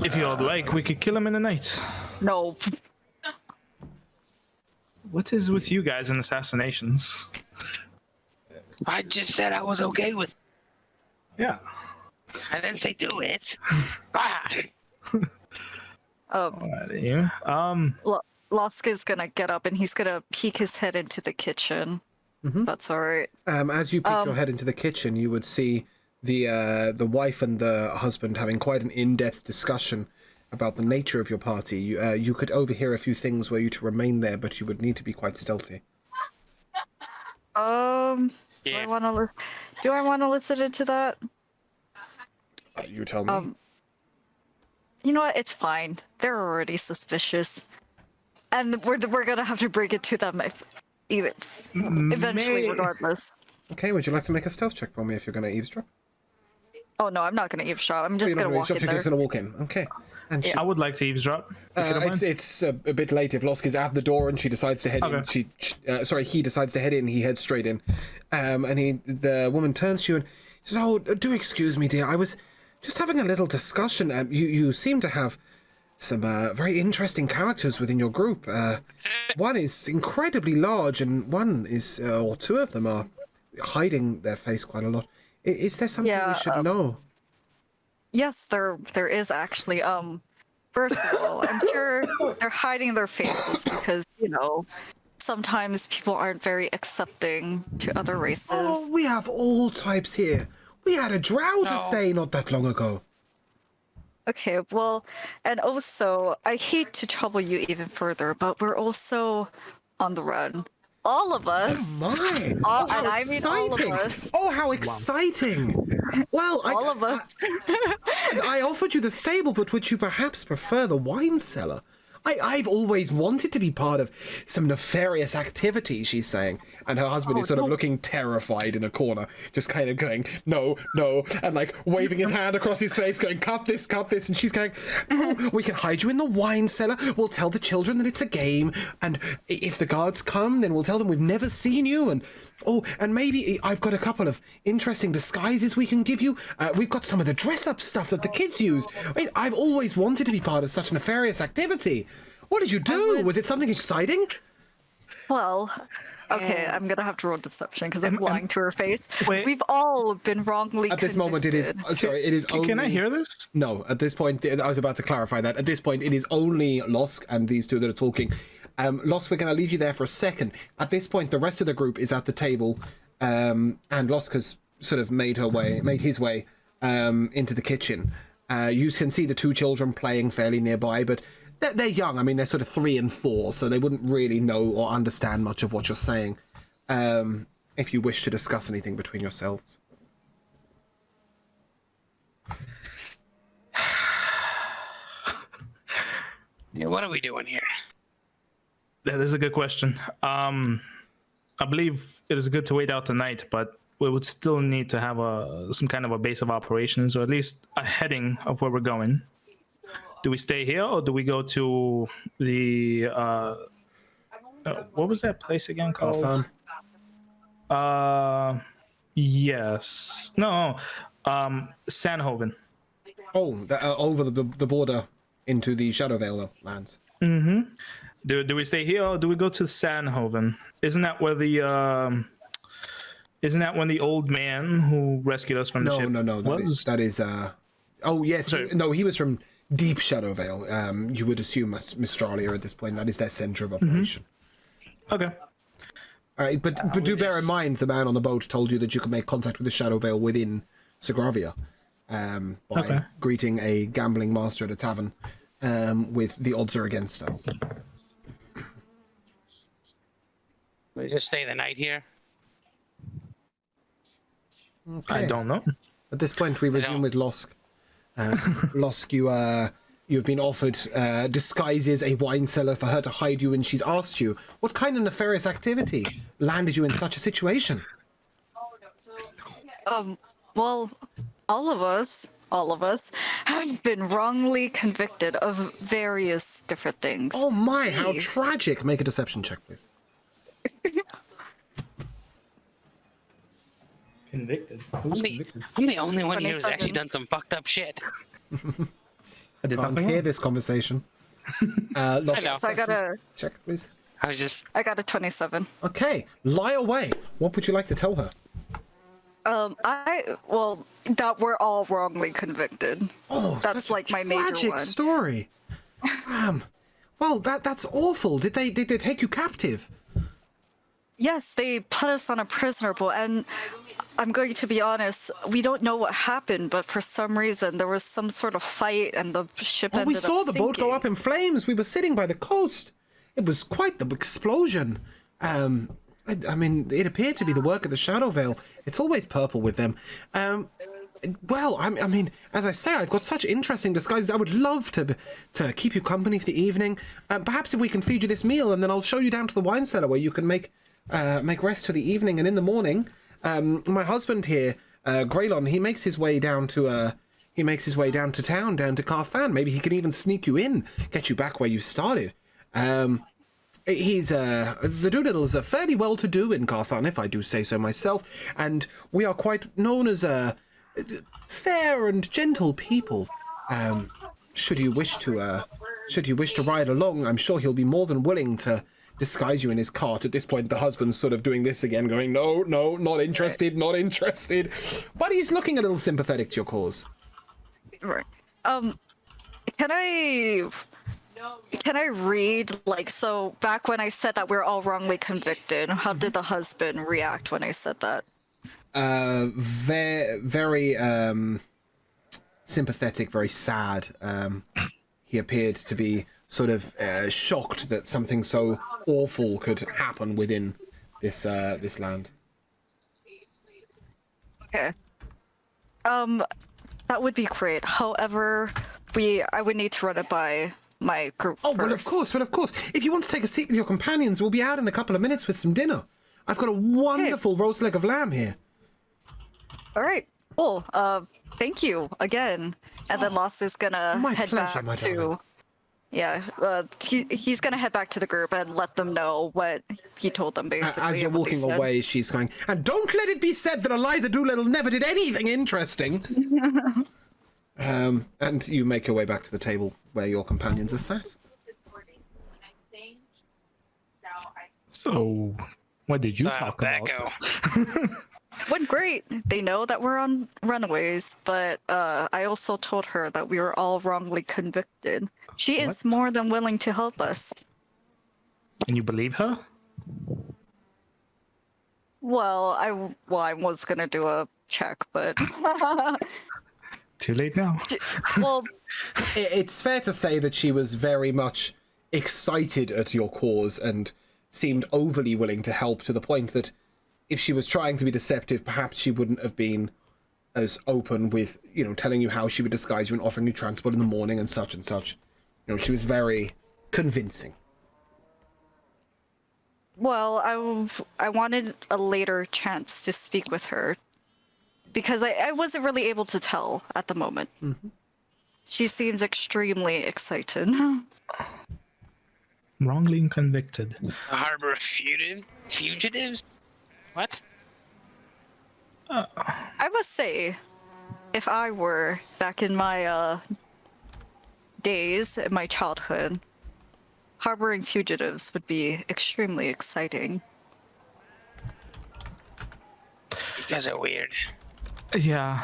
If you would like, we could kill him in the night. No. What is with you guys and assassinations? I just said I was okay with. Yeah. I didn't say do it. Ah! Alrighty. Losk is gonna get up and he's gonna peek his head into the kitchen. That's alright. As you peek your head into the kitchen, you would see the wife and the husband having quite an in-depth discussion about the nature of your party. You could overhear a few things were you to remain there, but you would need to be quite stealthy. Do I want to listen to that? You tell me. You know what? It's fine. They're already suspicious, and we're gonna have to break it to them eventually, regardless. Okay, would you like to make a stealth check for me if you're going to eavesdrop? Oh no, I'm not gonna eavesdrop. I'm just gonna walk in You're there. just going to walk in. Okay. And I would like to eavesdrop. it's a bit late if Losk is at the door and she decides to head in. He decides to head in. He heads straight in, and the woman turns to you and says, "Oh, do excuse me, dear. I was just having a little discussion. You seem to have some very interesting characters within your group. One is incredibly large, and one is, or two of them are hiding their face quite a lot. Is there something we should know?" Yes, there is actually. First of all, I'm sure they're hiding their faces because, sometimes people aren't very accepting to other races. Oh, we have all types here. We had a drow to stay not that long ago. Okay, well, and also, I hate to trouble you even further, but we're also on the run. All of us. Oh my! All, oh, how and I exciting! mean all of us. Oh, how exciting! Well, All of us. I offered you the stable, but would you perhaps prefer the wine cellar? I've always wanted to be part of some nefarious activity, she's saying. And her husband is sort of looking terrified in a corner, just kind of going, no, and like waving his hand across his face, going, cut this. And she's going, oh, we can hide you in the wine cellar. We'll tell the children that it's a game. And if the guards come, then we'll tell them we've never seen you. And maybe I've got a couple of interesting disguises we can give you. We've got some of the dress-up stuff that the kids use. I've always wanted to be part of such nefarious activity. What did you do? Was it something exciting? Well, okay, I'm gonna have to roll deception because I'm lying to her face. Wait. We've all been wrongly At this moment, it is... Sorry, it is only... Can I hear this? No, at this point, I was about to clarify that. At this point, it is only Losk and these two that are talking. Losk, we're going to leave you there for a second. At this point, the rest of the group is at the table, and Losk has sort of made his way into the kitchen. You can see the two children playing fairly nearby, but they're young. I mean, they're sort of 3 and 4, so they wouldn't really know or understand much of what you're saying. If you wish to discuss anything between yourselves. Yeah, what are we doing here? That is a good question. I believe it is good to wait out the night, but we would still need to have some kind of a base of operations, or at least a heading of where we're going. Do we stay here, or do we go to the what was that place again called? Yes. No. Sandhoven. Oh, over the border into the Shadowvale lands. Mm-hmm. Do we stay here, or do we go to Sandhoven? Isn't that where the Isn't that when the old man who rescued us from the ship? No. That is. Oh yes. Sorry. No, he was from Deep Shadowvale. You would assume Mistralia at this point. That is their center of operation. Okay. All right, but do bear in mind the man on the boat told you that you can make contact with the Shadowvale within Sogravia by greeting a gambling master at a tavern with the odds are against us. We just stay the night here. Okay. I don't know. At this point, we resume with Losk. Losk, you've been offered disguises, a wine cellar for her to hide you in. She's asked you, what kind of nefarious activity landed you in such a situation? Well, all of us have been wrongly convicted of various different things. Oh my, how Hey. tragic. Make a deception check, please. Convicted. Who's convicted? I'm the only one here who's 27. actually done some fucked up shit. I did Can't nothing hear wrong. this conversation. Look, I know. So I got a check, please. I was just 27. Okay, lie away. What would you like to tell her? That we're all wrongly convicted. Oh, That's such a like my major tragic one. story. Well, that's awful. Did they take you captive? Yes, they put us on a prisoner boat, and I'm going to be honest, we don't know what happened, but for some reason there was some sort of fight, and the ship Oh, ended we up saw the boat go sinking. up in flames. We were sitting by the coast. It was quite the explosion. I mean, it appeared to be the work of the Shadow Veil. It's always purple with them. Well, I mean, as I say, I've got such interesting disguises. I would love to keep you company for the evening. Perhaps if we can feed you this meal, and then I'll show you down to the wine cellar where you can make rest for the evening. And in the morning, my husband here, Graylon, he makes his way down to town, down to Carthan. Maybe he can even sneak you in, get you back where you started. He's the Doolittles are fairly well-to-do in Carthan, if I do say so myself, and we are quite known as fair and gentle people. Should you wish to ride along, I'm sure he'll be more than willing to disguise you in his cart. At this point, the husband's sort of doing this again, going, no, not interested, not interested. But he's looking a little sympathetic to your cause. Right. Can I read, like, so back when I said that we're all wrongly convicted, how did the husband react when I said that? Very sympathetic, very sad. He appeared to be sort of shocked that something so awful could happen within this land. Okay. That would be great. However, I would need to run it by my group Oh, first. well, of course. If you want to take a seat with your companions, we'll be out in a couple of minutes with some dinner. I've got a wonderful roast leg of lamb here. All right. Cool. Thank you again. And then Lost is gonna My head pleasure, my back to. darling. Yeah. He's gonna head back to the group and let them know what he told them basically. As you're and what they walking said. away, she's going, and don't let it be said that Eliza Doolittle never did anything interesting. And you make your way back to the table where your companions are sat. So, what did you so talk that about? go. Went great. They know that we're on runaways, but I also told her that we were all wrongly convicted. She is more than willing to help us. And you believe her? Well, I was gonna do a check, but Too late now. well, It's fair to say that she was very much excited at your cause and seemed overly willing to help, to the point that if she was trying to be deceptive, perhaps she wouldn't have been as open with, telling you how she would disguise you and offering you transport in the morning and such and such. She was very convincing. well, I wanted a later chance to speak with her because I wasn't really able to tell at the moment. Mm-hmm. She seems extremely excited. Wrongly convicted. Harbor fugitives? What? I must say, if I were back in my days, in my childhood, harboring fugitives would be extremely exciting. You guys are weird. Yeah,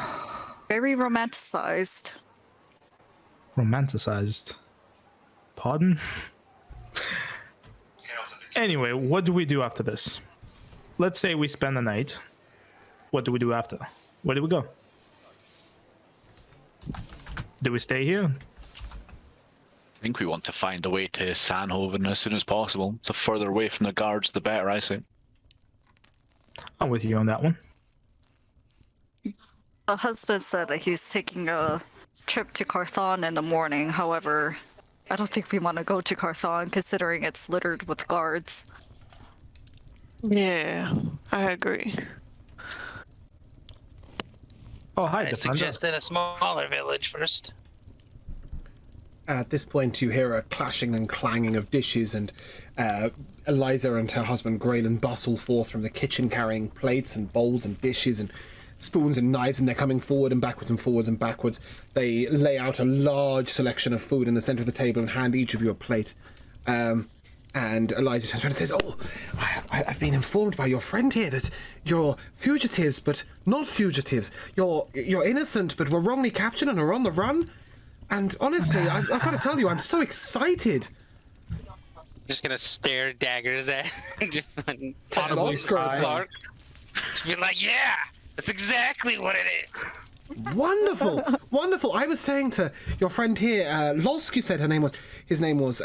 Very romanticized. romanticized. Pardon? Anyway, what do we do after this? Let's say we spend the night. What do we do after? Where do we go? Do we stay here? I think we want to find a way to Sandhoven as soon as possible. The further away from the guards, the better, I say. I'm with you on that one. The husband said that he's taking a trip to Carthon in the morning. However, I don't think we want to go to Carthon considering it's littered with guards. Yeah, I agree. Oh, hi, I Defender. suggested a smaller village first. At this point, you hear a clashing and clanging of dishes, and Eliza and her husband Graylin bustle forth from the kitchen carrying plates and bowls and dishes and spoons and knives, and they're coming forward and backwards and forwards and backwards. They lay out a large selection of food in the center of the table and hand each of you a plate. And Eliza turns around and says, "Oh, I've been informed by your friend here that you're fugitives, but not fugitives. You're innocent, but were wrongly captured and are on the run. And honestly, I've got to tell you, I'm so excited." Just gonna stare daggers at just Audibly sigh. Clark. Just be like, yeah, that's exactly what it is. Wonderful, wonderful. I was saying to your friend here, Losk, you said his name was.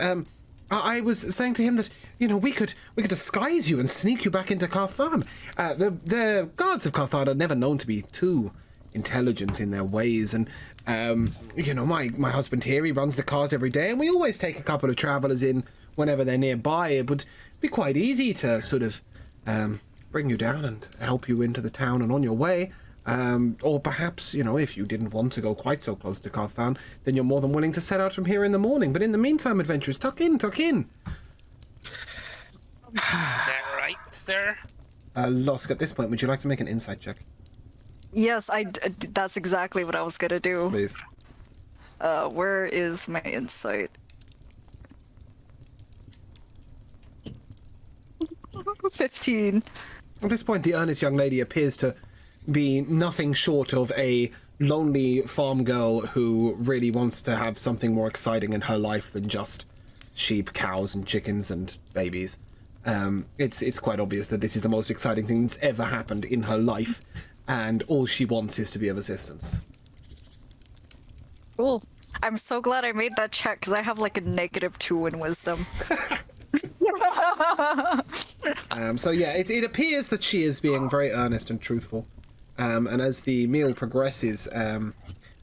I was saying to him that, we could disguise you and sneak you back into Carthan. The guards of Carthan are never known to be too intelligent in their ways, and my husband here, he runs the cars every day, and we always take a couple of travelers in whenever they're nearby. It would be quite easy to sort of bring you down and help you into the town and on your way. Or perhaps, if you didn't want to go quite so close to Carthan, then you're more than willing to set out from here in the morning. But in the meantime, adventurers, tuck in. Is that right, sir? Losk, at this point, would you like to make an insight check, Yes, that's exactly what I was gonna do. please? Where is my insight? 15. At this point, the earnest young lady appears to be nothing short of a lonely farm girl who really wants to have something more exciting in her life than just sheep, cows, and chickens and babies. It's quite obvious that this is the most exciting thing that's ever happened in her life, and all she wants is to be of assistance. Cool. I'm so glad I made that check because I have like a -2 in wisdom. So yeah, it appears that she is being very earnest and truthful. And as the meal progresses, I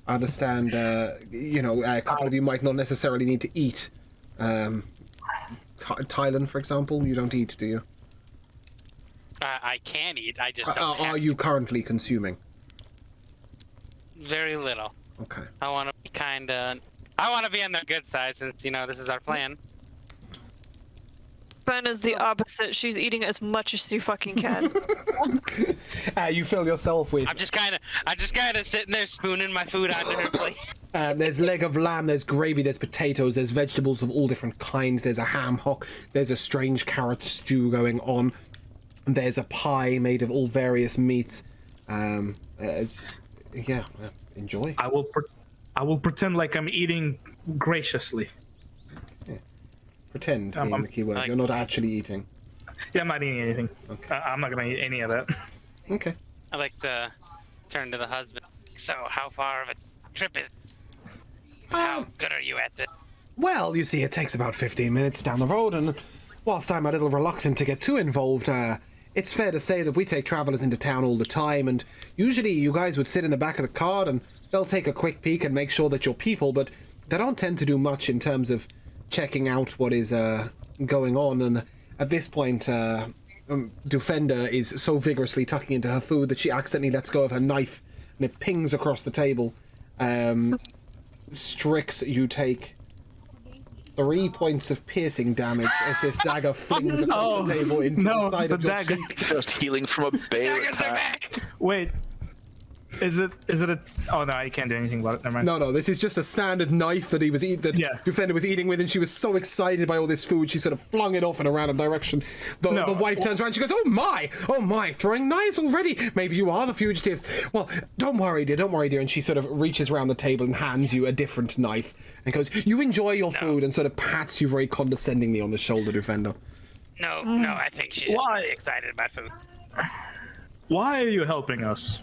understand, a couple of you might not necessarily need to eat. Thailand, for example, you don't eat, do you? I can eat. I just don't Are have you currently consuming? very little. Okay. I want to be I want to be on the good side since this is our plan. Ben is the opposite. She's eating as much as she fucking can. You fill yourself with. I'm just kind of sitting there spooning my food onto her plate. There's leg of lamb, there's gravy, there's potatoes, there's vegetables of all different kinds, there's a ham hock, there's a strange carrot stew going on, there's a pie made of all various meats. Enjoy. I will pretend like I'm eating graciously. Pretend being the key word. You're not actually eating. Yeah, I'm not eating anything. Okay. I'm not gonna eat any of that. Okay. I like to turn to the husband. So, how far of a trip is? How good are you at this? Well, you see, it takes about 15 minutes down the road, and whilst I'm a little reluctant to get too involved, it's fair to say that we take travelers into town all the time, and usually you guys would sit in the back of the car and they'll take a quick peek and make sure that you're people, but they don't tend to do much in terms of checking out what is going on. And at this point, Defender is so vigorously tucking into her food that she accidentally lets go of her knife, and it pings across the table. Strix, you take 3 points of piercing damage as this dagger flings across the table into the side of your dagger. cheek. Just healing from a bear Daggers are attack. back! Wait, is it a? Oh no, you can't do anything about it. Never mind. No, this is just a standard knife that Defender was eating with, and she was so excited by all this food, she sort of flung it off in a random direction. The wife turns around, she goes, oh my, throwing knives already. Maybe you are the fugitives. Well, don't worry, dear, and she sort of reaches around the table and hands you a different knife and goes, you enjoy your food, and sort of pats you very condescendingly on the shoulder, Defender. No, I think she's really excited about food. Why are you helping us?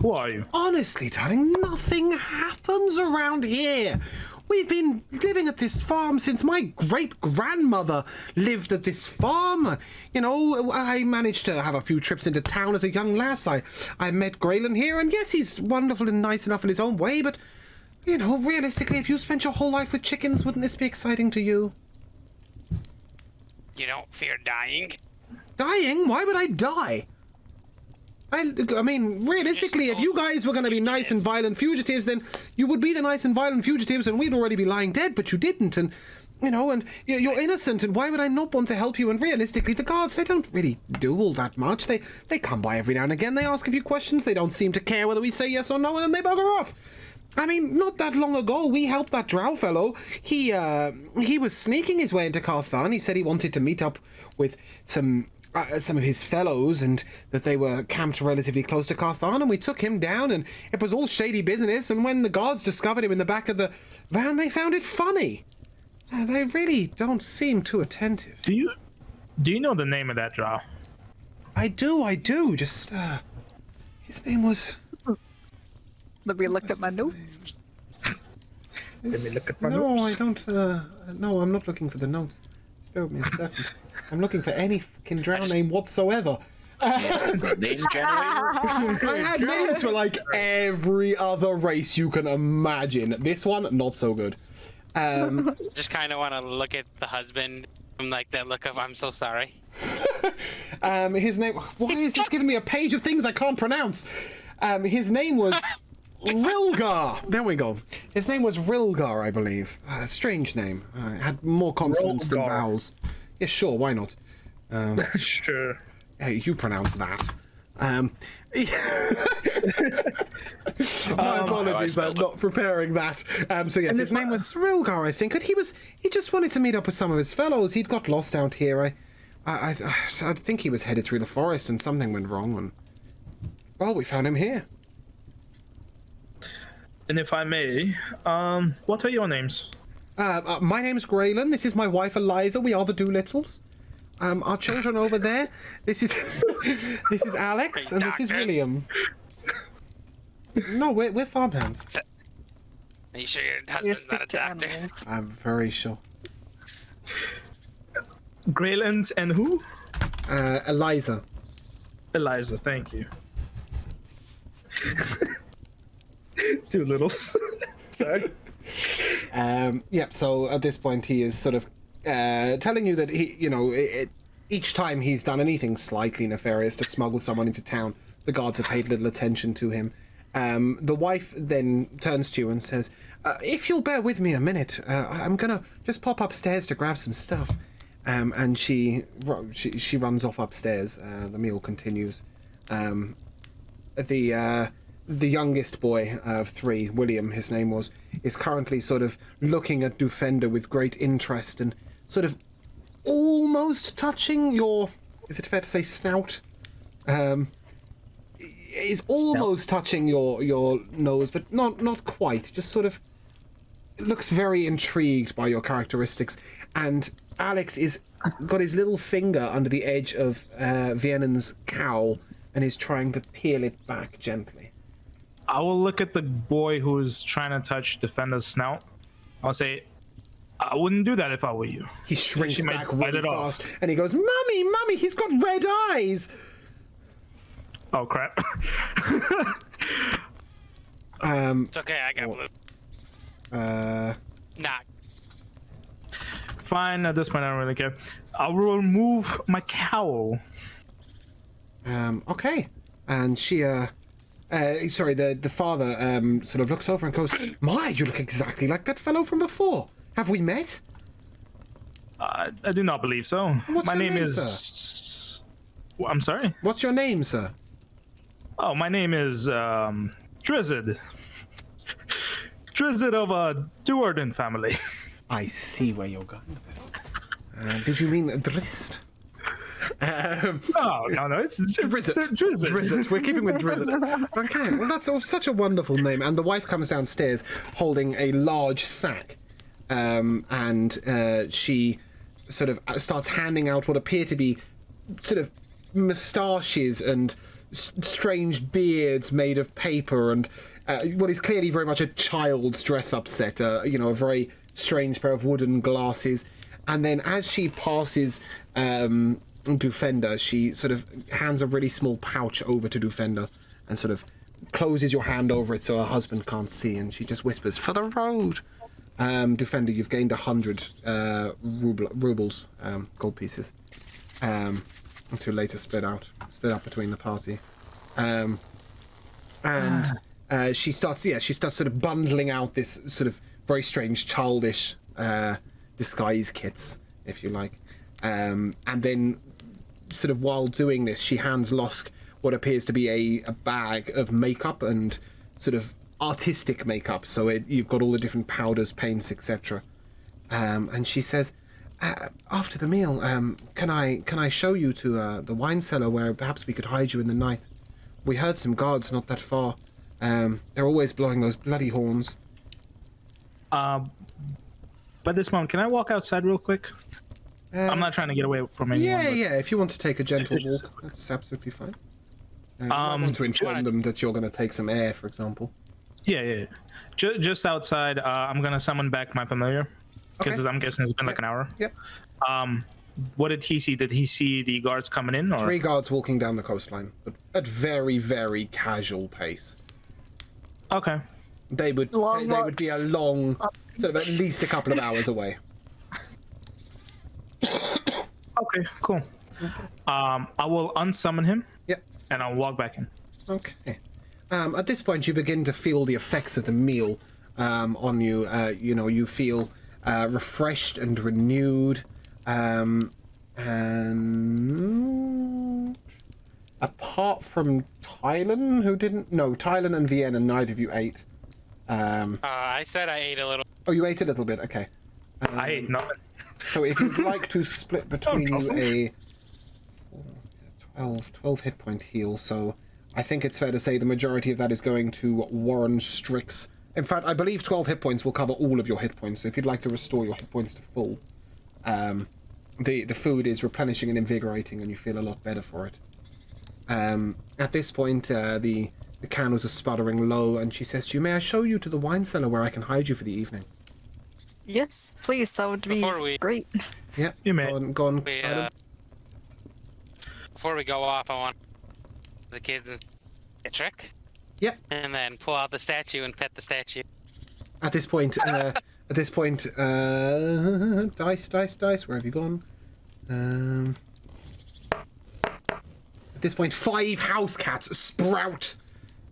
Who are you? Honestly, darling, nothing happens around here. We've been living at this farm since my great-grandmother lived at this farm. I managed to have a few trips into town as a young lass. I met Graylin here, and yes, he's wonderful and nice enough in his own way, but, realistically, if you spent your whole life with chickens, wouldn't this be exciting to you? You don't fear dying? Dying? Why would I die? I mean, realistically, if you guys were going to be nice and violent fugitives, then you would be the nice and violent fugitives, and we'd already be lying dead. But you didn't, and you know, and you're innocent. And why would I not want to help you? And realistically, the guards, they don't really do all that much. They come by every now and again. They ask a few questions. They don't seem to care whether we say yes or no, and then they bugger off. I mean, not that long ago, we helped that drow fellow. He was sneaking his way into Carthan. He said he wanted to meet up with some of his fellows, and that they were camped relatively close to Carthan, and we took him down, and it was all shady business, and when the guards discovered him in the back of the van, they found it funny. They really don't seem too attentive. Do you know the name of that drow? I do. Just, his name was... Let me look at my notes. Let me look at my No, notes. I don't, no, I'm not looking for the notes. Spare with me a second. I'm looking for any fucking drow name whatsoever. Name generator? I had names for like every other race you can imagine. This one, not so good. Just kind of want to look at the husband from like that look of I'm so sorry. His name. Why is this giving me a page of things I can't pronounce? His name was Rilgar. There we go. His name was Rilgar, I believe. Strange name. It had more consonants than Rilgar. vowels. Yeah, sure. Why not? Sure. Hey, you pronounce that. My apologies, I'm not preparing that. So yes, his name was Rilgar, I think, and he just wanted to meet up with some of his fellows. He'd got lost out here. I think he was headed through the forest, and something went wrong, and well, we found him here. And if I may, what are your names? My name's Graylin. This is my wife Eliza. We are the Doolittles. Our children over there. This is this is Alex, and this is William. No, we're farmhands. Are you sure your You husband's not a speak to doctor? animals. I'm very sure. Greylands and who? Eliza. Eliza, thank you. Two littles. Sorry. Yeah, so at this point he is sort of telling you that he, you know, each time he's done anything slightly nefarious to smuggle someone into town, the guards have paid little attention to him. The wife then turns to you and says, if you'll bear with me a minute, I'm gonna just pop upstairs to grab some stuff. And she runs off upstairs. The meal continues. The youngest boy of three, William, his name was, is currently sort of looking at Dufender with great interest and sort of almost touching your, is it fair to say snout? Is almost touching your nose, but not quite. Just sort of looks very intrigued by your characteristics. And Alex is got his little finger under the edge of Viennan's cowl and is trying to peel it back gently. I will look at the boy who's trying to touch Defender's snout. I'll say, I wouldn't do that if I were you. He shrinks She might back bite really it off. fast, and he goes, "Mummy, he's got red eyes." Oh crap. It's okay, I got blue. Nah. Fine, at this point I don't really care. I will remove my cowl. Okay. And she, sorry, the father, sort of looks over and goes, "My, you look exactly like that fellow from before. Have we met?" I do not believe so. What's my your name name, is... I'm sorry? What's your name, sir? Oh, my name is, Drizzt. Drizzt of a Duarden family. I see where you're going with this. Did you mean Drist? No, it's Drizzt. Drizzt. We're keeping with Drizzt. Okay, well that's such a wonderful name. And the wife comes downstairs holding a large sack, and she sort of starts handing out what appear to be sort of moustaches and strange beards made of paper and what is clearly very much a child's dress-up set. You know, a very strange pair of wooden glasses. And then as she passes Dufender, she sort of hands a really small pouch over to Dufender and sort of closes your hand over it so her husband can't see, and she just whispers, "For the road." Dufender, you've gained 100 rubles, gold pieces, to later split up between the party. And she starts sort of bundling out this sort of very strange, childish disguise kits, if you like. And then, sort of while doing this, she hands Losk what appears to be a bag of makeup and sort of artistic makeup. So you've got all the different powders, paints, etc. And she says, after the meal, can I show you to the wine cellar where perhaps we could hide you in the night? We heard some guards not that far. They're always blowing those bloody horns. By this moment, can I walk outside real quick? I'm not trying to get away from anyone. Yeah. If you want to take a gentle walk, that's absolutely fine. You might want to inform them that you're going to take some air, for example. Yeah. Just outside, I'm gonna summon back my familiar, because Okay. I'm guessing it's been like an hour. Yep. What did he see? Did he see the guards coming in? Or? 3 guards walking down the coastline, but at very, very casual pace. Okay. They would be a long, sort of at least a couple of hours away. Okay, cool. I will unsummon him. Yep. And I'll walk back in. Okay. At this point, you begin to feel the effects of the meal on you. You feel refreshed and renewed. And apart from Tylen, Tylen and Vienna, neither of you ate. I said I ate a little. Oh, you ate a little bit. Okay. I ate nothing. So if you'd like to split between you a 12 hit point heal, so I think it's fair to say the majority of that is going to Warren Strix. In fact, I believe 12 hit points will cover all of your hit points, so if you'd like to restore your hit points to full, the food is replenishing and invigorating and you feel a lot better for it. At this point, the candles are sputtering low and she says to you, may I show you to the wine cellar where I can hide you for the evening? Yes, please. That would be great. Yeah, You may. go on. Before we go off, I want the kids to a trick. Yep. And then pull out the statue and pet the statue. At this point, dice, where have you gone? At this point, 5 house cats sprout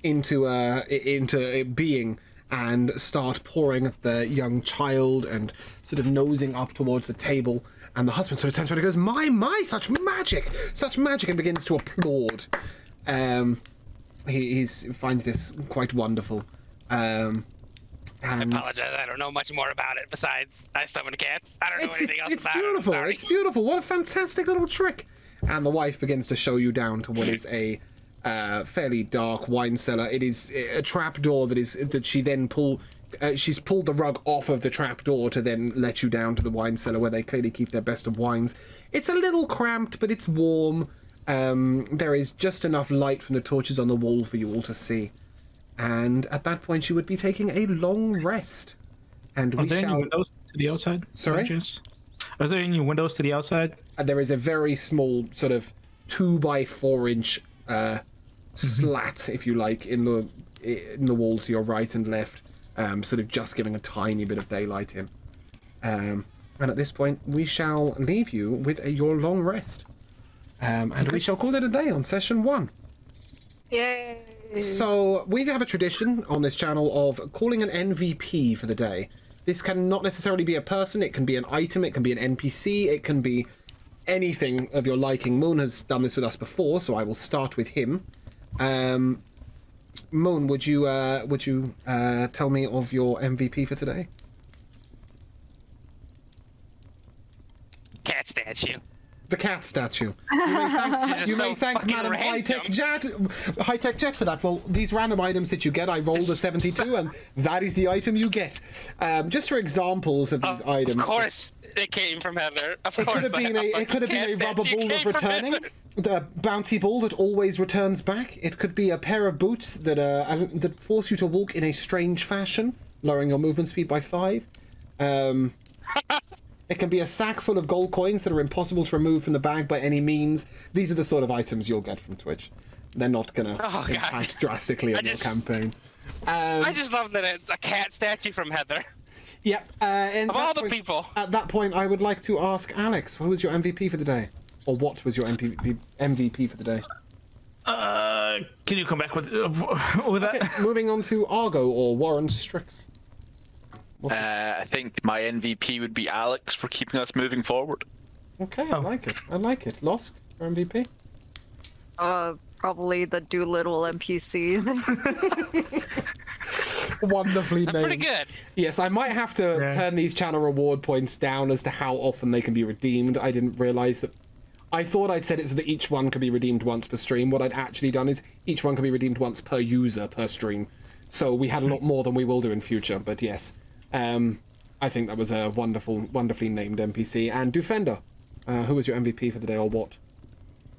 into being and start pouring at the young child and sort of nosing up towards the table. And the husband sort of turns around and goes, my, such magic, and begins to applaud. He finds this quite wonderful. And I apologize, I don't know much more about it besides I summoned cats. I don't know anything else it's about beautiful. it. It's beautiful. What a fantastic little trick. And the wife begins to show you down to what is a fairly dark wine cellar. It is a trap door that she then she's pulled the rug off of the trap door to then let you down to the wine cellar where they clearly keep their best of wines. It's a little cramped, but it's warm. There is just enough light from the torches on the wall for you all to see. And at that point, you would be taking a long rest. And Are there any windows to the outside? Sorry? Are there any windows to the outside? There is a very small sort of 2x4 inch slat, if you like, in the wall to your right and left, sort of just giving a tiny bit of daylight in. And at this point, we shall leave you with your long rest. And we shall call it a day on session 1. Yay! So we have a tradition on this channel of calling an MVP for the day. This can not necessarily be a person, it can be an item, it can be an NPC, it can be anything of your liking. Moon has done this with us before, so I will start with him. Moon, would you tell me of your MVP for today? Cat statue. The cat statue. You may thank Madam random. High-Tech Jet for that. Well, these random items that you get, I rolled a 72, and that is the item you get. Just for examples of these items. Of course, it came from Heather. Of It course, could have been a rubber ball of returning, the bouncy ball that always returns back. It could be a pair of boots that force you to walk in a strange fashion, lowering your movement speed by 5. It can be a sack full of gold coins that are impossible to remove from the bag by any means. These are the sort of items you'll get from Twitch. They're not gonna impact drastically on your campaign. I just love that it's a cat statue from Heather. Yeah. Of all the people. At that point, I would like to ask Alex, who was your MVP for the day? Or what was your MVP for the day? Can you come back with that? Okay, moving on to Argo or Warren Strix. I think my MVP would be Alex for keeping us moving forward. Okay, I like it. I like it. Losk for MVP? Probably the Doolittle NPCs. Wonderfully named. Pretty good. Yes, I might have to turn these channel reward points down as to how often they can be redeemed. I didn't realize that. I thought I'd set it so that each one could be redeemed once per stream. What I'd actually done is each one can be redeemed once per user per stream. So we had a lot more than we will do in future, but yes. I think that was a wonderfully named NPC. And Defender, who was your MVP for the day or what?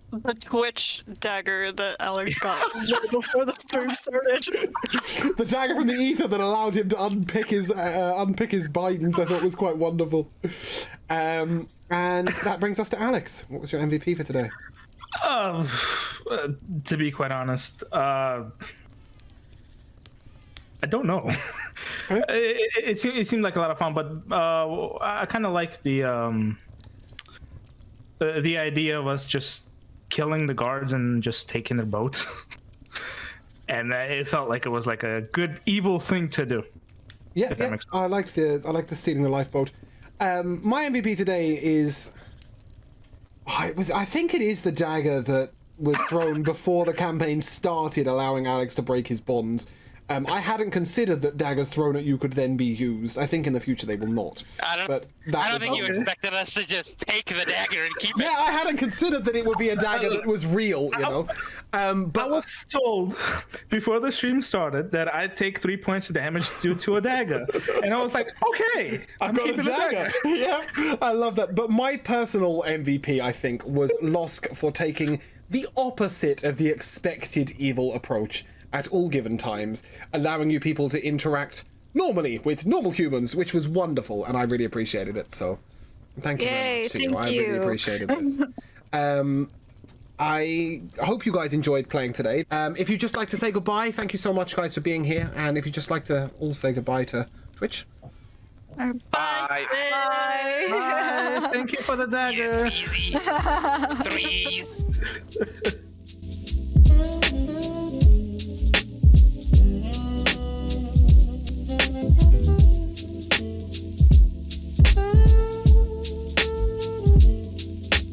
The Twitch dagger that Alex got before the stream started. The dagger from the ether that allowed him to unpick his bindings, I thought was quite wonderful. And that brings us to Alex. What was your MVP for today? To be quite honest, I don't know. Okay. It seemed like a lot of fun, but I kind of like the idea of us just killing the guards and just taking their boat. And it felt like it was like a good evil thing to do. Yeah, I like the stealing the lifeboat. My MVP today is I think it is the dagger that was thrown before the campaign started, allowing Alex to break his bonds. I hadn't considered that daggers thrown at you could then be used. I think in the future they will not. I don't think you expected us to just take the dagger and keep it. Yeah, I hadn't considered that it would be a dagger that was real, you know. But I was told before the stream started that I'd take 3 points of damage due to a dagger, and I was like, okay, I've got a dagger. Yeah, I love that. But my personal MVP, I think, was Losk for taking the opposite of the expected evil approach at all given times, allowing you people to interact normally with normal humans, which was wonderful, and I really appreciated it. So, thank you very much to you. I really appreciated this. I hope you guys enjoyed playing today. If you'd just like to say goodbye, thank you so much, guys, for being here. And if you'd just like to all say goodbye to Twitch. Bye. Bye. Thank you for the dagger. Yes, easy. 3.